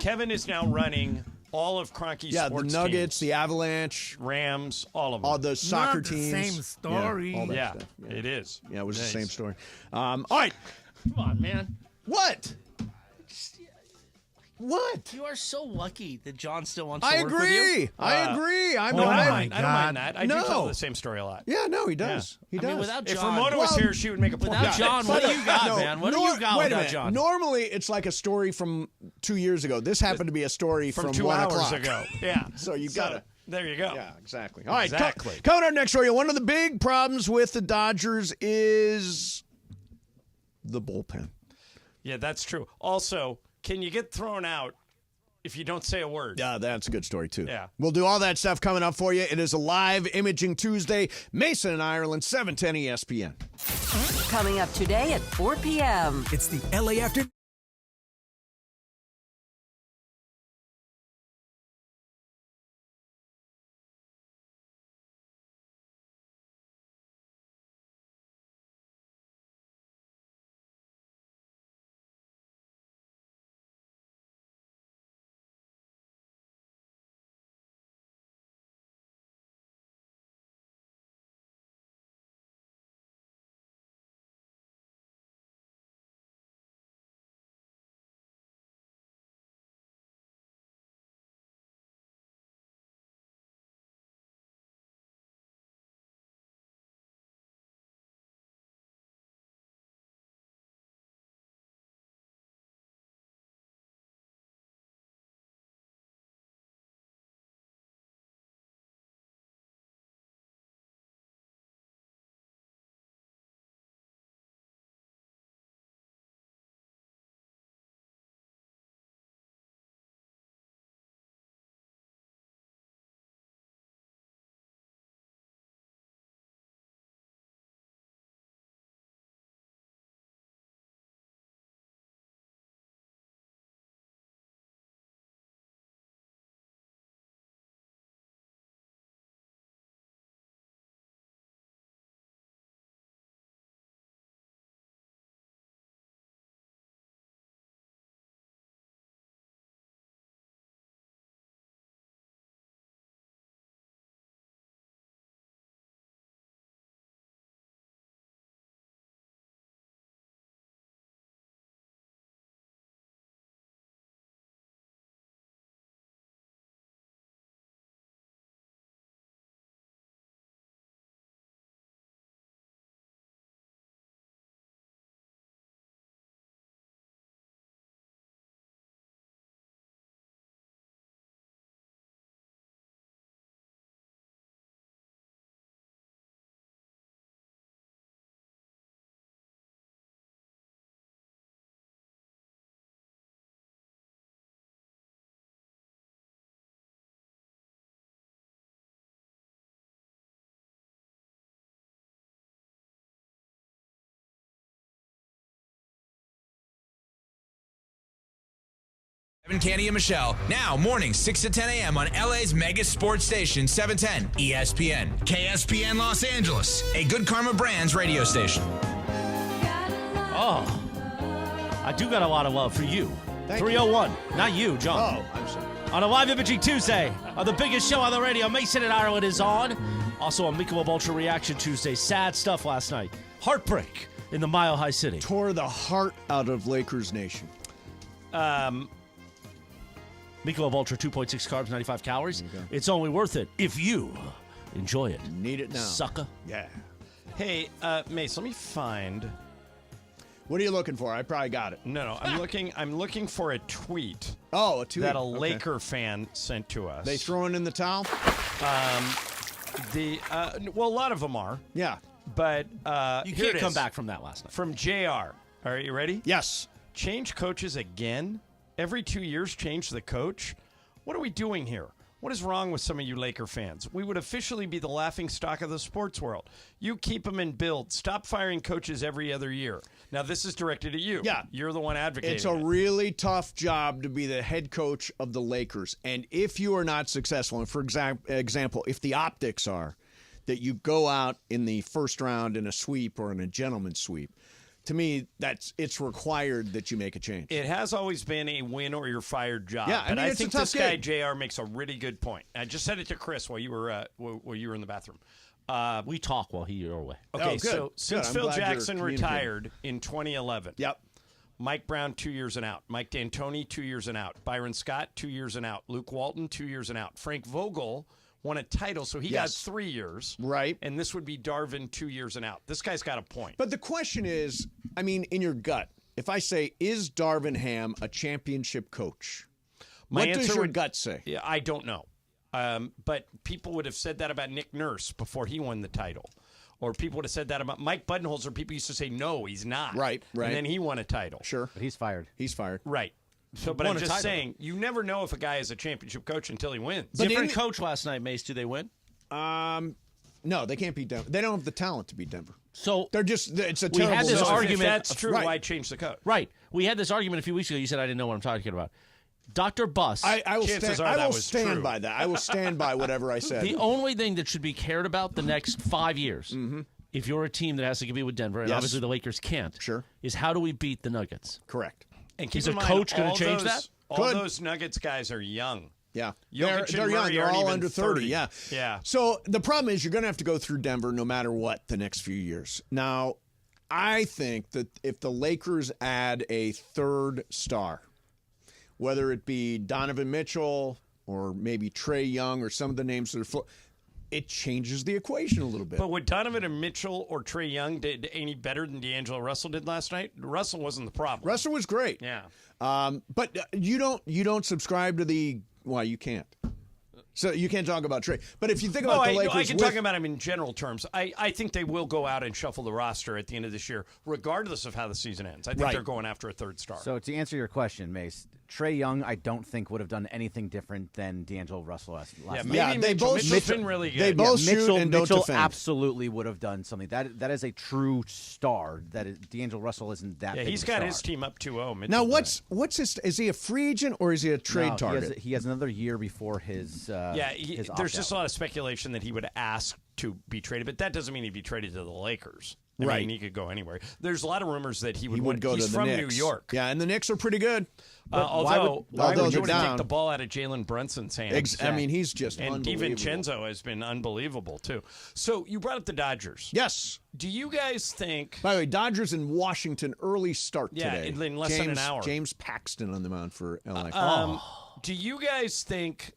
B: Kevin is now running all of Kroenke's sports
A: the Nuggets,
B: teams.
A: the Avalanche,
B: Rams, all of them.
A: all the soccer
I: Not the
A: teams.
I: same story.
A: Yeah, all that
B: Yeah,
A: stuff.
B: it is.
A: Yeah, it was the
B: Nice.
A: same story. All right.
M: Come on, man.
A: What? What?
M: You are so lucky that John still wants
A: I
M: to work with you.
A: agree. I agree.
B: I don't mind that. I do tell the same story a lot.
A: Yeah, no, he does. He does.
M: I mean, without
B: If
M: John,
B: Ramona was here, she would make a point.
M: Without John, what do you got, man? What do you got
A: wait a
M: without
A: minute.
M: John?
A: Normally, it's like a story from 2 years ago. This happened to be a story from
B: 2
A: 1
B: hours
A: o'clock.
B: ago. Yeah.
A: So you got to.
B: There you go.
A: Yeah, exactly. All right,
B: Exactly.
A: coming up next for you, one of the big problems with the Dodgers is the bullpen.
B: Yeah, that's true. Also, can you get thrown out if you don't say a word?
A: Yeah, that's a good story, too.
B: Yeah.
A: We'll do all that stuff coming up for you. It is a live Imaging Tuesday, Mason and Ireland, 710 ESPN.
O: Coming up today at 4 p.m.
H: It's the LA After
L: Evan, Candy, and Michelle. Now, mornings 6 to 10 a.m. on LA's mega sports station, 710 ESPN. KSPN Los Angeles, a Good Karma Brands radio station.
M: Oh, I do got a lot of love for you. 301. Not you, John.
A: Oh, I'm sorry.
M: On a live Imaging Tuesday, on the biggest show on the radio, Mason in Ireland is on. Also on Michelob Ultra Reaction Tuesday. Sad stuff last night. Heartbreak in the Mile High City.
A: Tore the heart out of Lakers Nation.
M: Michelob Ultra, 2.6 carbs, 95 calories. It's only worth it if you enjoy it.
A: Need it now.
M: Sucker.
A: Yeah.
B: Hey, Mace, let me find.
A: What are you looking for? I probably got it.
B: No, I'm looking for a tweet.
A: Oh, a tweet
B: that a Laker fan sent to us.
A: They throwing in the towel?
B: Well, a lot of them are.
A: Yeah.
B: But
M: You
B: here
M: can't
B: it
M: come
B: is.
M: back from that last night.
B: From JR. All right, you ready?
A: Yes.
B: Change coaches again? Every 2 years, change the coach? What are we doing here? What is wrong with some of you Laker fans? We would officially be the laughing stock of the sports world. You keep them in build. Stop firing coaches every other year. Now, this is directed at you.
A: Yeah.
B: You're the one advocating
A: It's a
B: it.
A: really tough job to be the head coach of the Lakers. And if you are not successful, and for example, if the optics are that you go out in the first round in a sweep or in a gentleman's sweep, to me, it's required that you make a change.
B: It has always been a win or you're fired job.
A: Yeah,
B: but I
A: it's
B: think
A: a tough
B: this guy
A: gig.
B: JR makes a really good point. I just said it to Chris while you were in the bathroom.
M: We talk while you're away.
B: Okay,
A: good.
B: so since
A: I'm
B: Phil
A: glad you're
B: Jackson
A: communicating.
B: retired in 2011,
A: Yep.
B: Mike Brown 2 years and out, Mike D'Antoni 2 years and out, Byron Scott 2 years and out, Luke Walton 2 years and out, Frank Vogel won a title, so he got 3 years.
A: Right.
B: And this would be Darvin 2 years and out. This guy's got a point.
A: But the question is, I mean, in your gut, if I say, is Darvin Ham a championship coach?
B: My
A: what does
B: answer
A: your
B: would-
A: gut say?
B: Yeah, I don't know. But people would have said that about Nick Nurse before he won the title. Or people would have said that about Mike Budenholzer. People used to say, no, he's not.
A: Right.
B: And then he won a title.
A: Sure.
C: But he's fired.
A: He's fired.
B: Right. So, but
M: Won
B: I'm
M: a
B: just
M: title.
B: saying, you never know if a guy is a championship coach until he wins.
M: Different coach last night, Mace. Do they win?
A: No, they can't beat Denver. They don't have the talent to beat Denver.
M: So
A: they're just—it's a
M: we
A: terrible.
M: had this
A: decision.
M: argument.
B: If that's true,
A: Right.
B: why change the coach?
M: Right. We had this argument a few weeks ago. You said I didn't know what I'm talking about. Dr. Buss.
A: I will
B: Chances
A: stand.
B: are
A: I
B: that
A: will
B: was
A: stand
B: true.
A: by that. I will stand by whatever I said.
M: The only thing that should be cared about the next 5 years, if you're a team that has to compete with Denver, and
A: Yes.
M: obviously the Lakers can't, is how do we beat the Nuggets?
A: Correct.
B: And keep
M: Is a
B: in mind,
M: coach going
B: all
M: to change
B: those-
M: that?
B: All
A: Could.
B: those Nuggets guys are young.
A: Yeah.
B: Jokic
A: They're
B: and
A: young.
B: Murray
A: They're
B: aren't
A: all
B: even
A: under 30. Yeah.
B: Yeah.
A: So the problem is you're going to have to go through Denver no matter what the next few years. Now, I think that if the Lakers add a third star, whether it be Donovan Mitchell or maybe Trae Young or some of the names that are it changes the equation a little bit.
B: But would Donovan and Mitchell or Trae Young did any better than D'Angelo Russell did last night? Russell wasn't the problem.
A: Russell was great.
B: Yeah.
A: But you don't subscribe to the you can't. So you can't talk about Trae. But if you think about the Lakers,
B: I can talk about him in general terms. I think they will go out and shuffle the roster at the end of this year, regardless of how the season ends. I think they're going after a third star.
C: So to answer your question, Mace, Trae Young, I don't think would have done anything different than D'Angelo Russell last night.
B: maybe Mitchell's been really good.
A: They both shoot and don't
C: Mitchell
A: defend.
C: absolutely would have done something. That is a true star. D'Angelo Russell isn't that.
B: Yeah,
C: big
B: he's
C: of a
B: got
C: star.
B: his team up 2-0. Mitchell
A: Now,
B: does.
A: what's his? Is he a free agent or is he a trade
C: No,
A: target?
C: He has another year before his. His
B: there's just a
C: opt-out.
B: lot of speculation that he would ask to be traded, but that doesn't mean he'd be traded to the Lakers. I
A: Right.
B: mean, he could go anywhere. There's a lot of rumors that he would,
A: He would go
B: he's
A: to the
B: from
A: Knicks.
B: New York.
A: Yeah, and the Knicks are pretty good.
B: Although
A: why would
B: you
A: you
B: want to
A: down?
B: take the ball out of Jalen Brunson's hands?
A: I mean, he's just
B: and
A: unbelievable.
B: DiVincenzo has been unbelievable too. So you brought up the Dodgers.
A: Yes.
B: Do you guys think?
A: By the way, Dodgers in Washington, early start
B: Yeah,
A: today.
B: in less than an hour.
A: James Paxton on the mound for LA.
B: Do you guys think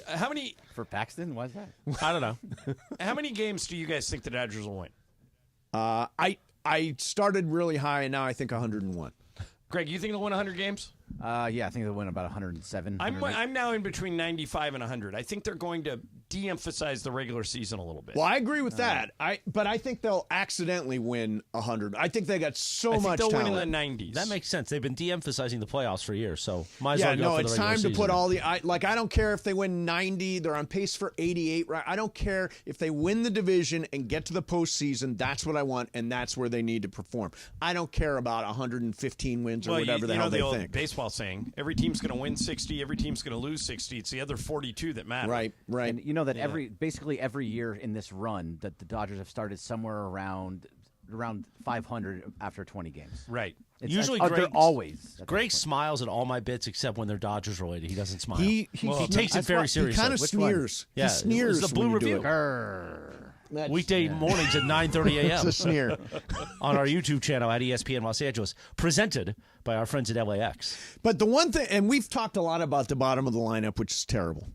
B: how many
C: for Paxton? Why is that?
M: I don't know.
B: How many games do you guys think the Dodgers will win?
A: I started really high, and now I think 101.
B: Greg, you think they'll win 100 games?
C: Yeah, I think they'll win about 107.
B: I'm now in between 95 and 100. I think they're going to de-emphasize the regular season a little bit.
A: Well, I agree with that. But I think they'll accidentally win 100. I think they got so much
B: they'll
A: talent.
B: win in the 90s.
M: That makes sense. They've been de-emphasizing the playoffs for years, so might as well go
A: no,
M: for the
A: it's
M: regular
A: time to
M: season.
A: put all the I don't care if they win 90. They're on pace for 88. Right? I don't care if they win the division and get to the postseason. That's what I want, and that's where they need to perform. I don't care about 115 wins or whatever the hell they
B: old
A: think.
B: baseball baseball saying. Every team's going to win 60. Every team's going to lose 60. It's the other 42 that matter.
A: Right.
C: And you know that basically every year in this run that the Dodgers have started somewhere around 500 after 20 games.
B: Right.
M: Usually, Greg smiles at all my bits except when they're Dodgers related. He doesn't smile. He takes it very seriously.
A: He kind of sneers.
M: Yeah,
A: he sneers.
M: It's the Blue Review. Weekday mornings at 9:30 a.m.
A: It's a sneer.
M: On our YouTube channel at ESPN Los Angeles, presented by our friends at LAX.
A: But the one thing, and we've talked a lot about the bottom of the lineup, which is terrible.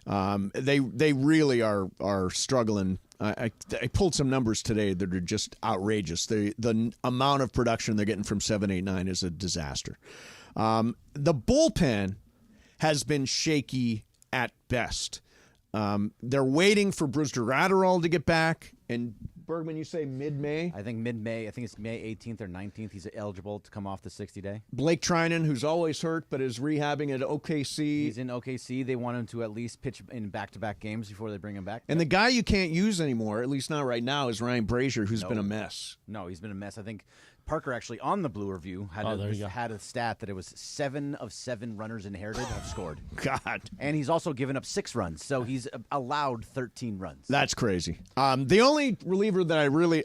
A: They really are struggling. I pulled some numbers today that are just outrageous. The amount of production they're getting from 7, 8, 9 is a disaster. The bullpen has been shaky at best. They're waiting for Brewster Adderall to get back. And Bergman, you say mid-May?
C: I think mid-May. I think it's May 18th or 19th. He's eligible to come off the 60-day.
A: Blake Trinan, who's always hurt but is rehabbing at OKC.
C: He's in OKC. They want him to at least pitch in back-to-back games before they bring him back.
A: And the guy you can't use anymore, at least not right now, is Ryan Brazier, who's been a mess.
C: No, he's been a mess. I think Parker actually on the Blue Review had a stat that it was 7 of 7 runners inherited have scored.
A: God.
C: And he's also given up 6 runs, so he's allowed 13 runs.
A: That's crazy. The only reliever that I really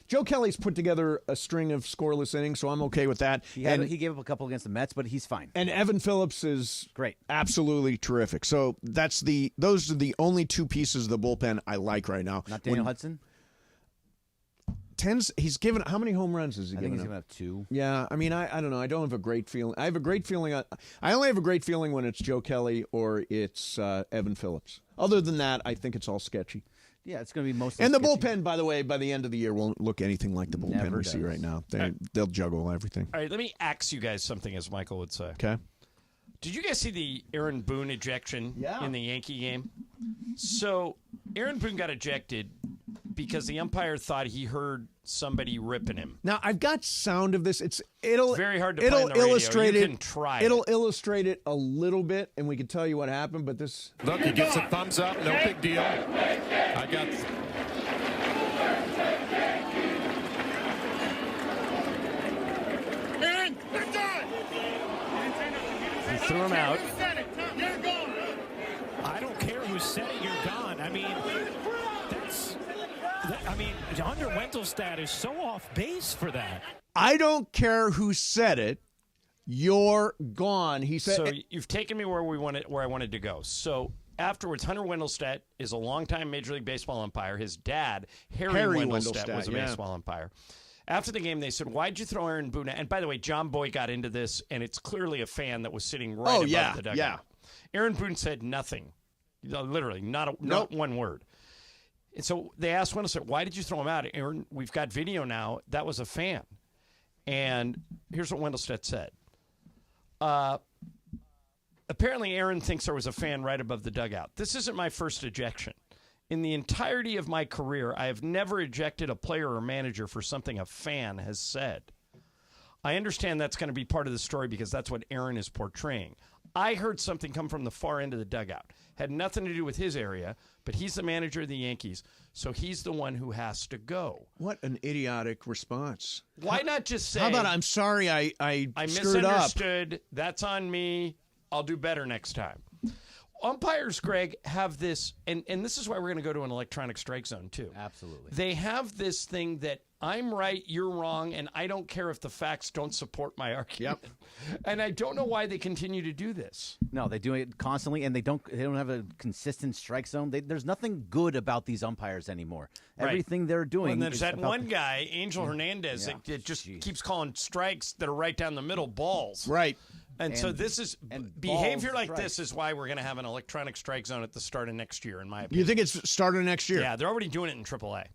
A: Joe Kelly's put together a string of scoreless innings, so I'm okay with that.
C: He gave up a couple against the Mets, but he's fine.
A: And Evan Phillips is
C: great,
A: absolutely terrific. So those are the only 2 pieces of the bullpen I like right now.
C: Not Daniel Hudson.
A: He's given how many home runs has he given?
C: I think he's given up 2.
A: Yeah, I mean, I don't know. I don't have a great feeling. I have a great feeling. I only have a great feeling when it's Joe Kelly or it's Evan Phillips. Other than that, I think it's all sketchy.
C: Yeah, it's going to be mostly.
A: And the
C: sketchy.
A: bullpen, by the way, by the end of the year, won't look anything like the bullpen we see right now. They'll juggle everything.
B: All right, let me ask you guys something, as Michael would say.
A: Okay.
B: Did you guys see the Aaron Boone ejection in the Yankee game? So Aaron Boone got ejected because the umpire thought he heard somebody ripping him.
A: Now I've got sound of this. It'll
B: very hard to play on the
A: illustrate
B: radio.
A: it.
B: You can try
A: it'll illustrate it a little bit, and we can tell you what happened. But this
I: look, he gets a thumbs up. No big deal. I got.
Q: Aaron, you're done.
B: He threw him out.
Q: You're gone.
W: I don't care who said it. You're gone. I mean, Hunter Wendelstedt is so off base for that.
A: I don't care who said it. You're gone. He said.
B: So you've taken me where I wanted to go. So afterwards, Hunter Wendelstedt is a longtime Major League Baseball umpire. His dad, Harry Wendelstedt, was a baseball umpire. After the game, they said, "Why'd you throw Aaron Boone?" And by the way, John Boy got into this, and it's clearly a fan that was sitting right above the dugout.
A: Yeah.
B: Aaron Boone said nothing, literally not one word. And so they asked Wendelstedt, "Why did you throw him out?" Aaron, we've got video now. That was a fan. And here's what Wendelstedt said. Apparently, Aaron thinks there was a fan right above the dugout. This isn't my first ejection. In the entirety of my career, I have never ejected a player or manager for something a fan has said. I understand that's going to be part of the story because that's what Aaron is portraying. I heard something come from the far end of the dugout. Had nothing to do with his area, but he's the manager of the Yankees, so he's the one who has to go.
A: What an idiotic response.
B: Why not just say,
A: how about, I'm sorry, I screwed up.
B: Misunderstood. That's on me. I'll do better next time. Umpires, Greg, have this, and this is why we're going to go to an electronic strike zone, too.
C: Absolutely.
B: They have this thing that I'm right, you're wrong, and I don't care if the facts don't support my argument. Yep. And I don't know why they continue to do this.
C: No, they do it constantly, and they don't have a consistent strike zone. There's nothing good about these umpires anymore.
B: Right.
C: Everything they're doing.
B: Well, and there's
C: is
B: that
C: about
B: one guy, Angel Hernandez, that just keeps calling strikes that are right down the middle balls.
A: Right.
B: And so this is behavior like this is why we're going to have an electronic strike zone at the start of next year, in my opinion.
A: You think it's starting next year?
B: Yeah, they're already doing it in AAA.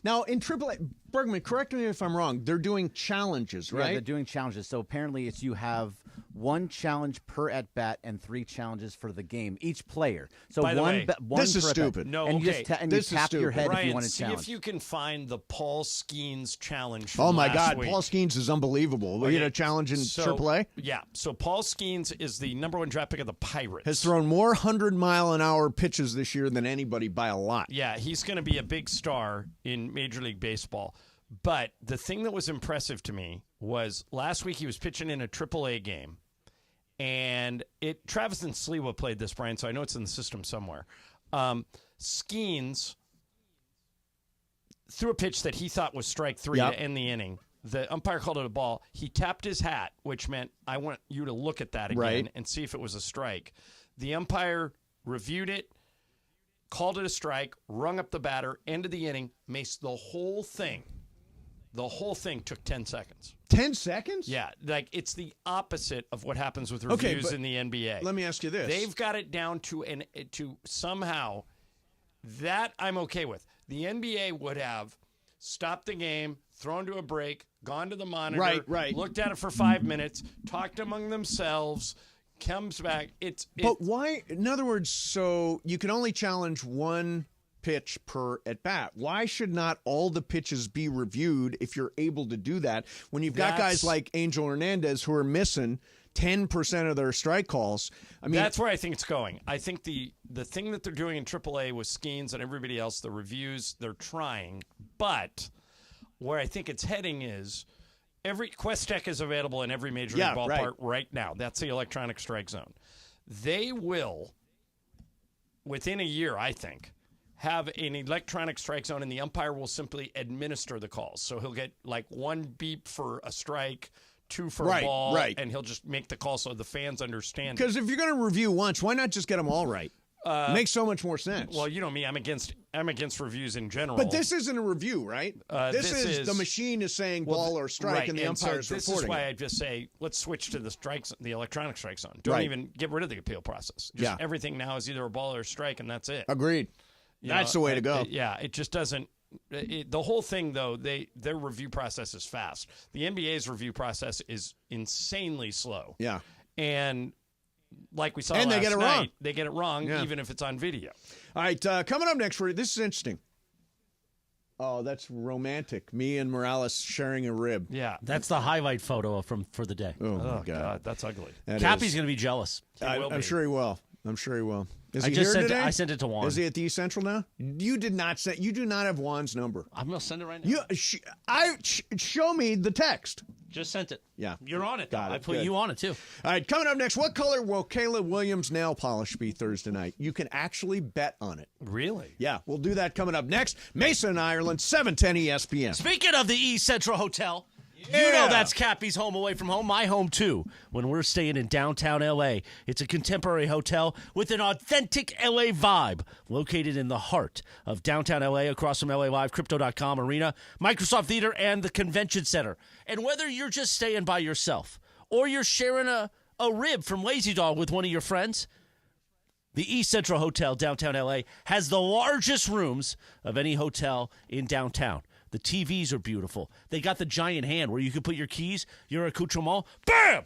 A: Now, in AAA, Bergman, correct me if I'm wrong, they're doing challenges, right?
C: Yeah, they're doing challenges. So apparently you have 1 challenge per at-bat and 3 challenges for the game, each player. So
B: By the way,
A: this is stupid.
B: No,
C: and
B: okay.
C: You tap your head
B: Ryan,
C: if you want to challenge.
B: see if you can find the Paul Skeens challenge
A: Oh,
B: from
A: my
B: last
A: God.
B: week.
A: Paul Skeens is unbelievable. We had a challenge in AAA?
B: Yeah. So Paul Skeens is the #1 draft pick of the Pirates.
A: Has thrown more 100-mile-an-hour pitches this year than anybody by a lot.
B: Yeah, he's going to be a big star in Major League Baseball. But the thing that was impressive to me was last week he was pitching in a AAA game. And Travis and Sliwa played this, Brian, so I know it's in the system somewhere. Skeens threw a pitch that he thought was strike 3 to end the inning. The umpire called it a ball. He tapped his hat, which meant I want you to look at that again and see if it was a strike. The umpire reviewed it, called it a strike, rung up the batter, ended the inning, maced the whole thing. The whole thing took 10 seconds.
A: 10 seconds?
B: Yeah, like it's the opposite of what happens with reviews in the NBA.
A: Let me ask you this.
B: They've got it down to somehow that I'm okay with. The NBA would have stopped the game, thrown to a break, gone to the monitor, looked at it for 5 minutes, talked among themselves, comes back.
A: But why? In other words, so you can only challenge one pitch per at bat. Why should not all the pitches be reviewed if you're able to do that when you've got guys like Angel Hernandez who are missing 10% of their strike calls? I mean,
B: that's where I think it's going. I think the thing that they're doing in AAA with Skeens and everybody else, the reviews, they're trying, but where I think it's heading is every Quest-Tech is available in every major league ballpark right now. That's the electronic strike zone. They will, within a year, I think, have an electronic strike zone, and the umpire will simply administer the calls. So he'll get like 1 beep for a strike, 2 for a ball, and he'll just make the call so the fans understand.
A: Because if you're going to review once, why not just get them all right? Makes so much more sense.
B: Well, you know me, I'm against reviews in general.
A: But this isn't a review, right? This is the machine is saying ball or strike, and the umpire's
B: this
A: reporting.
B: This is why I just say let's switch to the electronic strike zone. Don't even get rid of the appeal process. Just everything now is either a ball or a strike, and that's it.
A: Agreed. That's the way to go.
B: It just doesn't. The whole thing, though, their review process is fast. The NBA's review process is insanely slow.
A: Yeah,
B: and like we saw
A: and
B: last
A: they get it
B: night,
A: wrong.
B: They get it wrong, even if it's on video.
A: All right, coming up next, this is interesting. Oh, that's romantic. Me and Morales sharing a rib.
B: Yeah,
M: that's the highlight photo for the day.
A: Oh my God,
B: that's ugly.
M: Cappy's going to be jealous.
A: I'm sure he will. I'm sure he will. Is he
M: I just
A: here
M: sent
A: today?
M: I sent it to Juan.
A: Is he at the East Central now? You do not have Juan's number.
M: I'm going to send it right now.
A: Show me the text.
M: Just sent it.
A: Yeah.
M: You're on it, though.
A: Got it.
M: I put
A: Good.
M: you on it, too.
A: All right, coming up next, what color will Kayla Williams' nail polish be Thursday night? You can actually bet on it.
B: Really?
A: Yeah, we'll do that coming up next. Mason, Ireland, 710 ESPN.
M: Speaking of the East Central Hotel, you know that's Cappy's home away from home, my home too. When we're staying in downtown L.A., it's a contemporary hotel with an authentic L.A. vibe, located in the heart of downtown L.A. across from L.A. Live, Crypto.com Arena, Microsoft Theater, and the Convention Center. And whether you're just staying by yourself or you're sharing a rib from Lazy Dog with one of your friends, the East Central Hotel, downtown L.A., has the largest rooms of any hotel in downtown. The TVs are beautiful. They got the giant hand where you can put your keys, your accoutrement, bam,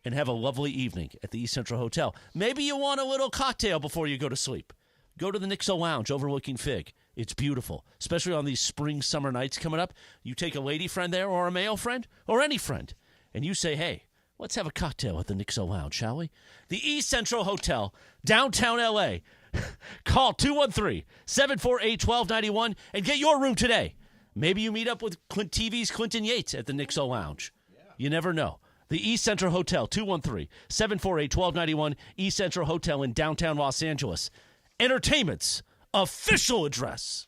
M: and have a lovely evening at the East Central Hotel. Maybe you want a little cocktail before you go to sleep. Go to the Nixo Lounge overlooking Fig. It's beautiful, especially on these spring, summer nights coming up. You take a lady friend there or a male friend or any friend, and you say, hey, let's have a cocktail at the Nixo Lounge, shall we? The East Central Hotel, downtown L.A. Call 213-748-1291 and get your room today. Maybe you meet up with TV's Clinton Yates at the Nixo Lounge. Yeah. You never know. The East Central Hotel, 213-748-1291, East Central Hotel in downtown Los Angeles. Entertainment's official address.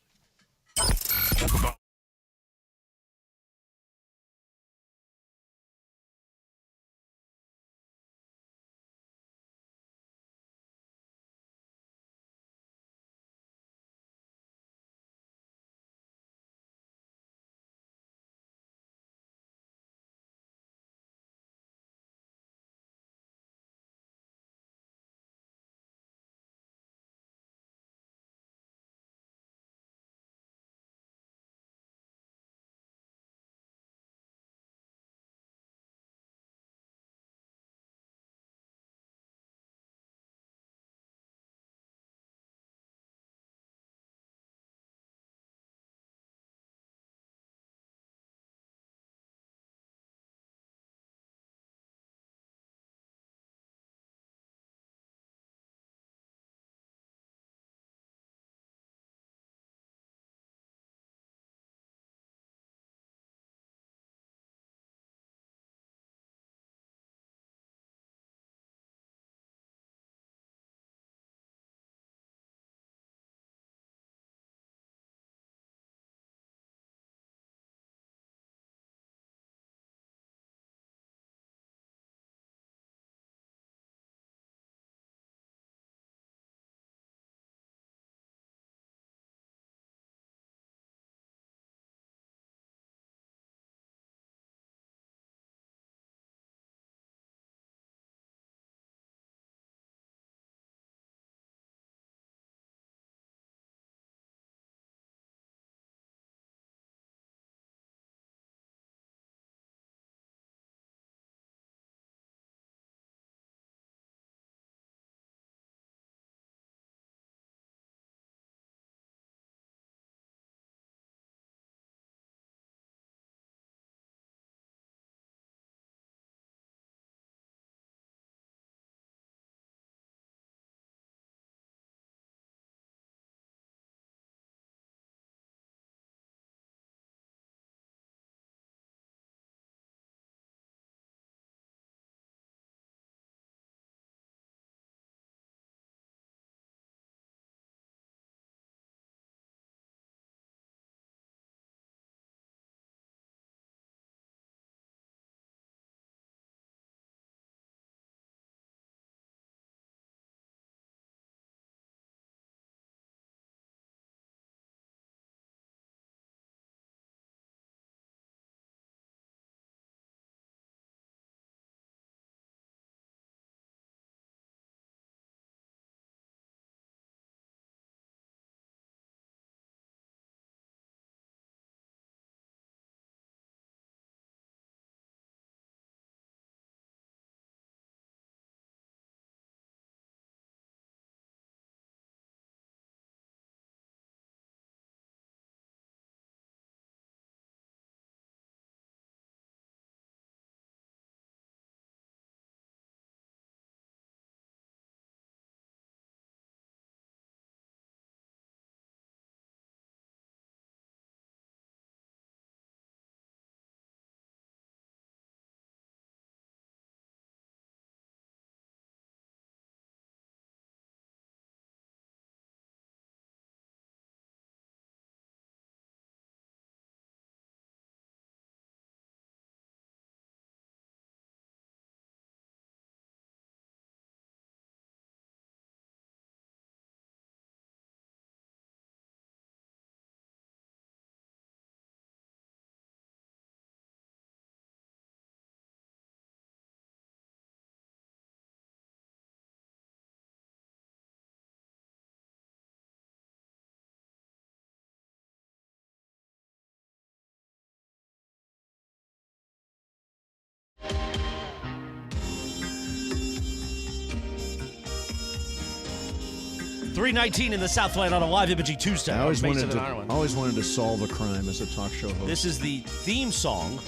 M: 3:19 in the Southland on a live imaging Tuesday.
A: I always
M: Mason
A: wanted
M: and Ireland.
A: to solve a crime as a talk show host.
M: This is the theme song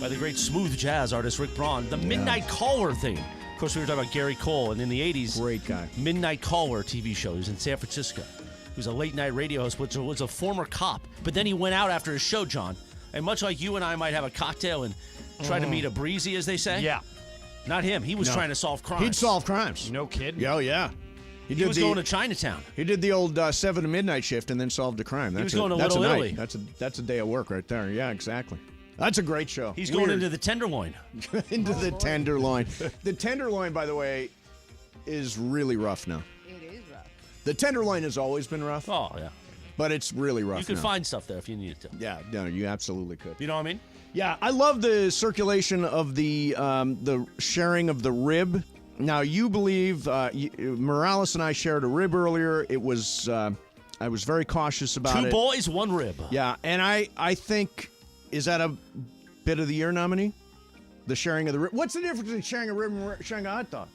M: by the great smooth jazz artist Rick Braun, the Midnight Caller theme. Of course, we were talking about Gary Cole, and in the 80s,
A: great guy.
M: Midnight Caller TV show. He was in San Francisco. He was a late-night radio host, which was a former cop. But then he went out after his show, John, and much like you and I might have a cocktail and try to meet a breezy, as they say.
B: Yeah.
M: Not him. He was trying to solve crimes.
A: He'd solve crimes.
B: No kidding.
A: Oh, yeah.
M: He was going to Chinatown.
A: He did the old 7 to midnight shift and then solved a crime.
M: He was going to Little Italy.
A: That's a day of work right there. Yeah, exactly. That's a great show.
M: He's going into the Tenderloin.
A: Into the Tenderloin. The Tenderloin, by the way, is really rough now.
N: It is rough.
A: The Tenderloin has always been rough.
M: Oh, yeah.
A: But it's really rough.
M: You could
A: now.
M: find stuff there if you needed to.
A: Yeah, no, you absolutely could.
M: You know what I mean?
A: Yeah, I love the circulation of the sharing of the rib. Now, you believe Morales and I shared a rib earlier. It was I was very cautious about it.
M: 2 boys, 1 rib.
A: Yeah, and I think, is that a bit of the year nominee? The sharing of the rib. What's the difference between sharing a rib and sharing a hot dog?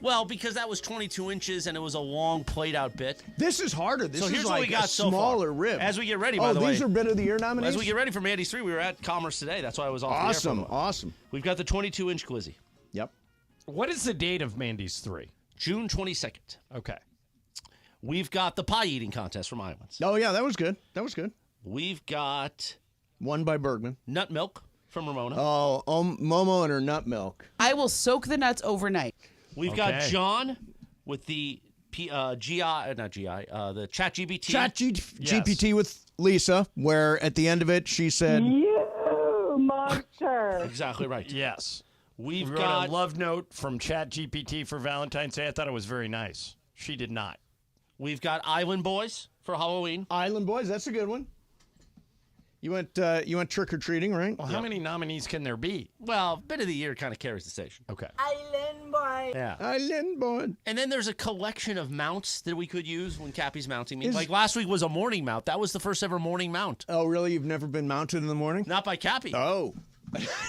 M: Well, because that was 22 inches and it was a long played-out bit.
A: This is harder. This
M: so
A: is
M: here's
A: like
M: what we got
A: a smaller rib.
M: As we get ready, by the way.
A: Oh, these are bit of the year nominees?
M: As we get ready for Mandy's 3, we were at Commerce today. That's why I was off the air for a moment.
A: Awesome.
M: We've got the 22-inch Glizzy.
A: Yep.
B: What is the date of Mandy's 3?
M: June 22nd.
B: Okay.
M: We've got the pie eating contest from Iowans.
A: Oh, yeah, that was good.
M: We've got
A: one by Bergman.
M: Nut milk from Ramona.
A: Oh, Momo and her nut milk.
F: I will soak the nuts overnight.
M: We've got John with the the ChatGPT.
A: ChatGPT with Lisa, where at the end of it she said,
R: "You monster."
M: Exactly right.
B: Yes.
M: We've
B: got
M: got
B: a love note from ChatGPT for Valentine's Day. I thought it was very nice. She did not.
M: We've got Island Boys for Halloween.
A: Island Boys, that's a good one. You went trick or treating, right?
B: Well, how many nominees can there be?
M: Well, bit of the year kind of carries the station.
B: Okay.
R: Island boy.
M: Yeah.
A: Island boy.
M: And then there's a collection of mounts that we could use when Cappy's mounting me. Like last week was a morning mount. That was the first ever morning mount.
A: Oh, really? You've never been mounted in the morning?
M: Not by Cappy.
A: Oh.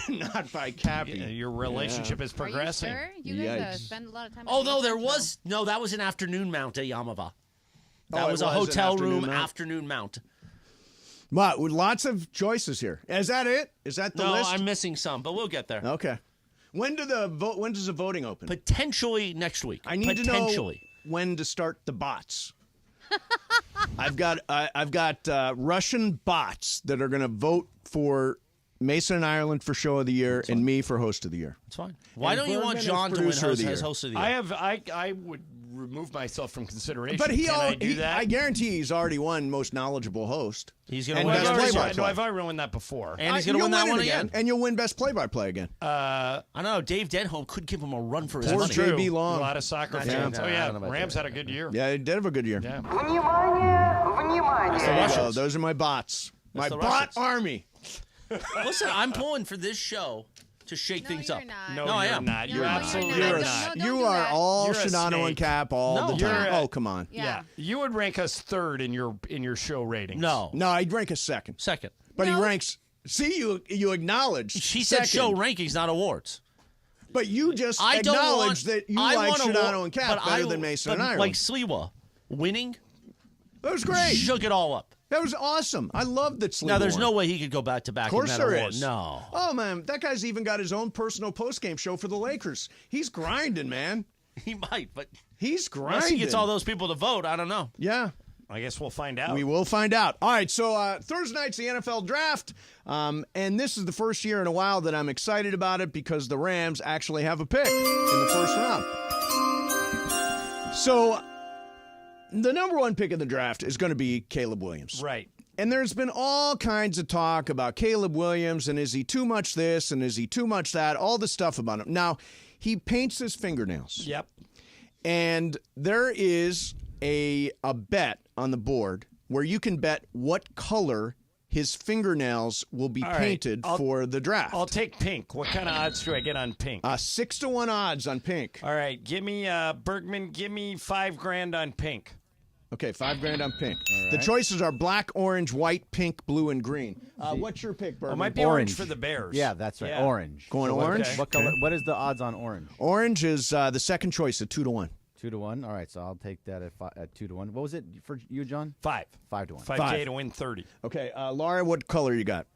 A: Not by Cappy.
B: Yeah, your relationship is progressing.
N: Are you sure? You guys spend a lot of time.
M: Oh, no, there was. No, that was an afternoon mount at Yamava. That
A: Oh,
M: was
A: it
M: a
A: was an
M: hotel
A: afternoon
M: room
A: mount?
M: afternoon mount.
A: What? With lots of choices here. Is that it? Is that the
M: No,
A: list?
M: I'm missing some, but we'll get there.
A: Okay. When does the voting open?
M: Potentially next week.
A: I need to know when to start the bots. I've got Russian bots that are going to vote for Mason and Ireland for Show of the Year and me for Host of the Year.
M: That's fine. Why don't you want John to win as Host of the Year?
B: I would remove myself from consideration.
A: But
B: I do that?
A: I guarantee he's already won Most Knowledgeable Host.
M: He's going to
A: win
M: win
A: Best
M: Best
A: Play-by-Play.
B: No, I've already won that before.
M: And he's going to win that one again.
A: And you'll win Best Play-by-Play again.
M: I don't know. Dave Denholm could give him a run for his
A: Poor
M: money.
A: JB Long.
B: A lot of soccer fans. Oh, yeah. Rams had a good year.
A: Yeah, they did have a good year.
B: Yeah.
A: There you go. Those are my bots. My
M: the
A: bot
M: Russians.
A: army.
M: Listen, I'm pulling for this show to shake things up.
B: No,
M: I
B: you're
M: am.
B: not. You're absolutely
A: You're
B: not.
A: you are all
B: You're a
A: Shadano and
B: snake.
A: Cap all the time. Oh, come on.
B: Yeah. You would rank us third in your show ratings.
M: No.
A: No, I'd rank us second.
M: Second.
A: But he ranks. See, you acknowledge.
M: She said show rankings, not awards.
A: But you just
M: I don't
A: acknowledge
M: want,
A: that you
M: I
A: like
M: want
A: Shadano and Cap
M: but
A: better than Mason and Ireland.
M: Like Sliwa, winning.
A: That was great.
M: Shook it all up.
A: That was awesome. I love that Sliwa
M: Now, there's
A: won.
M: no way he could go back to back.
A: Of course
M: in that
A: there
M: award.
A: is.
M: No.
A: Oh, man. That guy's even got his own personal postgame show for the Lakers. He's grinding, man.
M: He might, but
A: he's grinding.
M: unless he gets all those people to vote, I don't know.
A: Yeah.
B: I guess we'll find out.
A: We will find out. All right, so Thursday night's the NFL draft, and this is the first year in a while that I'm excited about it because the Rams actually have a pick in the first round. So the number one pick in the draft is going to be Caleb Williams.
B: Right.
A: And there's been all kinds of talk about Caleb Williams and is he too much this and is he too much that, all the stuff about him. Now, he paints his fingernails.
B: Yep.
A: And there is a bet on the board where you can bet what color his fingernails will be
B: All right,
A: painted for the draft.
B: I'll take pink. What kind of odds do I get on pink?
A: 6-1 odds on pink.
B: All right, give me Bergman. Give me $5,000 on pink.
A: Okay, $5,000 on pink.
B: All
A: The
B: right.
A: choices are black, orange, white, pink, blue, and green. What's your pick, Bergman?
B: It might be orange for the Bears.
C: Yeah, that's right.
B: Yeah.
C: Orange.
A: Going
C: So what-
A: orange?
C: What color? What is the odds on orange?
A: Orange is the second choice at 2-1.
C: 2-1. All right, so I'll take that at 2-1. What was it for you, John?
B: 5.
C: 5-1.
B: 5K to win 30.
A: Okay, Laura, what color you got?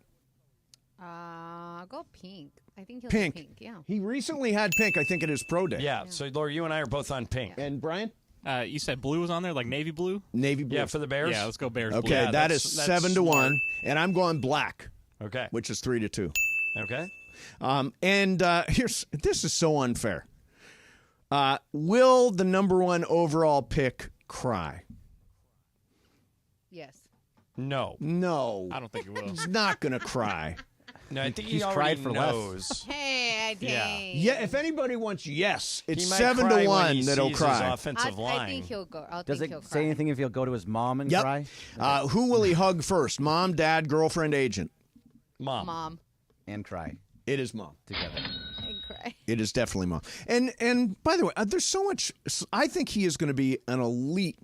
N: I'll go pink. I think he'll
A: Pink.
N: do pink. Yeah.
A: He recently had pink, I think, at his pro day.
B: Yeah. So Laura, you and I are both on pink.
A: And Brian?
G: You said blue was on there, like navy blue?
A: Navy blue.
B: Yeah, for the Bears.
G: Yeah, let's go Bears.
A: Okay,
G: blue.
B: Yeah,
A: that is
B: that's
A: 7-1,
B: smart.
A: and I'm going black.
B: Okay.
A: Which is 3-2.
B: Okay.
A: This is so unfair. Will the number 1 overall pick cry?
N: Yes.
B: No.
A: No.
G: I don't think it will.
A: He's not going to cry.
B: No, I think
C: He's
B: he already
C: cried for
B: knows.
C: less.
N: Hey, dang.
A: Yeah, if anybody wants yes, it's
B: He might cry when
A: 7-1
B: he
A: that'll
B: sees
A: cry.
B: His offensive line.
N: I think he'll go.
C: Does
N: think
C: it
N: he'll
C: say
N: cry.
C: anything if he'll go to his mom and
A: Yep.
C: cry?
A: Who will he hug first? Mom, dad, girlfriend, agent?
B: Mom.
C: And cry
A: It is mom.
C: together.
N: And cry.
A: It is definitely mom. And by the way, there's so much. I think he is going to be an elite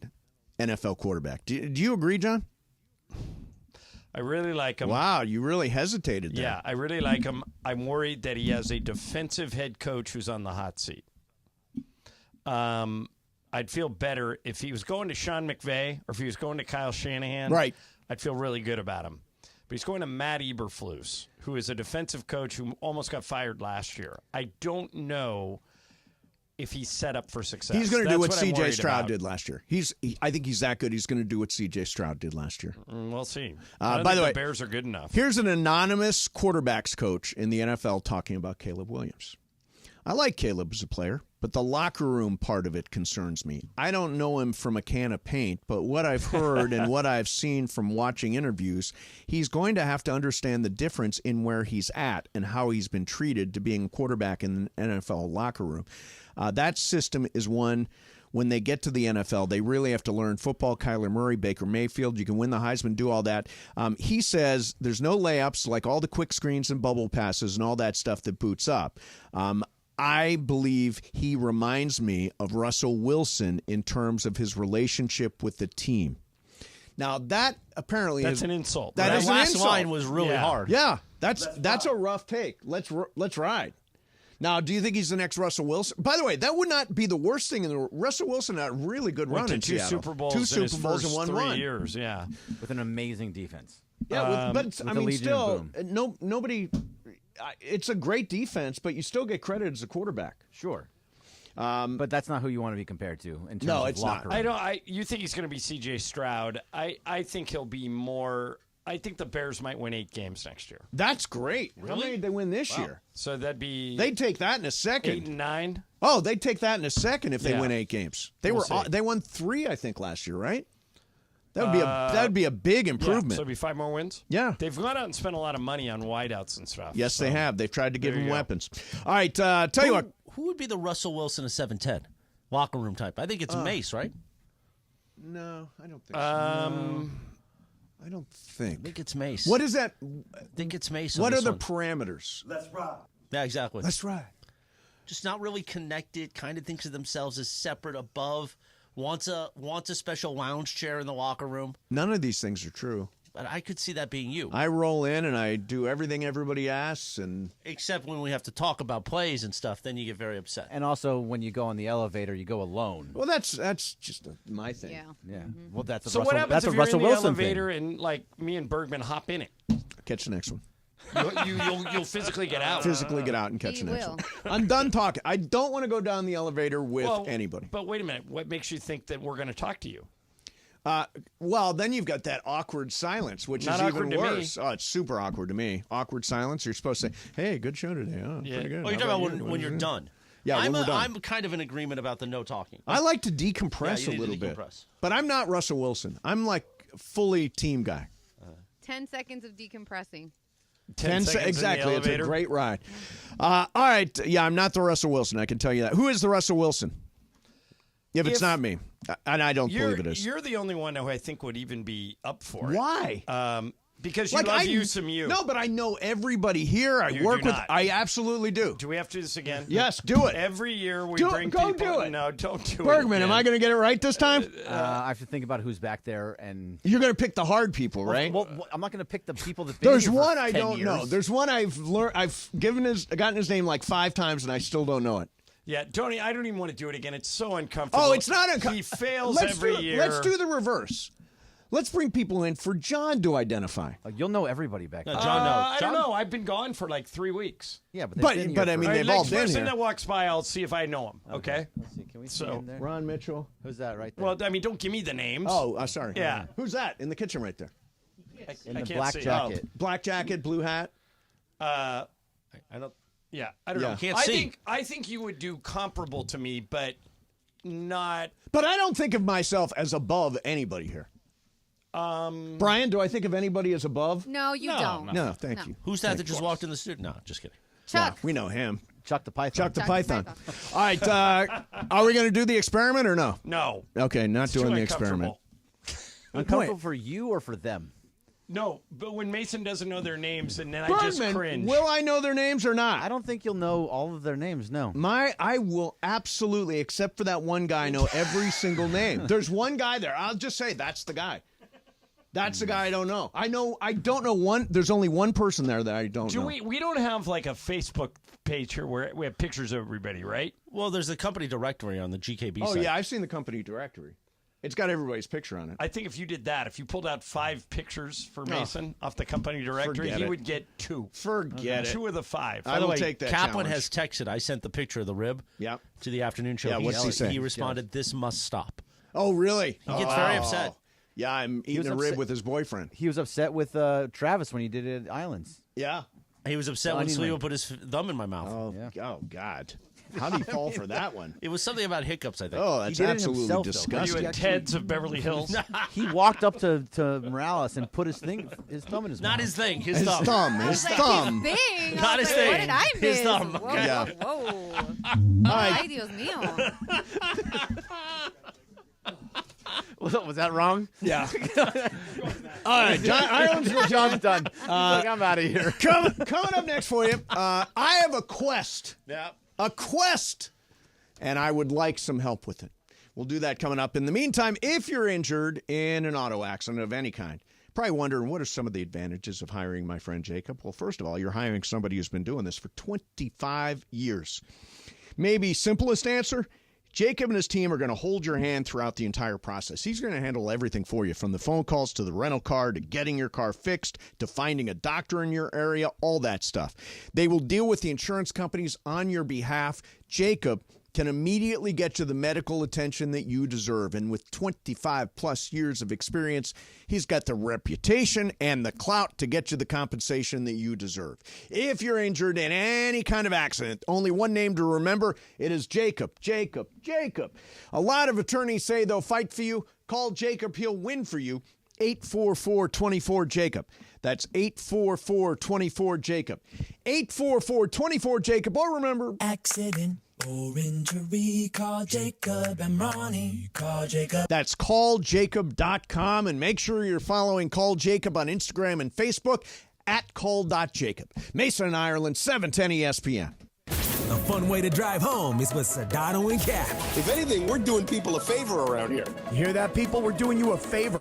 A: NFL quarterback. Do you agree, John?
B: I really like him.
A: Wow, you really hesitated there.
B: Yeah, I really like him. I'm worried that he has a defensive head coach who's on the hot seat. I'd feel better if he was going to Sean McVay or if he was going to Kyle Shanahan.
A: Right.
B: I'd feel really good about him. But he's going to Matt Eberflus, who is a defensive coach who almost got fired last year. I don't know if he's set up for success.
A: He's going to do what
B: I'm
A: C.J.
B: worried
A: Stroud
B: about.
A: did last year. I think he's that good. He's going to do what C.J. Stroud did last year.
B: We'll see.
A: By
B: I don't
A: the
B: think
A: way,
B: the Bears are good enough.
A: Here's an anonymous quarterbacks coach in the NFL talking about Caleb Williams. I like Caleb as a player, but the locker room part of it concerns me. I don't know him from a can of paint, but what I've heard and what I've seen from watching interviews, he's going to have to understand the difference in where he's at and how he's been treated to being a quarterback in an NFL locker room. That system is one, when they get to the NFL, they really have to learn football. Kyler Murray, Baker Mayfield, you can win the Heisman, do all that. He says there's no layups, like all the quick screens and bubble passes and all that stuff that boots up. I believe he reminds me of Russell Wilson in terms of his relationship with the team. Now, that apparently
B: That's an insult.
A: That is an
M: last
A: insult.
M: line was really hard.
A: Yeah, that's a rough take. Let's ride. Now, do you think he's the next Russell Wilson? By the way, that would not be the worst thing in the world. Russell Wilson had a really good run
B: Went to
A: in
B: two
A: Seattle.
B: Super Bowls
A: Two
B: in
A: Super
B: his
A: Bowls
B: first
A: in 1
B: 3
A: run.
B: years, yeah.
C: With an amazing defense.
A: Yeah, but I
C: the
A: mean,
C: Legion
A: still,
C: boom.
A: nobody. It's a great defense, but you still get credit as a quarterback.
C: Sure. But that's not who you want to be compared to in terms of
A: it's
C: locker
A: not.
C: room.
B: You think he's going to be C.J. Stroud? I think he'll be more. I think the Bears might win 8 games next year.
A: That's great. How many did they win this year?
B: So that'd be.
A: They'd take that in a second.
B: 8 and 9.
A: Oh, they'd take that in a second if they
B: Yeah.
A: win 8 games. They
B: We'll see.
A: they won 3, I think, last year, right? That'd be a big improvement.
B: Yeah, so it'd be 5 more wins.
A: Yeah.
B: They've gone out and spent a lot of money on wideouts and stuff.
A: Yes,
B: so.
A: they have. They've tried to give
B: There
A: him
B: you go.
A: weapons. All right, tell you what.
M: Who would be the Russell Wilson of 7'10"? Locker room type. I think it's Mace, right?
A: No, I don't think so. I don't think.
M: I think it's Mace.
A: What is that?
M: I think it's Mace.
A: What
M: on
A: are
M: this
A: the
M: one.
A: parameters?
Q: Let's ride.
M: Yeah, exactly.
A: That's right.
M: Just not really connected. Kind of thinks of themselves as separate above. Wants a special lounge chair in the locker room.
A: None of these things are true.
M: But I could see that being you.
A: I roll in and I do everything everybody asks, and
M: Except when we have to talk about plays and stuff, then you get very upset.
C: And also, when you go on the elevator, you go alone.
A: well, that's just my thing.
N: Yeah.
C: Yeah. Well, that's a
B: So
C: Russell,
B: what happens
C: that's
B: if
C: a
B: you're
C: Russell
B: in the
C: Wilson
B: elevator
C: thing.
B: and like me and Bergman hop in it?
A: Catch the next one.
B: You'll physically get out.
A: Physically get out and catch
N: He
A: the next
N: will.
A: one. I'm done talking. I don't want to go down the elevator with
B: Well,
A: anybody.
B: But wait a minute. What makes you think that we're going to talk to you?
A: Well, then you've got that awkward silence, which
B: Not
A: is even
B: awkward to me.
A: worse. Oh, it's super awkward to me. Awkward silence. You're supposed to say, "Hey, good show today. Oh,
B: Yeah.
A: pretty good."
M: Oh, you're
A: How
M: talking
A: about
M: about
A: you?
M: when you're done.
A: Yeah, when we're done.
M: I'm kind of in agreement about the no talking.
A: I like to decompress
M: Yeah,
A: a
M: you need to
A: little bit,
M: decompress.
A: but I'm not Russell Wilson. I'm like fully team guy.
N: 10 seconds of decompressing.
B: 10 seconds in the
A: exactly. It's a
B: elevator?
A: great ride. All right. Yeah, I'm not the Russell Wilson. I can tell you that. Who is the Russell Wilson? If it's not me, and I don't believe it is.
B: You're the only one who I think would even be up for it.
A: Why?
B: Because you love you some you.
A: No, but I know everybody here. I
B: You
A: work
B: do
A: with.
B: not.
A: I absolutely do.
B: Do we have to do this again?
A: Yes, do it.
B: Every year we
A: Do it.
B: bring
A: Go
B: people.
A: do it.
B: No, don't do it.
A: Bergman, am
B: again.
A: I going to get it right this time?
C: I have to think about who's back there, and
A: You're going to pick the hard people, right?
C: Well, I'm not going to pick the people that. Been
A: There's
C: here for
A: one I
C: 10
A: don't
C: years.
A: know. There's one I've learned. I've gotten his name like 5 times, and I still don't know it.
B: Yeah, Tony, I don't even want to do it again. It's so uncomfortable.
A: Oh, it's not uncomfortable.
B: He fails every year.
A: Let's do the reverse. Let's bring people in for John to identify.
C: You'll know everybody back there.
M: John knows.
B: I don't know. I've been gone for like 3 weeks.
C: Yeah, but
A: I mean, they've all
B: next
A: been
B: person
A: here.
B: that walks by, I'll see if I know him. Okay.
C: Let's see. Can we see him there?
A: Ron Mitchell.
C: Who's that right there?
B: Well, I mean, don't give me the names.
A: Oh, sorry.
B: Yeah.
A: Who's that in the kitchen right there?
C: In
B: I
C: the
B: can't
C: black
B: see.
C: jacket.
A: Black jacket, blue hat.
B: I
M: don't.
B: Yeah, I don't know.
M: Can't see.
B: I think you would do comparable to me, but not.
A: But I don't think of myself as above anybody here. Brian, do I think of anybody as above?
N: No, you don't.
A: No, thank you.
M: Who's that just walked in the studio? No, just kidding.
N: Chuck.
A: Yeah, we know him.
C: Chuck the Python.
A: Chuck the Python. All right, are we going to do the experiment or no?
B: No.
A: Okay, not
B: It's
A: doing
B: too
A: the experiment.
C: Uncomfortable for you or for them?
B: No, but when Mason doesn't know their names, and then I
A: Bergman,
B: just cringe.
A: will I know their names or not?
C: I don't think you'll know all of their names, no.
A: I will absolutely, except for that one guy, know every single name. There's one guy there. I'll just say that's the guy. That's the guy I don't know. I don't know one. There's only one person there that I don't know.
B: We don't have like a Facebook page here where we have pictures of everybody, right?
M: Well, there's the company directory on the GKB
A: Oh,
M: site.
A: yeah, I've seen the company directory. It's got everybody's picture on it.
B: I think if you did that, if you pulled out 5 pictures for Mason off the company directory,
A: Forget
B: he
A: it.
B: would get 2.
A: Forget it.
B: 2 of the 5.
A: I will take that
M: Kaplan
A: challenge.
M: has texted. I sent the picture of the rib to the afternoon show.
A: Yeah, what's he say?
M: He responded, "This must stop."
A: Oh, really?
M: He gets very upset.
A: Yeah, I'm eating a rib with his boyfriend.
C: He was upset with Travis when he did it at Islands.
A: Yeah.
M: He was upset when Sliwa put his thumb in my mouth.
A: Oh, God. How did he fall for that one?
M: It was something about hiccups, I think.
A: Oh, that's absolutely disgusting.
B: Are you at Ted's of Beverly Hills?
C: He walked up to Morales and put his thumb in his mouth.
M: Not his thing. His
A: His
M: thumb.
A: thumb. His thumb.
N: Thing.
M: Not his
N: What
M: thing.
N: did I miss?
M: His thumb.
N: Whoa,
M: Okay.
A: Yeah.
N: whoa.
A: right.
N: Ay, Dios mío.
C: Was that wrong?
A: Yeah. All right, John Ireland's
C: John's done. I'm out of here.
A: Coming up next for you, I have a quest.
M: Yeah.
A: A quest. And I would like some help with it. We'll do that coming up. In the meantime, if you're injured in an auto accident of any kind, probably wondering what are some of the advantages of hiring my friend Jacob. Well, first of all, you're hiring somebody who's been doing this for 25 years. Maybe simplest answer, Jacob and his team are going to hold your hand throughout the entire process. He's going to handle everything for you, from the phone calls to the rental car to getting your car fixed to finding a doctor in your area, all that stuff. They will deal with the insurance companies on your behalf. Jacob can immediately get you the medical attention that you deserve. And with 25 plus years of experience, he's got the reputation and the clout to get you the compensation that you deserve. If you're injured in any kind of accident, only one name to remember, it is Jacob. Jacob. Jacob. A lot of attorneys say they'll fight for you. Call Jacob. He'll win for you. 844-24-JACOB. That's 844-24-JACOB. 844-24-JACOB. Or remember,
S: accident or injury, call Jacob and Ronnie. Call Jacob.
A: That's calljacob.com. And make sure you're following Call Jacob on Instagram and Facebook at call.jacob. Mason and Ireland, 710 ESPN.
T: A fun way to drive home is with Sedano and Cap.
I: If anything, we're doing people a favor around here.
U: You hear that, people? We're doing you a favor.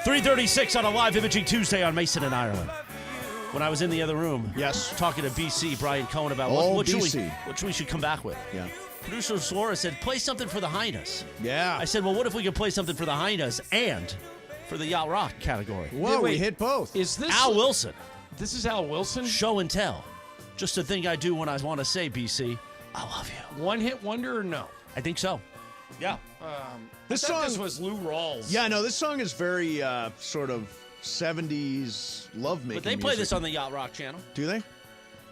M: .336 on a live imaging Tuesday on Mason and Ireland. When I was in the other room, talking to BC, Brian Cohen, about what we should come back with.
A: Yeah.
M: Producer Suarez said, play something for the Hyenas.
A: Yeah.
M: I said, well, what if we could play something for the Hyenas and for the Yacht Rock category?
A: Well, we hit both.
B: Is this
M: Al Wilson?
B: This is Al Wilson?
M: Show and tell. Just a thing I do when I want to say, BC, I love you.
B: One-hit wonder or no?
M: I think so. Yeah.
B: This was Lou Rawls.
A: Yeah, no, this song is very sort of 70s lovemaking.
M: But they play this on the Yacht Rock channel.
A: Do they?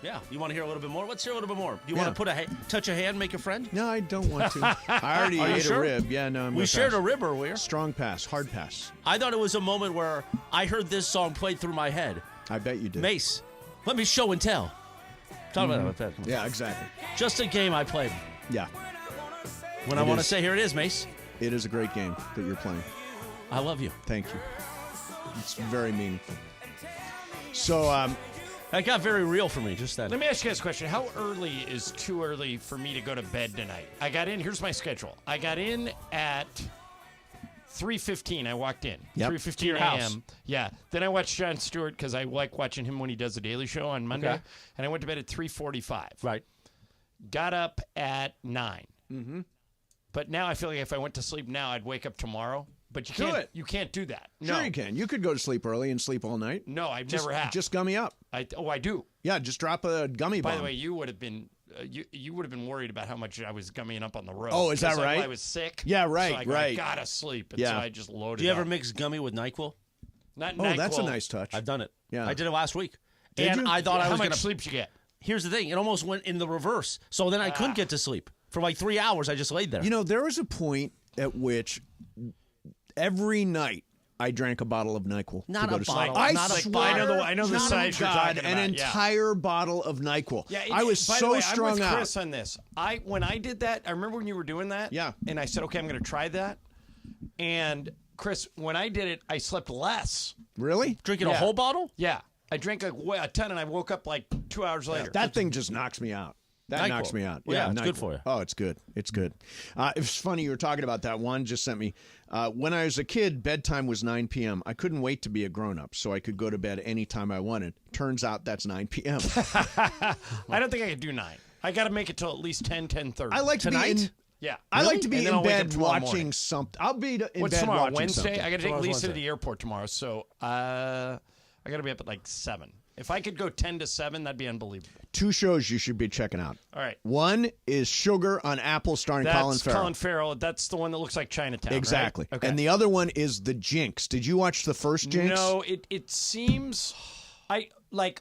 M: Yeah. You want to hear a little bit more? Let's hear a little bit more. Do you want to put touch a hand, make a friend?
A: No, I don't want to. I already ate a rib. Yeah, no, I'm
M: We shared a rib earlier.
A: Strong pass, hard pass.
M: I thought it was a moment where I heard this song played through my head.
A: I bet you did.
M: Mace, let me show and tell. Talk about that.
A: Yeah, exactly.
M: Just a game I played.
A: Yeah.
M: When I want to say, here it is, Mace.
A: It is a great game that you're playing.
M: I love you.
A: Thank you. It's very meaningful. So,
M: that got very real for me just then.
B: Let me ask you guys a question. How early is too early for me to go to bed tonight? I got in. Here's my schedule. I got in at 3:15. I walked in.
A: Yep.
B: 3:15 a.m. Yeah. Then I watched Jon Stewart because I like watching him when he does the Daily Show on Monday.
M: Okay.
B: And I went to bed at 3:45.
M: Right.
B: Got up at 9.
A: Mm-hmm.
B: But now I feel like if I went to sleep now, I'd wake up tomorrow. But you can't. You can't do that.
A: Sure
B: No.
A: you can. You could go to sleep early and sleep all night.
B: No, I've never have.
A: Just gummy up.
B: I do.
A: Yeah, just drop a gummy bomb.
B: By the way, you would have been you would have been worried about how much I was gummying up on the road.
A: Oh, is that
B: 'Cause
A: right?
B: I was sick.
A: Yeah, right,
B: so I
A: right.
B: gotta sleep, and
A: Yeah.
B: so I just loaded.
M: Do you ever
B: up.
M: mix gummy with NyQuil?
B: Not
A: Oh, that's a
B: NyQuil.
A: nice touch.
M: I've done it.
A: Yeah.
M: I did it last week.
A: Did
M: and
A: you?
M: I thought I
B: How
M: was
B: much
M: going to
B: sleep did you get?
M: Here's the thing. It almost went in the reverse. So then I couldn't get to sleep. For like 3 hours, I just laid there.
A: You know, there was a point at which every night I drank a bottle of NyQuil
M: Not
A: to go
M: a
A: to
M: bottle.
A: sleep. I
M: Not a
A: swear,
M: bottle.
B: I know the
A: not
B: size
A: to
B: you're
A: God,
B: talking
A: an
B: about, yeah.
A: entire bottle of NyQuil.
B: Yeah,
A: I was
B: by the
A: so
B: way,
A: strung
B: I'm with
A: out.
B: Chris on this. When I did that, I remember when you were doing that.
A: Yeah.
B: And I said, okay, I'm going to try that. And Chris, when I did it, I slept less.
A: Really?
M: Drinking a whole bottle?
B: Yeah. I drank a ton, and I woke up like 2 hours later.
A: That thing just knocks me out. That
M: NyQuil.
A: knocks me out.
M: Well, yeah, it's good
A: NyQuil.
M: for you.
A: Oh, it's good. It's good. It's funny you were talking about that. One just sent me. When I was a kid, bedtime was 9 p.m. I couldn't wait to be a grown-up, so I could go to bed anytime I wanted. Turns out that's 9 p.m.
B: I don't think I could do 9. I got to make it till at least 10:30.
A: I like to be in.
B: Yeah.
A: I like to be
B: And then
A: in
B: I'll wake up
A: bed
B: tomorrow
A: watching
B: morning.
A: something. I'll be in
B: What's
A: bed
B: tomorrow?
A: watching
B: Wednesday?
A: something.
B: I got to take
M: Tomorrow's
B: Lisa to
M: Wednesday.
B: the airport tomorrow, so I got to be up at like 7. If I could go 10 to 7, that'd be unbelievable.
A: 2 shows you should be checking out.
B: All right.
A: One is Sugar on Apple starring Colin
B: That's
A: Farrell.
B: Colin Farrell. That's the one that looks like Chinatown.
A: Exactly.
B: Right? Okay.
A: And the other one is The Jinx. Did you watch the first Jinx?
B: No, it seems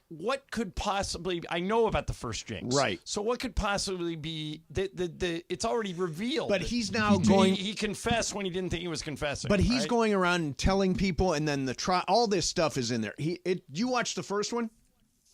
B: what could possibly I know about the first Jinx.
A: Right.
B: So what could possibly be the it's already revealed.
A: But he's now
B: he confessed when he didn't think he was confessing.
A: But he's
B: right?
A: going around and telling people, and then all this stuff is in there. You watched the first one?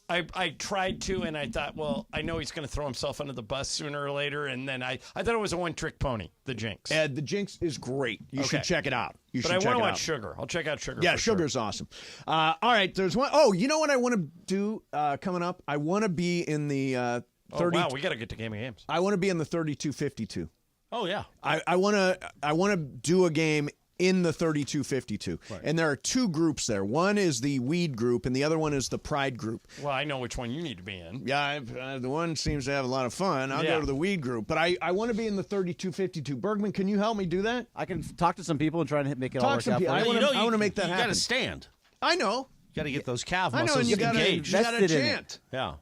B: I tried to, and I thought, well, I know he's going to throw himself under the bus sooner or later, and then I thought it was a one-trick pony, the Jinx.
A: The Jinx is great. You should check it out.
B: But I want to watch Sugar. I'll check out Sugar.
A: Yeah,
B: for sure.
A: Sugar's awesome. All right, there's one. Oh, you know what I want to do coming up? I want to be in the 30.
B: Oh, wow, we got to get to Game of Games.
A: I want to be in the 32-52.
M: Oh, yeah.
A: I want to do a game in the 32-52.
M: Right.
A: And there are 2 groups there. One is the Weed group, and the other one is the Pride group.
B: Well, I know which one you need to be in.
A: Yeah, the one seems to have a lot of fun. I'll go to the Weed group. But I want to be in the 32-52. Bergman, can you help me do that?
C: I can talk to some people and try to make it all work out.
A: I want to make that
M: happen.
A: happen.
M: You got to stand.
A: I know.
M: You got to get those calf
A: I
M: muscles
A: know, and you
M: engaged.
A: got to chant.
M: Yeah.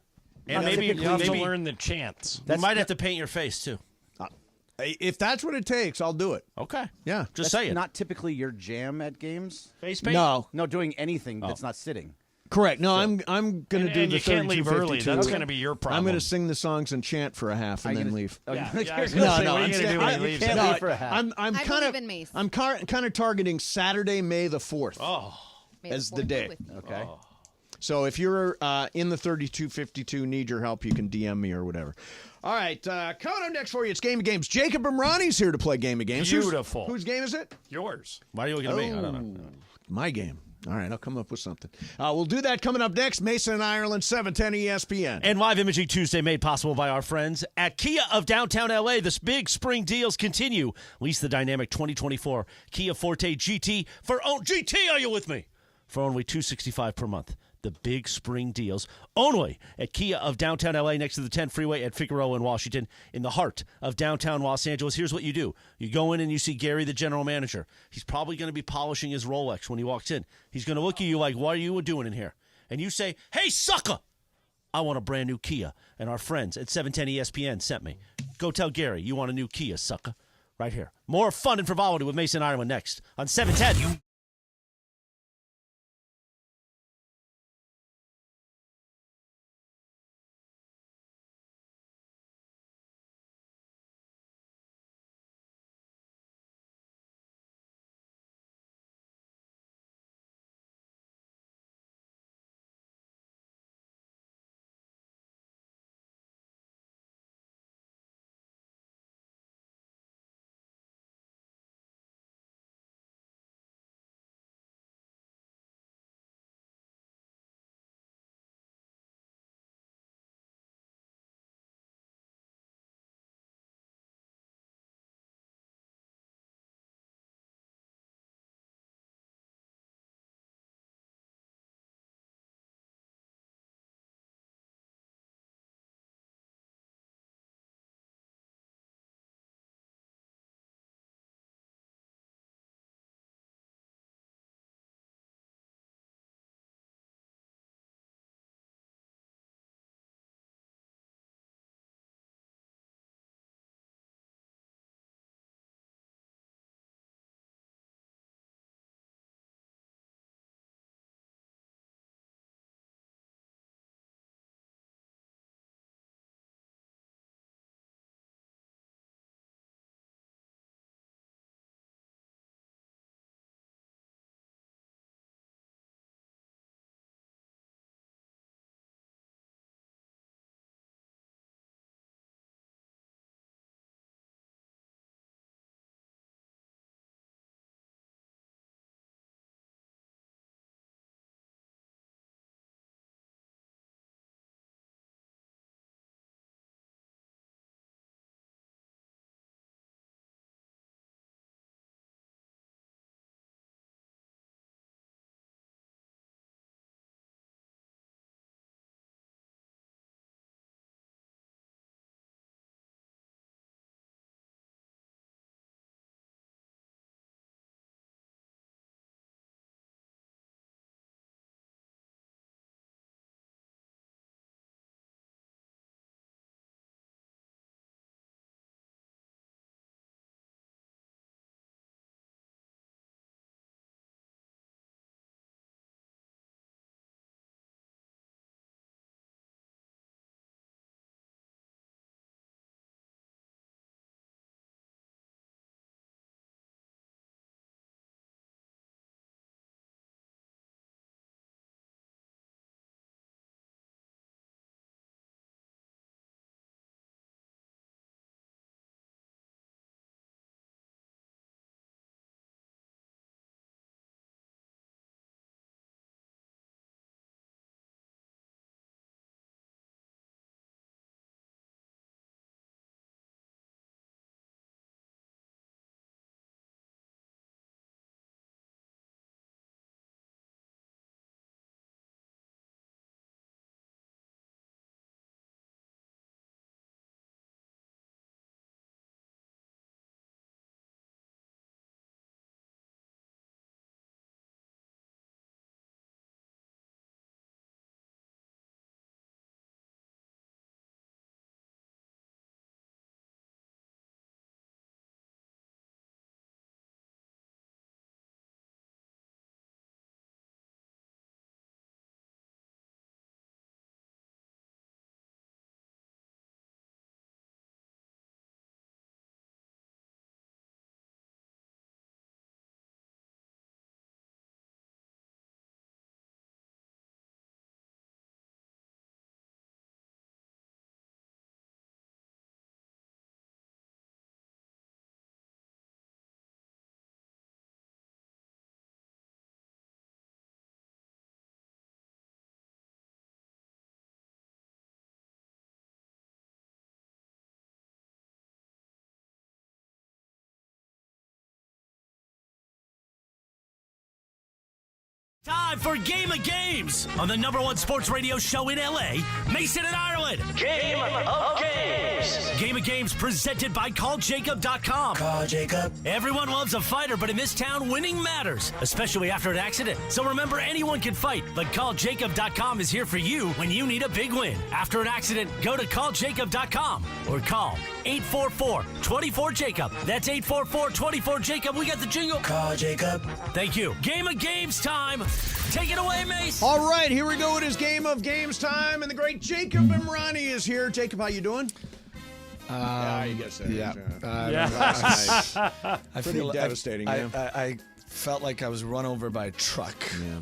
B: And maybe you have to learn the chants.
M: You might have to paint your face, too.
A: If that's what it takes, I'll do it.
M: Okay.
A: Yeah.
M: Just say it.
C: Not typically your jam at games.
M: Face paint?
C: No, doing anything that's not sitting.
A: Correct. No, I'm going to do
B: and
A: the 32-52.
B: you can't leave early. That's going to be your problem.
A: I'm going to sing the songs and chant for a half and then leave.
B: I was
A: No,
B: gonna say,
A: no,
B: what are you
A: I'm
B: going to do when he leaves?
C: leave for a half.
A: I'm
N: I
A: kind
N: believe
A: of
N: in Mace.
A: I'm kind of targeting Saturday, May the 4th. As the day.
C: Okay.
A: So if you're in the 32-52, need your help, you can DM me or whatever. All right, coming up next for you, it's Game of Games. Jacob and Ronnie's here to play Game of Games.
B: Beautiful.
A: Whose game is it?
B: Yours.
M: Why are you looking at me? I don't know.
A: My game. All right, I'll come up with something. We'll do that coming up next. Mason and Ireland, 710 ESPN.
M: And Live Imaging Tuesday made possible by our friends at Kia of downtown LA. The big spring deals continue. Lease the dynamic 2024 Kia Forte GT GT, are you with me? For only $265 per month. The big spring deals only at Kia of downtown LA next to the 10 freeway at Figueroa in Washington, in the heart of downtown Los Angeles. Here's what you do. You go in and you see Gary, the general manager. He's probably going to be polishing his Rolex when he walks in. He's going to look at you like, what are you doing in here? And you say, hey, sucker, I want a brand new Kia. And our friends at 710 ESPN sent me. Go tell Gary you want a new Kia, sucker. Right here. More fun and frivolity with Mason Ireland next on 710.
H: Time for Game of Games on the #1 sports radio show in L.A., Mason and Ireland. Game of Games. Game of Games presented by CallJacob.com.
S: Call Jacob.
H: Everyone loves a fighter, but in this town, winning matters, especially after an accident. So remember, anyone can fight, but CallJacob.com is here for you when you need a big win. After an accident, go to CallJacob.com or call 844-24-JACOB. That's 844-24-JACOB. We got the jingle.
S: Call Jacob.
H: Thank you. Game of Games time. Take it away, Mace.
A: All right, here we go. It is Game of Games time, and the great Jacob Imrani is here. Jacob, how you doing? You guess that.
D: Yeah. I
A: Pretty
D: feel
A: devastating.
D: I felt like I was run over by a truck.
A: Yeah.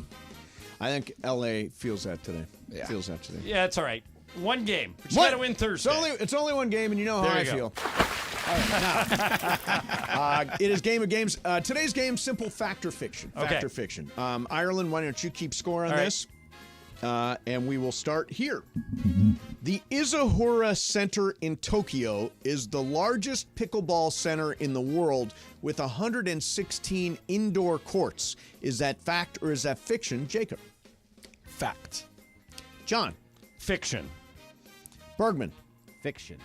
A: I think L.A. feels that today.
D: Yeah.
A: Feels that today.
B: Yeah, it's all right. One game. But you got to win Thursday.
A: It's only one game, and you know how I feel. All right, now, it is Game of Games. Today's game, simple fact or fiction. Fact or fiction. Ireland, why don't you keep score on this? And we will start here. The Izuhara Center in Tokyo is the largest pickleball center in the world with 116 indoor courts. Is that fact or is that fiction, Jacob?
D: Fact.
A: John?
B: Fiction.
A: Bergman?
C: Fiction.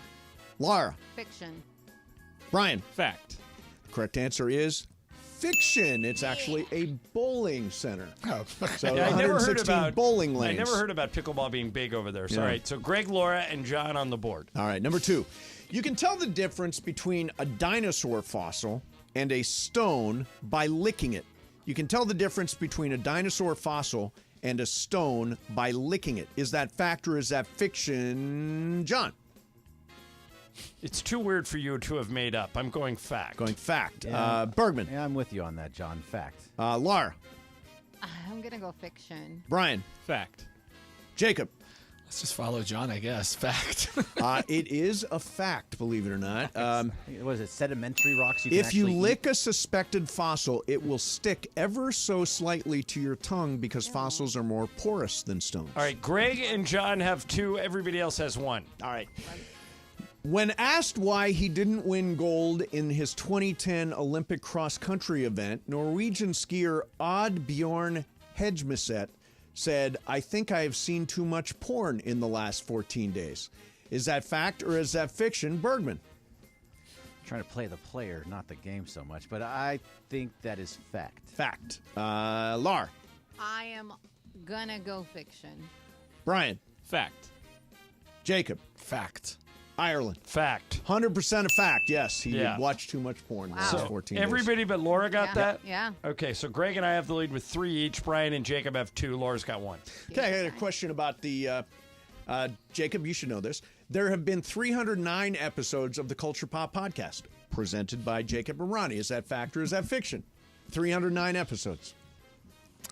A: Laura?
N: Fiction.
A: Brian?
G: Fact.
A: Correct answer is fiction. It's actually a bowling center.
D: Oh.
A: So
B: I never heard
A: 116
B: about
A: bowling lanes.
B: I never heard about pickleball being big over there. So,
A: Yeah.
B: all right. So Greg, Laura, and John on the board.
A: All right, number 2. You can tell the difference between a dinosaur fossil and a stone by licking it. You can tell the difference between a dinosaur fossil and a stone by licking it. Is that fact or is that fiction, John?
B: It's too weird for you to have made up. I'm going fact.
A: Going fact.
C: Yeah.
A: Bergman.
C: Yeah, I'm with you on that, John. Fact.
A: Laura.
N: I'm going to go fiction.
A: Brian.
G: Fact.
A: Jacob.
D: Let's just follow John, I guess. Fact.
A: It is a fact, believe it or not.
C: What is it? Sedimentary rocks you can
A: If you
C: actually
A: lick a suspected fossil, it will stick ever so slightly to your tongue because fossils are more porous than stones.
B: All right. Greg and John have 2. Everybody else has 1.
A: All right. When asked why he didn't win gold in his 2010 Olympic cross-country event, Norwegian skier Odd Bjorn Hedgmeset said, "I think I have seen too much porn in the last 14 days." Is that fact or is that fiction, Bergman?
C: trying to play the player, not the game so much, but I think that is fact.
A: Fact. Lar.
N: I am going to go fiction.
A: Brian.
G: Fact.
A: Jacob.
D: Fact.
A: Ireland.
B: Fact.
A: 100% a fact, yes. He
B: Yeah.
A: watched too much porn the
N: Wow.
A: last
B: So
A: 14 days.
B: everybody but Laura got that?
N: Yeah.
B: Okay, so Greg and I have the lead with 3 each. Brian and Jacob have 2. Laura's got 1.
A: Okay, I had a question about the, Jacob, you should know this. There have been 309 episodes of the Culture Pop podcast presented by Jacob and Ronnie. Is that fact or is that fiction? 309 episodes.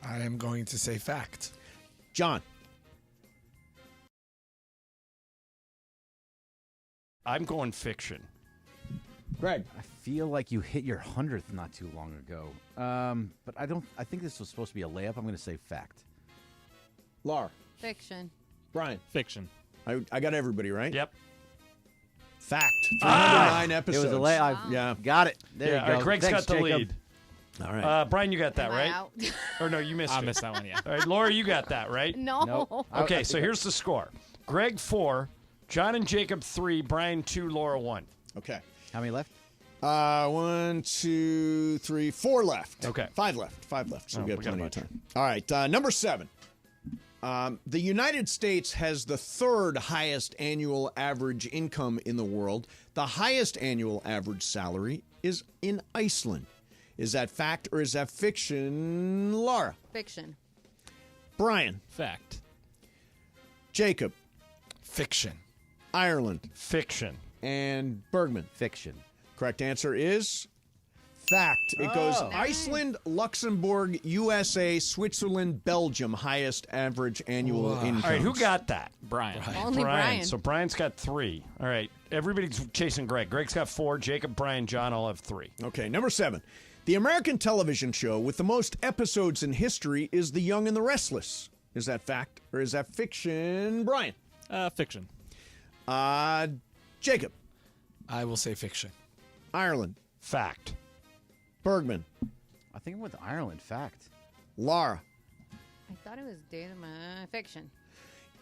D: I am going to say fact.
A: John.
B: I'm going fiction.
A: Greg.
C: I feel like you hit your 100th not too long ago. But I think this was supposed to be a layup. I'm going to say fact.
A: Laura.
N: Fiction.
A: Brian.
G: Fiction.
A: I got everybody right?
B: Yep.
A: Fact. 309 episodes.
C: It was a layup.
A: Yeah.
C: Got it. There you
B: All
C: go.
B: right, Greg's
C: Thanks,
B: got the
C: Jacob.
B: lead.
A: All right.
B: Brian, you got that,
N: Am I
B: right?
N: out?
B: Or no, you missed it.
G: I missed that one, yeah.
B: All right, Laura, you got that, right?
N: No.
C: Nope.
B: Okay, so here's the score. Greg 4, John and Jacob 3, Brian 2, Laura 1.
A: Okay.
C: How many left?
A: 1, 2, 3, 4 left.
B: Okay.
A: 5 left. 5 left. So
B: Oh,
A: we got
B: we got a
A: plenty of
B: bunch.
A: time. All right. Number 7. The United States has the 3rd highest annual average income in the world. The highest annual average salary is in Iceland. Is that fact or is that fiction, Laura?
N: Fiction.
A: Brian.
G: Fact.
A: Jacob.
D: Fiction.
A: Ireland.
B: Fiction.
A: And Bergman.
C: Fiction.
A: Correct answer is fact. It goes Iceland, Luxembourg, USA, Switzerland, Belgium, highest average annual income.
B: All right, who got that?
G: Brian.
N: Only Brian.
B: So Brian's got 3. All right, everybody's chasing Greg. Greg's got 4. Jacob, Brian, John all have 3.
A: Okay, number 7. The American television show with the most episodes in history is The Young and the Restless. Is that fact or is that fiction, Brian?
G: Fiction.
A: Jacob.
D: I will say fiction.
A: Ireland.
B: Fact.
A: Bergman.
C: I think I'm with Ireland. Fact.
A: Laura.
N: I thought it was fiction.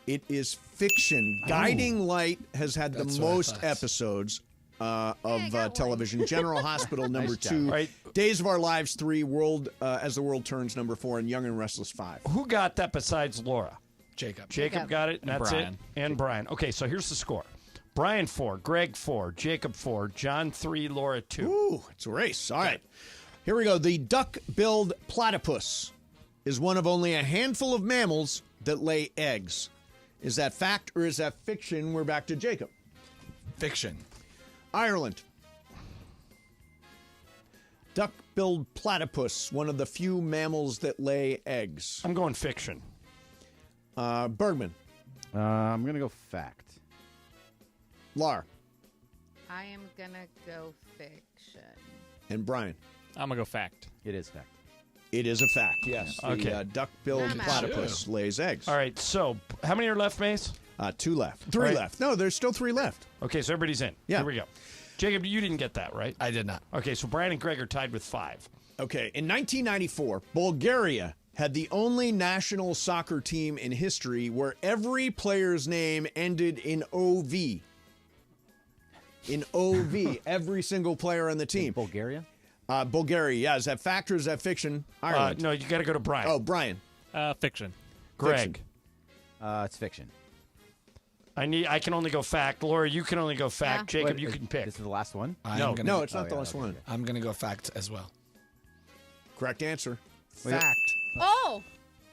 A: It is fiction. Guiding Light has had
D: That's
A: the
D: what I
A: most
D: thought.
A: episodes of television. General Hospital number
C: Nice job.
A: 2,
B: Right.
A: Days of Our Lives 3, World As the World Turns number 4, and Young and Restless 5.
B: Who got that besides Laura?
D: Jacob.
B: Jacob got it, and that's
G: Brian.
B: it. And Brian. Okay, so here's the score. Brian 4, Greg 4, Jacob 4, John 3, Laura 2.
A: Ooh, it's a race. All right. Here we go. The duck-billed platypus is one of only a handful of mammals that lay eggs. Is that fact or is that fiction? We're back to Jacob.
D: Fiction.
A: Ireland. Duck-billed platypus, one of the few mammals that lay eggs.
B: I'm going fiction.
A: Bergman.
C: I'm going to go fact.
A: Lar.
N: I am gonna go fiction.
A: And Brian.
G: I'm going to go fact.
C: It is fact.
A: It is a fact, yes.
B: Okay.
A: The duck-billed
N: I'm out.
A: platypus lays eggs.
B: All right, so how many are left, Mace?
A: 2 left. 3
B: Right.
A: left. No, there's still 3 left.
B: Okay, so everybody's in.
A: Yeah.
B: Here we go. Jacob, you didn't get that, right?
D: I did not.
B: Okay, so Brian and Greg are tied with 5.
A: Okay, in 1994, Bulgaria had the only national soccer team in history where every player's name ended in OV. In OV, every single player on the team.
C: Bulgaria?
A: Bulgaria, yeah. Is that fact or is that fiction? Ireland.
B: No, you got to go to Brian.
A: Oh, Brian.
G: Fiction.
B: Greg.
C: It's fiction.
B: I can only go fact. Laura, you can only go fact.
N: Yeah.
B: Jacob,
C: Wait,
B: you can pick.
C: This is the last one?
A: No, it's not the last one.
D: I'm going to go fact as well.
A: Correct answer.
C: Wait.
A: Fact.
N: Oh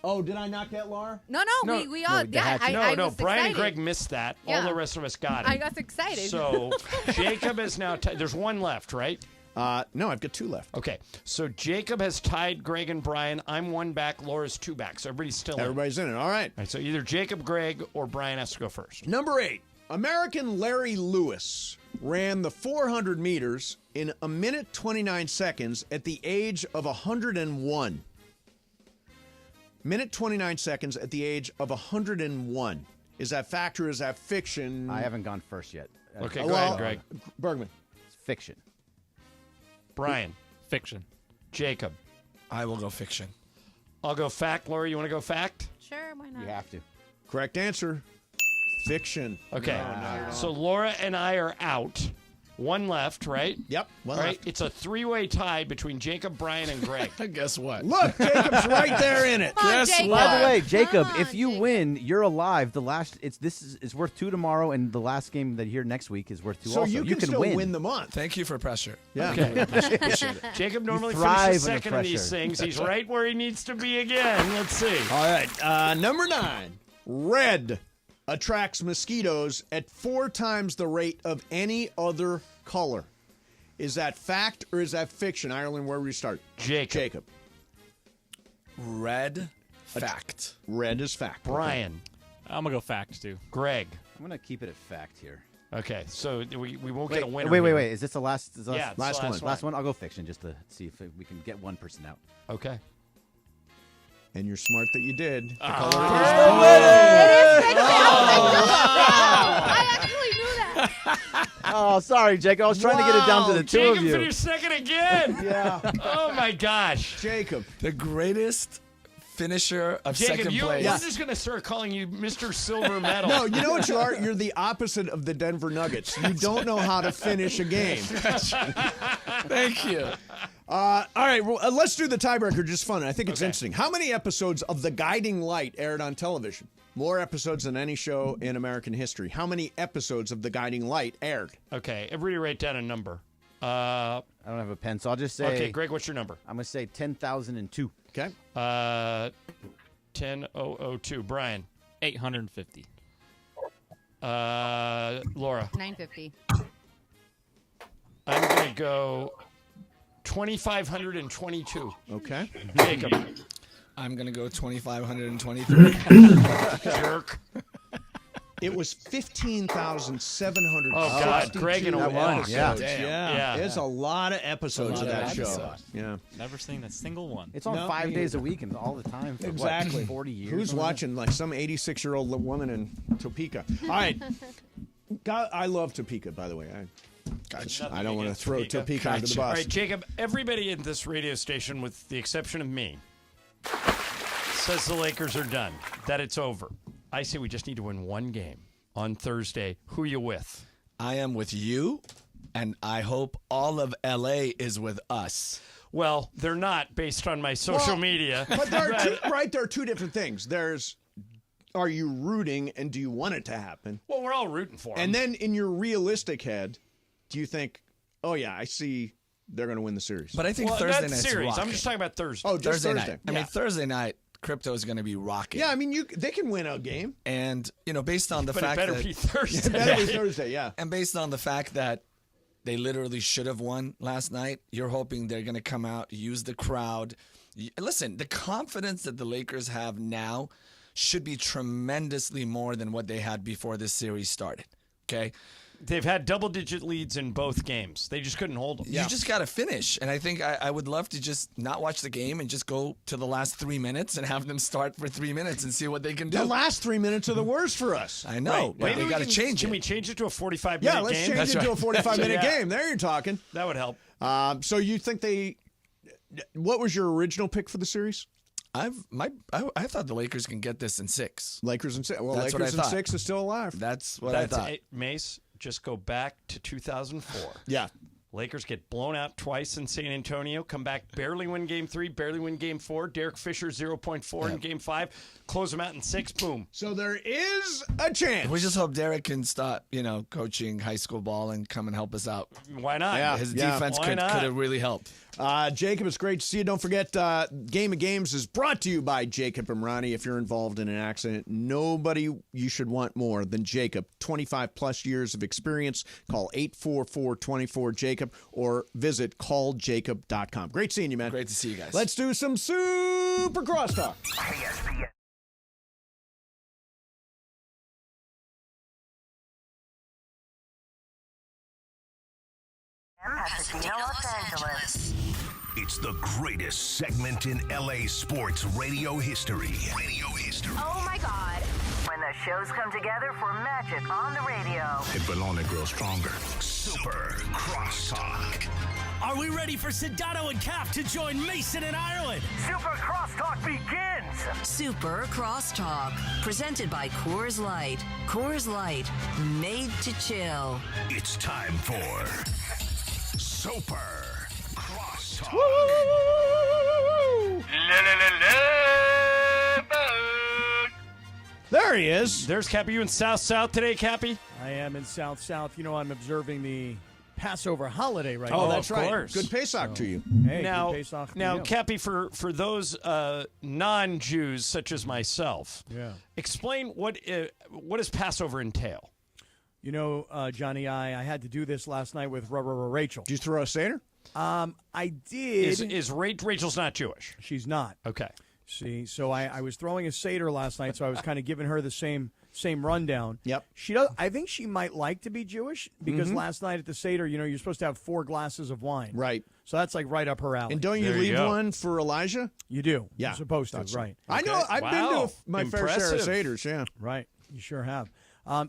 A: Oh, did I not get Laura?
N: no,
B: No.
N: we all yeah. I
B: No,
N: was
B: Brian and
N: excited.
B: Greg missed that. All
N: Yeah.
B: the rest of us got it.
N: I got excited.
B: So Jacob is now there's one left, right?
A: No, I've got 2 left.
B: Okay. So Jacob has tied Greg and Brian. I'm 1 back. Laura's 2 back. So everybody's still in.
A: Everybody's in it. All right.
B: All right, so either Jacob, Greg, or Brian has to go first.
A: Number 8. American Larry Lewis ran the 400 meters in 1 minute 29 seconds at the age of 101. Minute 29 seconds at the age of 101. Is that fact or is that fiction?
C: I haven't gone first yet.
B: Okay, go ahead, Greg.
A: Bergman.
C: It's fiction.
B: Brian.
G: Fiction.
B: Jacob.
D: I will go fiction.
B: I'll go fact. Laura, you want to go fact?
N: Sure, why not?
C: You have to.
A: Correct answer. Fiction.
B: Okay. So Laura and I are out. 1 left, right?
A: Yep.
B: All right. It's a 3-way tie between Jacob, Brian, and Greg.
D: Guess what?
A: Look, Jacob's right there in it.
N: Come on,
D: Guess
N: Jacob.
D: what?
C: By the way, Jacob,
N: Come
C: if
N: on,
C: you
N: Jacob.
C: win, you're alive. This is worth 2 tomorrow, and the last game that you hear next week is worth 2
A: So
C: also.
A: you can still win the month.
D: Thank you for pressure.
A: Yeah.
B: Okay.
D: Appreciate it.
B: Jacob normally
C: thrive
B: finishes
C: under
B: second in these
C: pressure.
B: things. He's right where he needs to be again. Let's see.
A: All right. Number 9. Red attracts mosquitoes at 4 times the rate of any other color. Is that fact or is that fiction? Ireland, where would we start?
B: Jacob.
D: Red fact.
A: Red is fact.
B: Brian.
G: I'm going to go fact, too.
B: Greg.
C: I'm going to keep it at fact here.
B: Okay, so we won't get a winner.
C: Wait.
B: here.
C: Is this the last? Is the
B: Yeah, it's the
A: last one.
C: Last one. I'll go fiction just to see if we can get one person out.
B: Okay.
A: And you're smart that you did. The
N: It
A: color
N: is fiction. I actually knew that.
C: Oh, sorry, Jacob. I was trying to get it down to the 2
B: Jacob
C: of you.
B: finished second again.
A: Yeah.
B: Oh my gosh.
A: Jacob.
D: The greatest finisher of
B: Jacob,
D: second
B: we're
D: place.
B: just going to start calling you Mr. Silver Medal.
A: No, you know what you are? You're the opposite of the Denver Nuggets. You don't know how to finish a game.
D: Thank you.
A: All right, well, let's do the tiebreaker. Just fun. I think it's interesting. How many episodes of The Guiding Light aired on television? More episodes than any show in American history. How many episodes of The Guiding Light aired?
B: Okay, everybody write down a number.
C: I don't have a pen, so I'll just say.
B: Okay, Greg, what's your number?
C: I'm going to say 10,002.
A: Okay.
B: 10,002. Brian.
G: 850.
B: Laura.
N: 950.
B: I'm going to go 2,522.
A: Okay.
B: Jacob.
D: I'm going to go 2,523.
B: Jerk.
A: It was 15,700.
B: Oh, God. Greg in a one.
A: Yeah.
D: Damn.
A: Yeah. There's a lot of episodes of that show.
D: episodes.
A: Yeah.
G: Never seen a single one.
C: It's on
A: No,
C: 5
A: me
C: days a
A: either.
C: week and all the time for
A: Exactly.
C: what, 40 years.
A: Who's
C: something like
A: watching? Like some 86-year-old woman in Topeka. All right. God, I love Topeka, by the way.
D: Gotcha.
A: I don't want to throw Topeka under the
B: All
A: bus.
B: right, Jacob, everybody in this radio station, with the exception of me, says the Lakers are done, that it's over. I say we just need to win one game on Thursday. Who are you with?
D: I am with you, and I hope all of L.A. is with us.
B: Well, they're not based on my social media.
A: But there are two different things. There's, are you rooting and do you want it to happen?
B: Well, we're all rooting for them.
A: And then in your realistic head, do you think, oh, yeah, I see they're going to win the series?
D: But I think Thursday night's
B: series.
D: rocking.
B: I'm just talking about Thursday.
A: Oh, just Thursday.
D: night. I mean, Thursday night, crypto is going to be rocking.
A: Yeah, I mean, they can win a game.
D: And, based on the
B: but
D: fact
B: it better
D: that...
B: be Thursday.
A: It better be Thursday, yeah.
D: And based on the fact that they literally should have won last night, you're hoping they're going to come out, use the crowd. Listen, the confidence that the Lakers have now should be tremendously more than what they had before this series started, okay?
B: They've had double-digit leads in both games. They just couldn't hold them.
D: You just got to finish. And I think I would love to just not watch the game and just go to the last 3 minutes and have them start for 3 minutes and see what they can do.
A: The last 3 minutes are the worst for us.
D: I know, but they got to change it.
B: Can we change it to a 45-minute game?
A: Yeah, let's change it to a 45-minute game. There you're talking.
B: That would help.
A: So you think what was your original pick for the series?
D: I thought the Lakers can get this in 6.
A: Lakers in 6. Well,
D: That's
A: Lakers in
D: what I thought.
A: 6 is still alive.
D: That's what I thought.
B: Mace, just go back to 2004.
A: Yeah.
B: Lakers get blown out twice in San Antonio, come back, barely win Game 3, barely win Game 4. Derek Fisher 0.4 in Game 5, close them out in 6, boom.
A: So there is a chance.
D: We just hope Derek can stop, coaching high school ball and come and help us out.
B: Why not?
A: Yeah,
D: His defense could have really helped.
A: Jacob, it's great to see you. Don't forget, Game of Games is brought to you by Jacob Imrani. If you're involved in an accident, nobody you should want more than Jacob. 25-plus years of experience. Call 844-24-JACOB or visit calljacob.com. Great seeing you, man.
D: Great to see you guys.
A: Let's do some Super Crosstalk.
E: Pasadena, Los Angeles.
P: It's the greatest segment in LA sports radio history.
E: Oh my God. When the shows come together for magic on the radio.
P: It will only grow stronger. Super Crosstalk.
H: Are we ready for Sedano and Cap to join Mason and Ireland?
E: Super Crosstalk begins.
O: Super Crosstalk, presented by Coors Light. Coors Light, made to chill.
P: It's time for Super Crosstalk.
A: There he is.
B: There's Cappy. You in South today, Cappy?
V: I am in South. I'm observing the Passover holiday right
A: now.
V: now.
A: That's right. Good Pesach to you.
V: Hey,
B: now,
V: good Pesach
B: now,
V: to you.
B: Cappy, for those non-Jews such as myself, explain what does Passover entail?
V: You know, Johnny, I had to do this last night with Rachel.
A: Did you throw a Seder?
V: I did.
B: Is Rachel's not Jewish?
V: She's not.
B: Okay.
V: See, so I was throwing a Seder last night, so I was kind of giving her the same rundown.
A: Yep.
V: She does. I think she might like to be Jewish because last night at the Seder, you're supposed to have 4 glasses of wine.
A: Right.
V: So that's like right up her alley.
A: And don't you leave one for Elijah?
V: You do.
A: Yeah.
V: You're supposed to, right.
A: I know. I've been to my fair share of Seders, yeah.
V: Right. You sure have.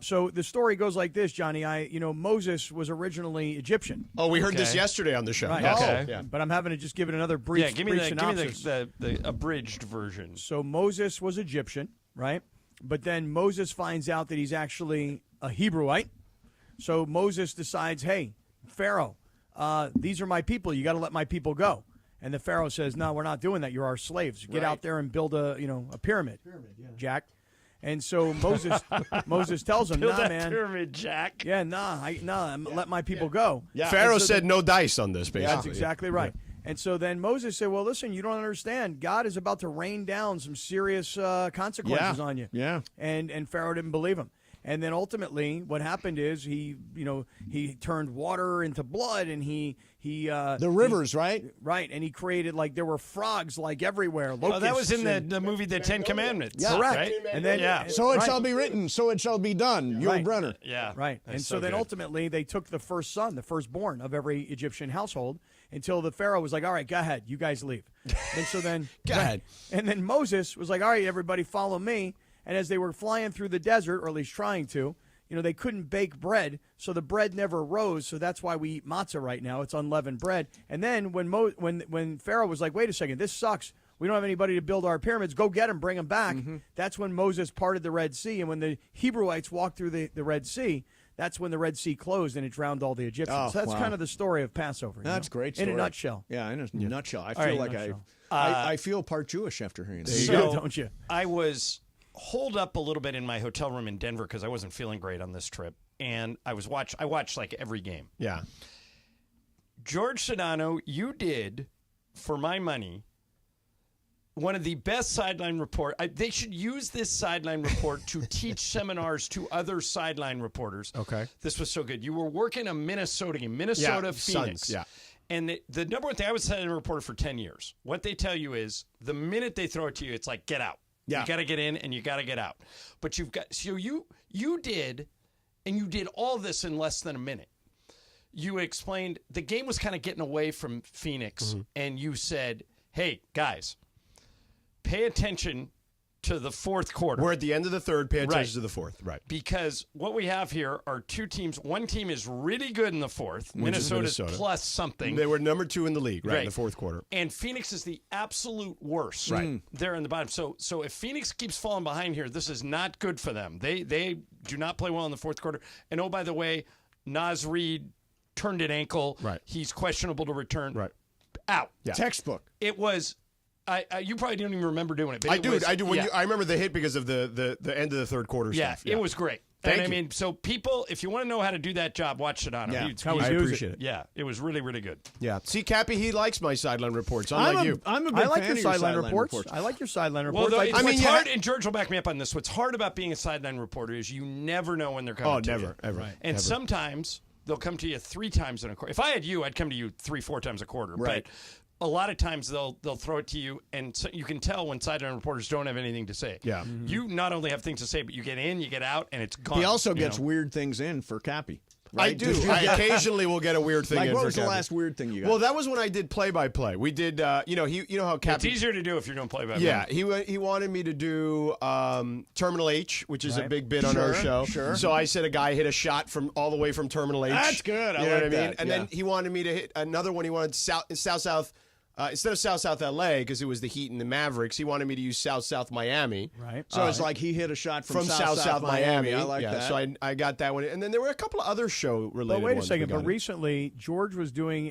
V: So the story goes like this, Johnny. Moses was originally Egyptian.
X: Oh, we heard this yesterday on the show.
V: Right.
X: Yes.
V: Okay. Yeah. But I'm having to just give it another brief,
B: give me
V: synopsis.
B: the abridged version.
V: So Moses was Egyptian, right? But then Moses finds out that he's actually a Hebrewite. So Moses decides, hey, Pharaoh, these are my people. You got to let my people go. And the Pharaoh says, no, we're not doing that. You're our slaves. Get out there and build a pyramid. Jack. And so Moses tells him,
B: Build
V: nah,
B: that
V: man.
B: pyramid, Jack.
V: Yeah, let my people go.
X: Yeah. Pharaoh said no dice on this, basically.
V: That's exactly right. And so then Moses said, well, listen, you don't understand. God is about to rain down some serious consequences on you.
A: Yeah.
V: And Pharaoh didn't believe him. And then ultimately what happened is he turned water into blood and
A: the rivers, right?
V: Right. And he created there were frogs everywhere.
B: Oh, that was in the movie The 10 Commandments.
V: Yeah. Correct.
B: Right?
V: And then
A: so it shall be written, so it shall be done. Yul Brynner.
B: Yeah.
V: Right. And so then ultimately they took the first son, the firstborn of every Egyptian household, until the Pharaoh was like, all right, go ahead. You guys leave. And so then
X: go ahead.
V: And then Moses was like, all right, everybody follow me. And as they were flying through the desert, or at least trying to, they couldn't bake bread, so the bread never rose. So that's why we eat matzah right now. It's unleavened bread. And then when Pharaoh was like, wait a second, this sucks. We don't have anybody to build our pyramids. Go get them, bring them back. That's when Moses parted the Red Sea. And when the Hebrewites walked through the Red Sea, that's when the Red Sea closed and it drowned all the Egyptians.
A: Oh,
V: so that's
A: wow.
V: kind of the story of Passover.
A: That's a great story.
V: In a nutshell.
A: Yeah, in a nutshell. I
V: All
A: feel
V: right,
A: like I feel part Jewish after hearing this.
V: Don't you?
B: I was holed up a little bit in my hotel room in Denver because I wasn't feeling great on this trip. And I watched like every game.
X: Yeah.
B: George Sedano, you did, for my money, one of the best sideline report. They should use this sideline report to teach seminars to other sideline reporters.
X: Okay.
B: This was so good. You were working a Minnesota game, Phoenix.
X: Suns, yeah.
B: And the number one thing, I was a sideline reporter for 10 years. What they tell you is the minute they throw it to you, it's like, get out.
A: Yeah.
B: You got to get in and you got to get out. But you've got, so you did, and you did all this in less than a minute. You explained the game was kind of getting away from Phoenix, and you said, hey, guys, pay attention to the fourth quarter.
X: We're at the end of the third. Pay attention to the fourth. Right.
B: Because what we have here are two teams. One team is really good in the fourth.
X: Which is
B: Minnesota's
X: Minnesota.
B: plus something.
X: They were number 2 in the league, right, in
B: Right.
X: the fourth quarter.
B: And Phoenix is the absolute worst.
X: Right.
B: They're in the bottom. So if Phoenix keeps falling behind here, this is not good for them. They do not play well in the fourth quarter. And oh, by the way, Naz Reid turned an ankle.
X: Right.
B: He's questionable to return.
X: Right.
B: Out.
X: Yeah.
A: Textbook.
B: It was. You probably don't even remember doing it. But
X: I
B: it
X: do.
B: was-
X: I do.
B: yeah.
X: I remember the hit because of the end of the third quarter
B: Yeah,
X: stuff.
B: it was great.
X: Thank
B: and I
X: you.
B: mean, so people, if you want to know how to do that job, watch Sedano.
X: Yeah,
B: He's-
X: I appreciate it.
B: Yeah, it was really, really good.
X: Yeah. See, Cappy, he likes my sideline reports, unlike you.
A: I'm a big
V: I like
A: fan
V: your
A: of your
V: sideline reports. I like your sideline
B: Well,
V: reports.
B: though, what's hard, and George will back me up on this, what's hard about being a sideline reporter is you never know when they're coming to
X: never,
B: you.
X: ever. Right.
B: And
X: Ever.
B: sometimes they'll come to you 3 times in a quarter. If I had you, I'd come to you 3-4 times a quarter.
A: Right.
B: But a lot of times they'll throw it to you, and so you can tell when sideline reporters don't have anything to say.
X: Yeah.
B: You not only have things to say, but you get in, you get out, and it's gone.
A: He also
B: you
A: gets
B: know?
A: weird things in for Cappy.
X: I
A: Right?
X: do.
A: Did you
X: I
A: get-
X: occasionally will get a weird thing
A: Like,
X: in
A: what
X: for
A: was the
X: Cappy.
A: last weird thing you got?
X: Well, that was when I did play-by-play. We did, you know how
B: It's
X: Cappy...
B: easier to do if you're doing play-by-play.
X: Yeah, he wanted me to do Terminal H, which is a
V: Right.
X: big bit on our show.
A: Sure.
X: So I said a guy hit a shot from all the way from Terminal H.
A: That's good. I
X: You know
A: like
X: what I mean?
A: that,
X: And
A: yeah.
X: then he wanted me to hit another one. He wanted South. Instead of South LA, because it was the Heat and the Mavericks, he wanted me to use South Miami.
V: Right.
A: So it's like he hit a shot from
X: South Miami.
A: I like
X: yeah,
A: that.
X: So I got that one. And then there were a couple of other show related
V: But wait a
X: ones
V: second.
X: we got
V: But
X: in.
V: recently, George was doing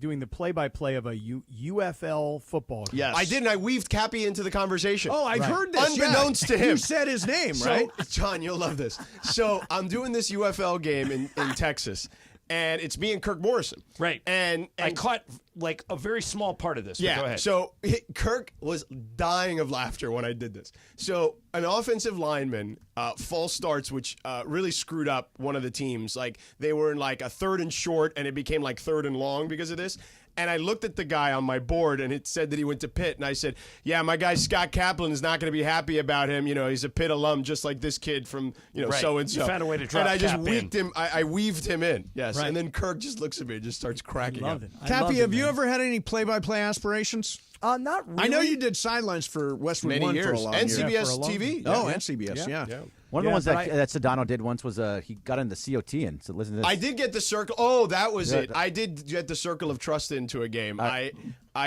V: the play-by-play of a UFL football game.
A: Yes.
X: I did, and I weaved Cappy into the conversation.
A: Oh, I've heard this.
X: Unbeknownst to him.
A: You said his name, right?
X: So, John, you'll love this. So I'm doing this UFL game in Texas, and it's me and Kirk Morrison.
B: Right.
X: And
B: I caught like a very small part of this. but
X: yeah.
B: Go ahead.
X: So Kirk was dying of laughter when I did this. So an offensive lineman, false starts, which really screwed up one of the teams. Like they were in like a 3rd and short, and it became like 3rd and long because of this. And I looked at the guy on my board, and it said that he went to Pitt. And I said, yeah, my guy Scott Kaplan is not going to be happy about him. You know, he's a Pitt alum, just like this kid from,
B: Right.
X: so-and-so.
B: You found a way to drop
X: And I just
B: Cap
X: weaved
B: in.
X: him. I weaved him in, yes.
V: Right.
X: And then Kirk just looks at me and just starts cracking up.
A: Cappy, have you ever had any play-by-play aspirations?
V: Not really.
A: I know you did sidelines for Westwood
X: Many
A: One
X: years.
A: for a long
X: And
A: year.
X: CBS TV.
A: Oh,
X: Yeah.
A: and CBS, yeah.
C: One of the
V: Yeah,
C: ones
V: but
C: that Sedano did once was he got in the COT in. So listen to this.
X: I did get the circle. Oh, that was
C: Yeah.
X: it. I did get the circle of trust into a game. I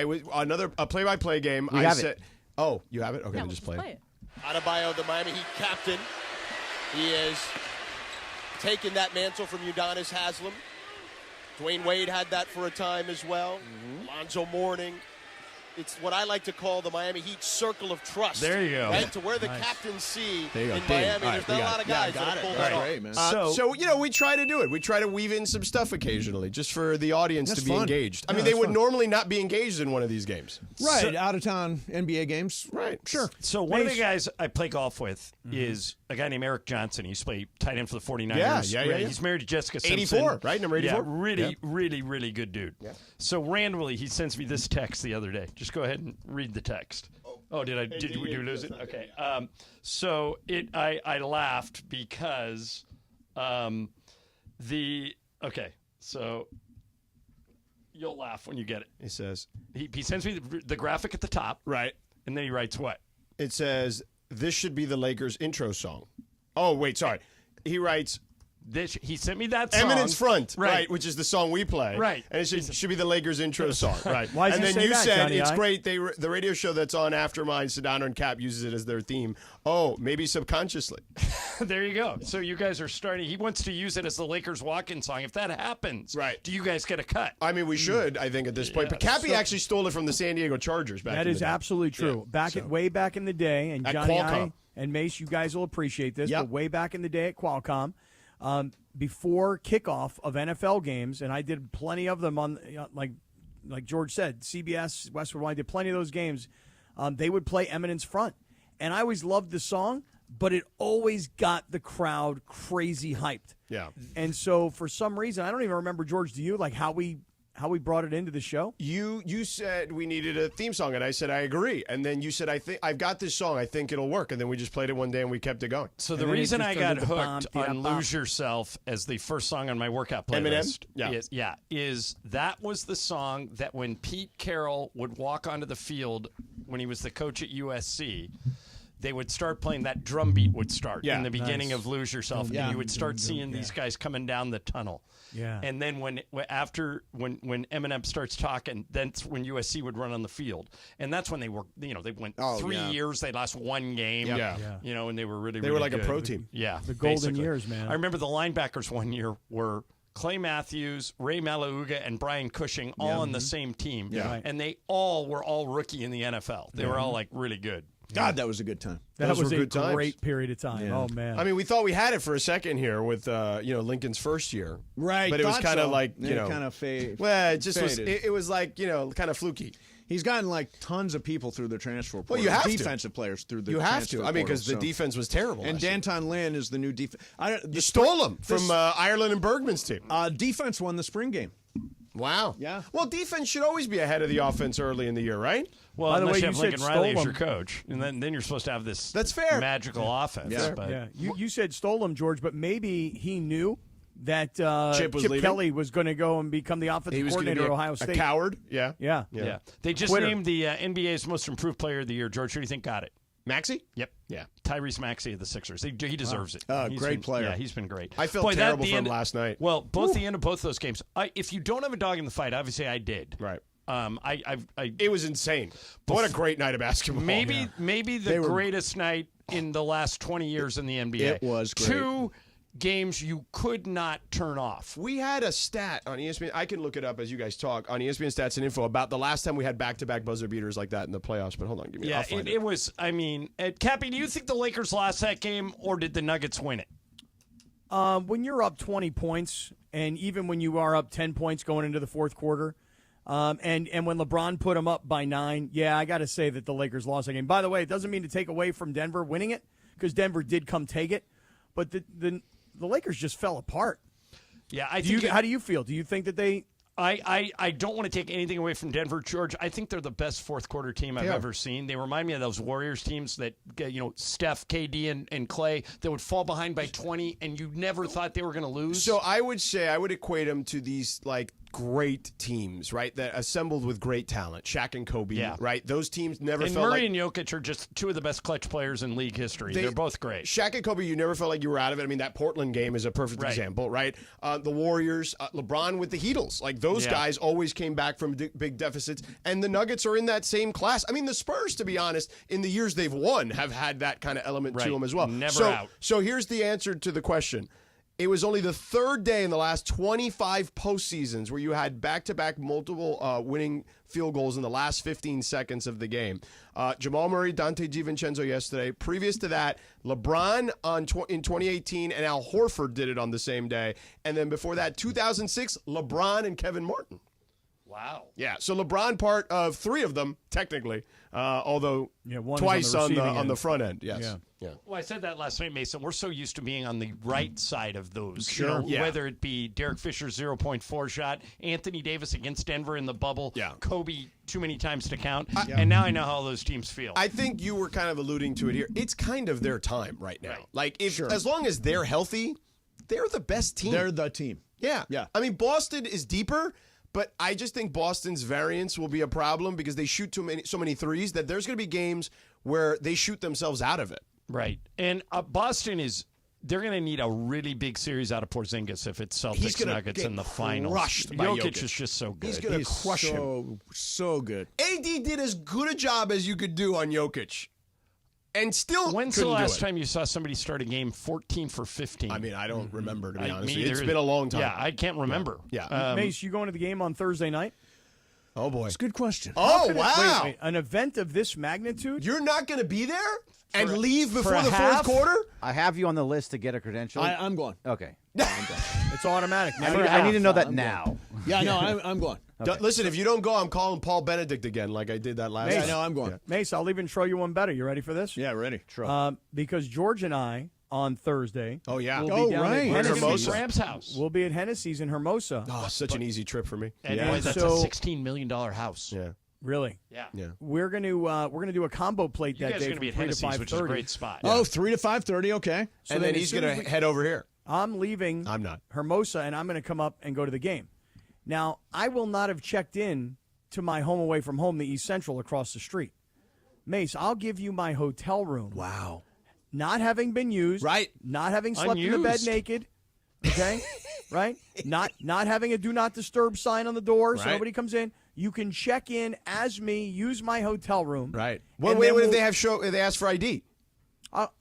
X: was a play-by-play game.
C: We
X: I
C: have
X: said,
C: it.
X: "Oh, you have it? Okay, then just play it."
J: Adebayo, the Miami Heat captain. He has taken that mantle from Udonis Haslem. Dwayne Wade had that for a time as well. Alonzo Mourning. It's what I like to call the Miami Heat circle of trust.
B: There you go.
J: Right? To where the captains see
X: There you go.
J: in
X: Dave.
J: Miami,
X: All
J: there's
X: right,
J: not
X: we
J: a
X: got
J: lot
X: it.
J: of guys
X: Yeah,
J: that
X: got
J: have
X: it.
J: pulled
X: All
J: it
X: right.
J: off.
A: Great, man.
X: So you know, we try to do it. We try to weave in some stuff occasionally, just for the audience
A: That's
X: to be
A: fun.
X: engaged. I
A: Yeah,
X: mean, they
A: that's
X: would
A: fun.
X: normally not be engaged in one of these games.
A: Right, out-of-town NBA games.
X: Right.
A: Sure.
B: So one of the guys I play golf with is a guy named Eric Johnson. He used to play tight end for the 49ers.
X: Yeah.
B: He's married to Jessica Simpson.
X: 84, right? Number 84?
B: Yeah, really,
X: Yeah.
B: really, really good dude. Yeah. So randomly, he sends me this text the other day. Just go ahead and read the text. Oh, did we lose it? Okay. So I laughed because so you'll laugh when you get it.
X: It says
B: He sends me the graphic at the top.
X: right.
B: And then he writes what?
X: It says this should be the Lakers intro song. Oh wait, sorry. He writes,
B: He sent me that song.
X: Eminence Front, right, which is the song we play.
B: Right.
X: And it should be the Lakers intro song. Right.
V: Why did
X: and
V: you
X: then
V: say
X: you
V: that,
X: said
V: Johnny
X: it's
V: I?
X: great. The radio show that's on after mine, Sedano and Cap uses it as their theme. Oh, maybe subconsciously.
B: There you go. So you guys are starting. He wants to use it as the Lakers walk-in song. If that happens,
X: right,
B: do you guys get a cut?
X: I mean, we should, I think, at this point. But Cappy actually stole it from the San Diego Chargers back
V: That
X: in
V: is
X: the day.
V: absolutely true. Way back in the day, and
X: At
V: Johnny
X: Qualcomm.
V: and Mace, you guys will appreciate this,
X: Yep.
V: but way back in the day at Qualcomm, before kickoff of NFL games, and I did plenty of them on, like George said, CBS, Westwood One, I did plenty of those games. They would play Eminence Front, and I always loved the song, but it always got the crowd crazy hyped.
X: Yeah.
V: And so for some reason, I don't even remember, George, do you, like how we brought it into the show?
X: You said we needed a theme song, and I said I agree. And then you said I've got this song. I think it'll work. And then we just played it one day, and we kept it going.
B: So the reason I got hooked on "Lose Yourself" as the first song on my workout playlist, is that was the song that when Pete Carroll would walk onto the field when he was the coach at USC, they would start playing, that drum beat would start in the beginning of "Lose Yourself," and you would start seeing these guys coming down the tunnel.
V: Yeah.
B: And then when Eminem starts talking, that's when USC would run on the field. And that's when they were, they went 3 years, they lost one game.
X: Yeah.
B: And they were really,
X: They
B: really
X: were like
B: good.
X: a pro team.
B: Yeah.
V: The golden
B: basically.
V: years, man.
B: I remember the linebackers one year were Clay Matthews, Ray Malauga, and Brian Cushing all on the same team.
X: Yeah. Right.
B: And they all were rookie in the NFL. They were all like really good.
A: God, that was a good time.
V: That
X: Those
V: was
X: were
V: a
X: good times.
V: great period of time.
A: Yeah.
V: Oh, man.
X: I mean, we thought we had it for a second here with Lincoln's first year,
A: Right,
X: But it was
A: thought
X: kind of
A: so.
X: like
A: Then it kind of faded.
X: Well, it just was.
A: Faded.
X: It was like kind of fluky.
A: He's gotten like tons of people through the transfer portal.
X: Well, you have to.
A: defensive players through the
X: You have
A: transfer
X: to. I mean, because
A: portal,
X: the defense was terrible.
A: And
X: last year.
A: Danton Lynn is the new defense.
X: You stole him from Ireland and Bergman's team.
A: Defense won the spring game.
X: Wow.
A: Yeah.
X: Well, defense should always be ahead of the offense early in the year, right?
B: Well,
V: By the
B: unless
V: way,
B: you have
V: you
B: Lincoln
V: said
B: Riley as
V: stole
B: your
V: him.
B: coach, and then you're supposed to have this
X: That's fair.
B: magical offense.
X: Yeah.
B: But
V: Yeah, you said stole him, George, but maybe he knew that
X: Chip was leaving?
V: Kelly was going to go and become the offensive
X: He was going to
V: coordinator
X: be
V: at Ohio
X: a
V: State.
X: coward. Yeah.
V: Yeah.
B: Yeah. They just
V: Quitter.
B: named the NBA's most improved player of the year. George, who do you think got it?
X: Maxey?
B: Yep.
X: Yeah.
B: Tyrese Maxey of the Sixers. He deserves it.
A: Great
B: been,
A: player.
B: Yeah, he's been great.
X: I felt terrible for him last night.
B: Well, the end of both those games. If you don't have a dog in the fight, obviously I did.
X: Right.
B: It
X: was insane. What a great night of basketball.
B: Maybe the greatest night in the last 20 years in the NBA.
A: It was great.
B: 2 games you could not turn off.
X: We had a stat on ESPN. I can look it up as you guys talk on ESPN Stats and Info about the last time we had back-to-back buzzer beaters like that in the playoffs. But hold on, give me.
B: Yeah,
X: I'll find
B: it was. I mean, Cappy, do you think the Lakers lost that game, or did the Nuggets win it?
V: When you're up 20 points, and even when you are up 10 points going into the fourth quarter, and when LeBron put them up by 9, yeah, I got to say that the Lakers lost that game. By the way, it doesn't mean to take away from Denver winning it, because Denver did come take it, but the Lakers just fell apart.
B: Yeah,
V: how do you feel? Do you think that they?
B: I don't want to take anything away from Denver, George. I think they're the best fourth quarter team I've ever seen. They remind me of those Warriors teams that, Steph, KD, and Clay, that would fall behind by 20, and you never thought they were going to lose.
X: So I would say I would equate them to these great teams, right? That assembled with great talent. Shaq and Kobe, right? Those teams never
B: and
X: felt
B: Murray
X: like
B: and Jokic are just 2 of the best clutch players in league history. They're both great.
X: Shaq and Kobe, you never felt like you were out of it. I mean, that Portland game is a perfect example, right? The Warriors, LeBron with the Heatles, those guys always came back from big deficits, and the Nuggets are in that same class. I mean, the Spurs, to be honest, in the years they've won, have had that kind of element to them as well.
B: Never out.
X: So here's the answer to the question. It was only the third day in the last 25 postseasons where you had back-to-back multiple winning field goals in the last 15 seconds of the game. Jamal Murray, Dante DiVincenzo yesterday. Previous to that, LeBron in 2018 and Al Horford did it on the same day. And then before that, 2006, LeBron and Kevin Martin.
B: Wow.
X: Yeah, so LeBron part of 3 of them, technically, although
V: one
X: twice
V: on
X: on
V: the
X: the front end. Yes.
V: Yeah.
B: Well, I said that last night, Mason. We're so used to being on the right side of those.
X: Sure.
B: Whether it be Derek Fisher's 0.4 shot, Anthony Davis against Denver in the bubble, Kobe too many times to count, and now I know how those teams feel.
X: I think you were kind of alluding to it here. It's kind of their time right now. As long as they're healthy, they're the best team.
A: They're the team.
X: Yeah.
A: Yeah.
X: I mean, Boston is deeper, but I just think Boston's variance will be a problem because they shoot so many threes that there's going to be games where they shoot themselves out of it.
B: Right. And Boston is they're going to need a really big series out of Porzingis if it's
A: He's
B: Celtics
A: gonna
B: Nuggets
A: get
B: in the finals.
A: crushed by
B: Jokic is just so good.
X: He's going to crush him.
A: So good.
X: AD did as good a job as you could do on Jokic. And still
B: When's the
X: couldn't do
B: last
X: it.
B: time you saw somebody start a game 14 for 15?
X: I mean, I don't remember, to be honest.
B: me
X: It's
B: either.
X: been a long time.
B: Yeah, I can't remember.
X: Yeah.
V: Mace, you going to the game on Thursday night?
X: Oh, boy.
A: It's a good question.
X: Oh,
V: Wait,
X: wow.
V: wait, an event of this magnitude?
X: You're not going to be there and leave
V: for
X: before
V: a
X: the
V: half?
X: fourth quarter?
C: I have you on the list to get a credential.
A: I'm going.
C: Okay.
V: It's automatic.
C: I need to know that
A: I'm
C: now.
A: going. Yeah, no, I'm going.
X: Listen, if you don't go, I'm calling Paul Benedict again like I did that last
V: Mace,
X: time.
A: No, I'm going.
V: Mace, I'll even throw you one better. You ready for this?
A: Yeah, ready.
V: Because George and I on Thursday.
X: Oh, yeah.
V: We'll be down
A: right.
V: at Hennessy's.
B: Rams house.
V: We'll be at Hennessy's in Hermosa.
X: Oh, such an easy trip for me.
B: And
V: Yeah.
B: boy, that's
V: So-
B: a $16 million house.
X: Yeah.
V: Really?
B: Yeah.
V: We're gonna do a combo plate
B: You
V: that
B: guys
V: day
B: are going to be at
V: from 3 to
B: Hennessy's, which is a
V: 5:30.
B: great spot.
A: Oh, 3 to 5:30. Okay.
V: So
X: And then
V: as
X: he's
V: soon
X: going
V: as
X: to
V: we-
X: head over here.
V: I'm leaving.
X: I'm not.
V: Hermosa, and I'm going to come up and go to the game. Now, I will not have checked in to my home away from home, the East Central across the street. Mace, I'll give you my hotel room.
A: Wow.
V: Not having been used.
X: Right.
V: Not having slept in the bed
B: Unused.
V: naked. Okay? Right? Not having a do not disturb sign on the door so
X: Right.
V: nobody comes in. You can check in as me, use my hotel room.
X: Right.
V: And
X: Wait,
V: then
X: what if they have if they ask for ID?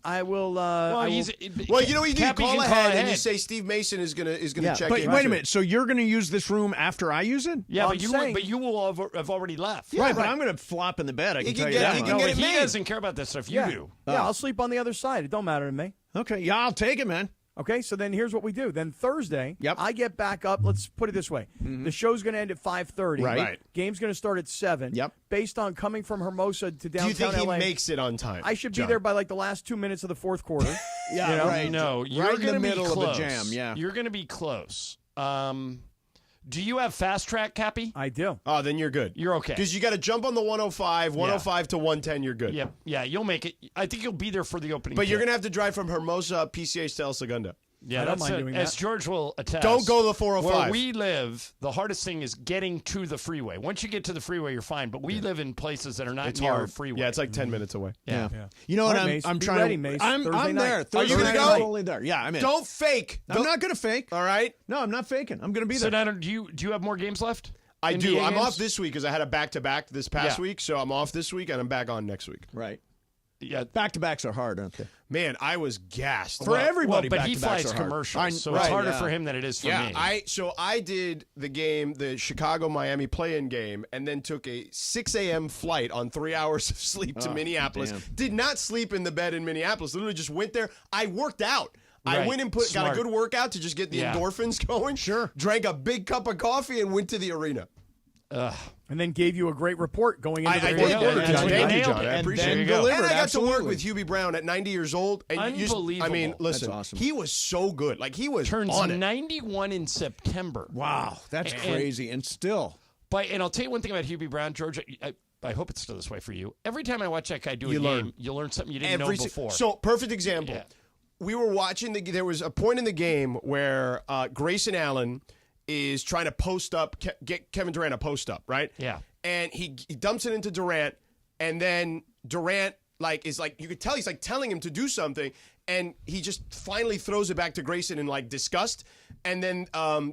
V: I will.
B: Well,
V: I will-
X: Well, you know what you do? You
B: Cappy
X: call
B: can
X: ahead
B: call
X: and you
B: ahead.
X: say Steve Mason is gonna
V: Yeah,
X: check
A: But
X: in.
A: wait a minute. So you're going to use this room after I use it?
B: Yeah,
V: Well,
B: but
V: I'm
B: you will have already left.
A: Right, but I'm going to flop in the bed. I can tell you that.
X: you
A: much.
X: can get
B: No,
X: it
B: he
X: made.
B: doesn't care about that stuff. You
V: yeah.
B: do.
V: Yeah, I'll sleep on the other side. It don't matter to me.
A: Okay. Yeah, I'll take it, man.
V: Okay, so then here's what we do. Then Thursday,
A: Yep.
V: I get back up. Let's put it this way: the show's going to end at 5:30.
A: Right.
V: Game's going to start at 7.
A: Yep.
V: Based on coming from Hermosa to
X: Do
V: downtown
X: you think he
V: LA,
X: makes it on time?
V: I should be
X: John?
V: there by like the last 2 minutes of the fourth quarter.
A: Yeah,
V: you know?
A: right.
B: No, you're
A: Right in the
B: gonna be
A: middle of the
B: close.
A: jam, yeah.
B: You're going to be close. Do you have fast track, Cappy?
V: I do.
X: Oh, then you're good.
B: You're okay.
X: Because you got to jump on the 105, 105 to 110. You're good.
B: Yeah, you'll make it. I think you'll be there for the opening.
X: But you're
B: kick.
X: going to have to drive from Hermosa up PCH to El Segundo.
B: Yeah,
V: I don't
B: that's
V: mind
B: it.
V: doing
B: As
V: that.
B: George will attest.
X: Don't go the 405.
B: Where we live, the hardest thing is getting to the freeway. Once you get to the freeway, you're fine. But we live in places that are not
X: It's
B: near
X: hard.
B: a freeway.
X: Yeah, it's like 10 minutes away.
A: Yeah.
V: Yeah.
A: You know what?
V: All right, Mace,
A: I'm
V: be
A: trying
V: ready,
A: to.
V: Mace.
A: I'm
V: Thursday
A: there.
V: night.
A: Thursday
X: Are you
A: night,
X: gonna
A: I'm
X: go?
A: totally there. Yeah, I'm in.
X: Don't fake.
A: I'm not going to fake.
X: All right?
A: No, I'm not faking. I'm going to be
B: So
A: there.
B: now, do you have more games left?
X: I do.
B: NBA
X: I'm
B: games?
X: off this week because I had a back-to-back this past
B: Yeah.
X: week, so I'm off this week and I'm back on next week.
A: Right.
B: Yeah.
A: Back-to-backs are hard, aren't they?
X: Man, I was gassed.
A: For everybody,
B: Well, but he
A: back-to-backs
B: flies
A: are hard.
B: commercials, so
A: Right,
B: it's harder
A: yeah.
B: for him than it is for
X: Yeah,
B: me.
X: I did the game, the Chicago-Miami play-in game, and then took a 6 a.m. flight on 3 hours of sleep to
A: Oh,
X: Minneapolis.
A: damn.
X: Did not sleep in the bed in Minneapolis. Literally just went there. I worked out. I
B: Right.
X: went and got
B: Smart.
X: a good workout to just get the
B: Yeah.
X: endorphins going.
A: Sure.
X: Drank a big cup of coffee and went to the arena.
V: And then gave you a great report going into
X: I
V: the
X: did
V: fourth
X: that.
V: quarter.
X: Thank you,
B: nailed
X: John.
B: it.
X: I
B: And
X: appreciate
B: then
X: it.
B: delivered,
X: And I got to work
A: absolutely.
X: with Hubie Brown at 90 years old. And
B: Unbelievable.
X: I mean, listen,
A: That's awesome.
X: he was so good. Like, he was
B: Turns
X: on it.
B: 91 in September.
A: Wow, that's
B: And-
A: crazy. And still,
B: And I'll tell you one thing about Hubie Brown, George. I hope it's still this way for you. Every time I watch that guy do a
X: You
B: game,
X: learn.
B: you learn something you didn't know before.
X: So, perfect example.
B: Yeah.
X: We were watching there was a point in the game where Grayson Allen is trying to post up, get Kevin Durant a post up, right?
B: Yeah.
X: And he dumps it into Durant, and then Durant is you could tell he's like telling him to do something, and he just finally throws it back to Grayson in like disgust, and then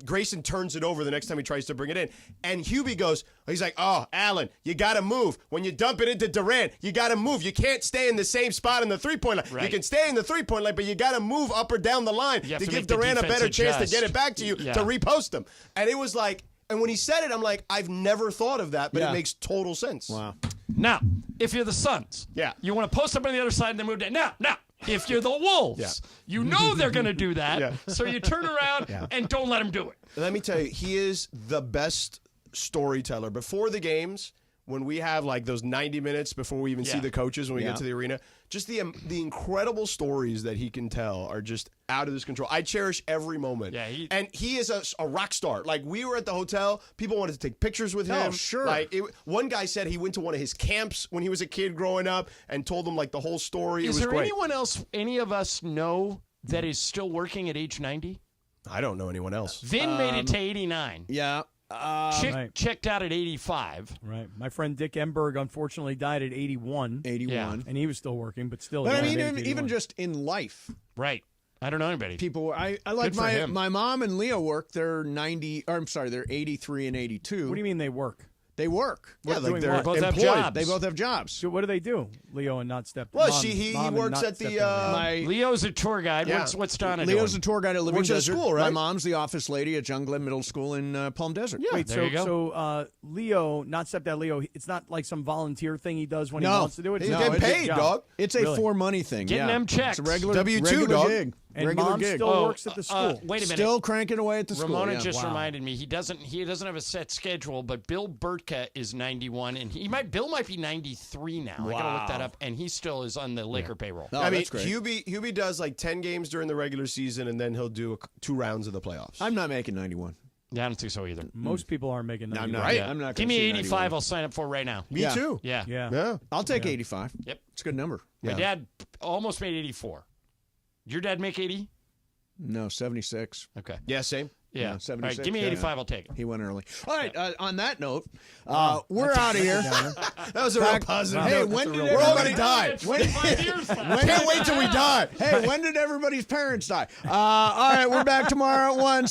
X: Grayson turns it over the next time he tries to bring it in, and Hubie goes, he's like, "Oh, Allen, you got to move when you dump it into Durant. You got to move. You can't stay in the same spot in the 3-point line.
B: Right.
X: You can stay in the 3-point line, but you got to move up or down the line
B: You have
X: to
B: to
X: give
B: make the
X: Durant a
B: defense
X: better chance to
B: adjust.
X: get it back to you
B: Yeah.
X: to repost him." And it was like. And when he said it, I'm like, I've never thought of that, but
A: Yeah.
X: it makes total sense.
A: wow.
B: Now, if you're the Suns,
X: Yeah.
B: you want to post up on the other side and then move down. Now, if you're the Wolves,
X: Yeah.
B: you know they're going to do that,
X: Yeah.
B: so you turn around and don't let them do it.
X: Let me tell you, he is the best storyteller. Before the games, when we have like those 90 minutes before we even see
B: Yeah.
X: the coaches when we
A: Yeah.
X: get to the arena, just the incredible stories that he can tell are just out of this control. I cherish every moment.
B: Yeah,
X: and he is a rock star. Like, we were at the hotel, people wanted to take pictures with him.
A: Oh, sure.
X: Like, one guy said he went to one of his camps when he was a kid growing up and told them like the whole story.
B: Is
X: it was
B: there
X: great.
B: anyone else, any of us know that is still working at age 90?
X: I don't know anyone else.
B: Vin made it to 89.
A: Yeah.
B: Chick
V: right.
B: checked out at 85.
V: Right. My friend Dick Emberg unfortunately died at 81.
A: 81.
V: And he was still working, but still.
A: But I
V: he
A: mean,
V: died at
A: even
V: 81.
A: just in life,
B: Right. I don't know anybody.
A: People, I like
B: Good for him.
A: my mom and Leo work. They're 90. Or I'm sorry, they're 83 and 82.
V: What do you mean they work?
A: They work.
V: Yeah,
A: What-
V: like
A: doing
V: they're
A: what?
B: both have
A: Employed.
B: jobs.
A: They both have jobs.
V: So what do they do, Leo and not step?
X: Well,
V: Mom-
X: he
V: Mom and
X: works
V: not
X: at the,
V: stepdad.
A: My
B: Leo's a tour guide.
X: Yeah.
B: What's Donna
A: Leo's
B: doing?
A: a tour guide at Living
X: Works at
A: Desert.
X: school, right?
A: My mom's the office lady at Young Glen Middle School in Palm Desert.
V: Wait,
B: there you go.
V: so Leo, not stepdad Leo, it's not like some volunteer thing he does when he
A: No.
V: wants to do it.
X: He's
V: It's
X: getting
V: a
X: paid,
V: job.
X: dog.
A: It's a
V: Really?
A: for money thing.
B: Getting
A: yeah.
B: them checks.
A: It's a regular
X: W-2,
A: regular
X: dog.
A: gig.
V: And
A: regular
V: mom
A: gig.
V: still works at the school.
B: Wait a minute.
A: Still cranking away at the school.
B: Ramona
A: yeah.
B: just
V: Wow.
B: reminded me he doesn't have a set schedule, but Bill Burtka is 91, and Bill might be 93 now. I gotta look that up, and he still is on the Laker payroll.
A: Oh,
X: I mean,
A: that's great.
X: Hubie does like 10 games during the regular season, and then he'll do 2 rounds of the playoffs.
A: I'm not making 91.
B: Yeah, I don't think so either.
V: Most people aren't making that.
A: I'm not.
X: Right?
A: I'm not.
B: Give
A: gonna
B: me
A: say
B: 85.
A: 91.
B: I'll sign up for right now.
X: Me
A: Yeah.
X: too.
B: Yeah.
V: Yeah.
X: Yeah.
A: I'll take 85.
B: Yep.
A: It's a good number.
B: My dad almost made 84. Your dad make 80?
A: No, 76.
B: Okay.
X: Yeah, same.
B: Yeah.
A: Yeah,
B: All
A: 76.
B: right, give me
A: yeah.
B: 85. I'll take it.
A: He went early. All right. On that note, we're out of here.
X: That was a real positive.
A: Hey,
X: note.
A: when did
X: We're all gonna
A: everybody
X: die.
B: 25 years.
X: Can't wait till we die.
A: Hey, when did everybody's parents die? All right, we're back tomorrow at 1.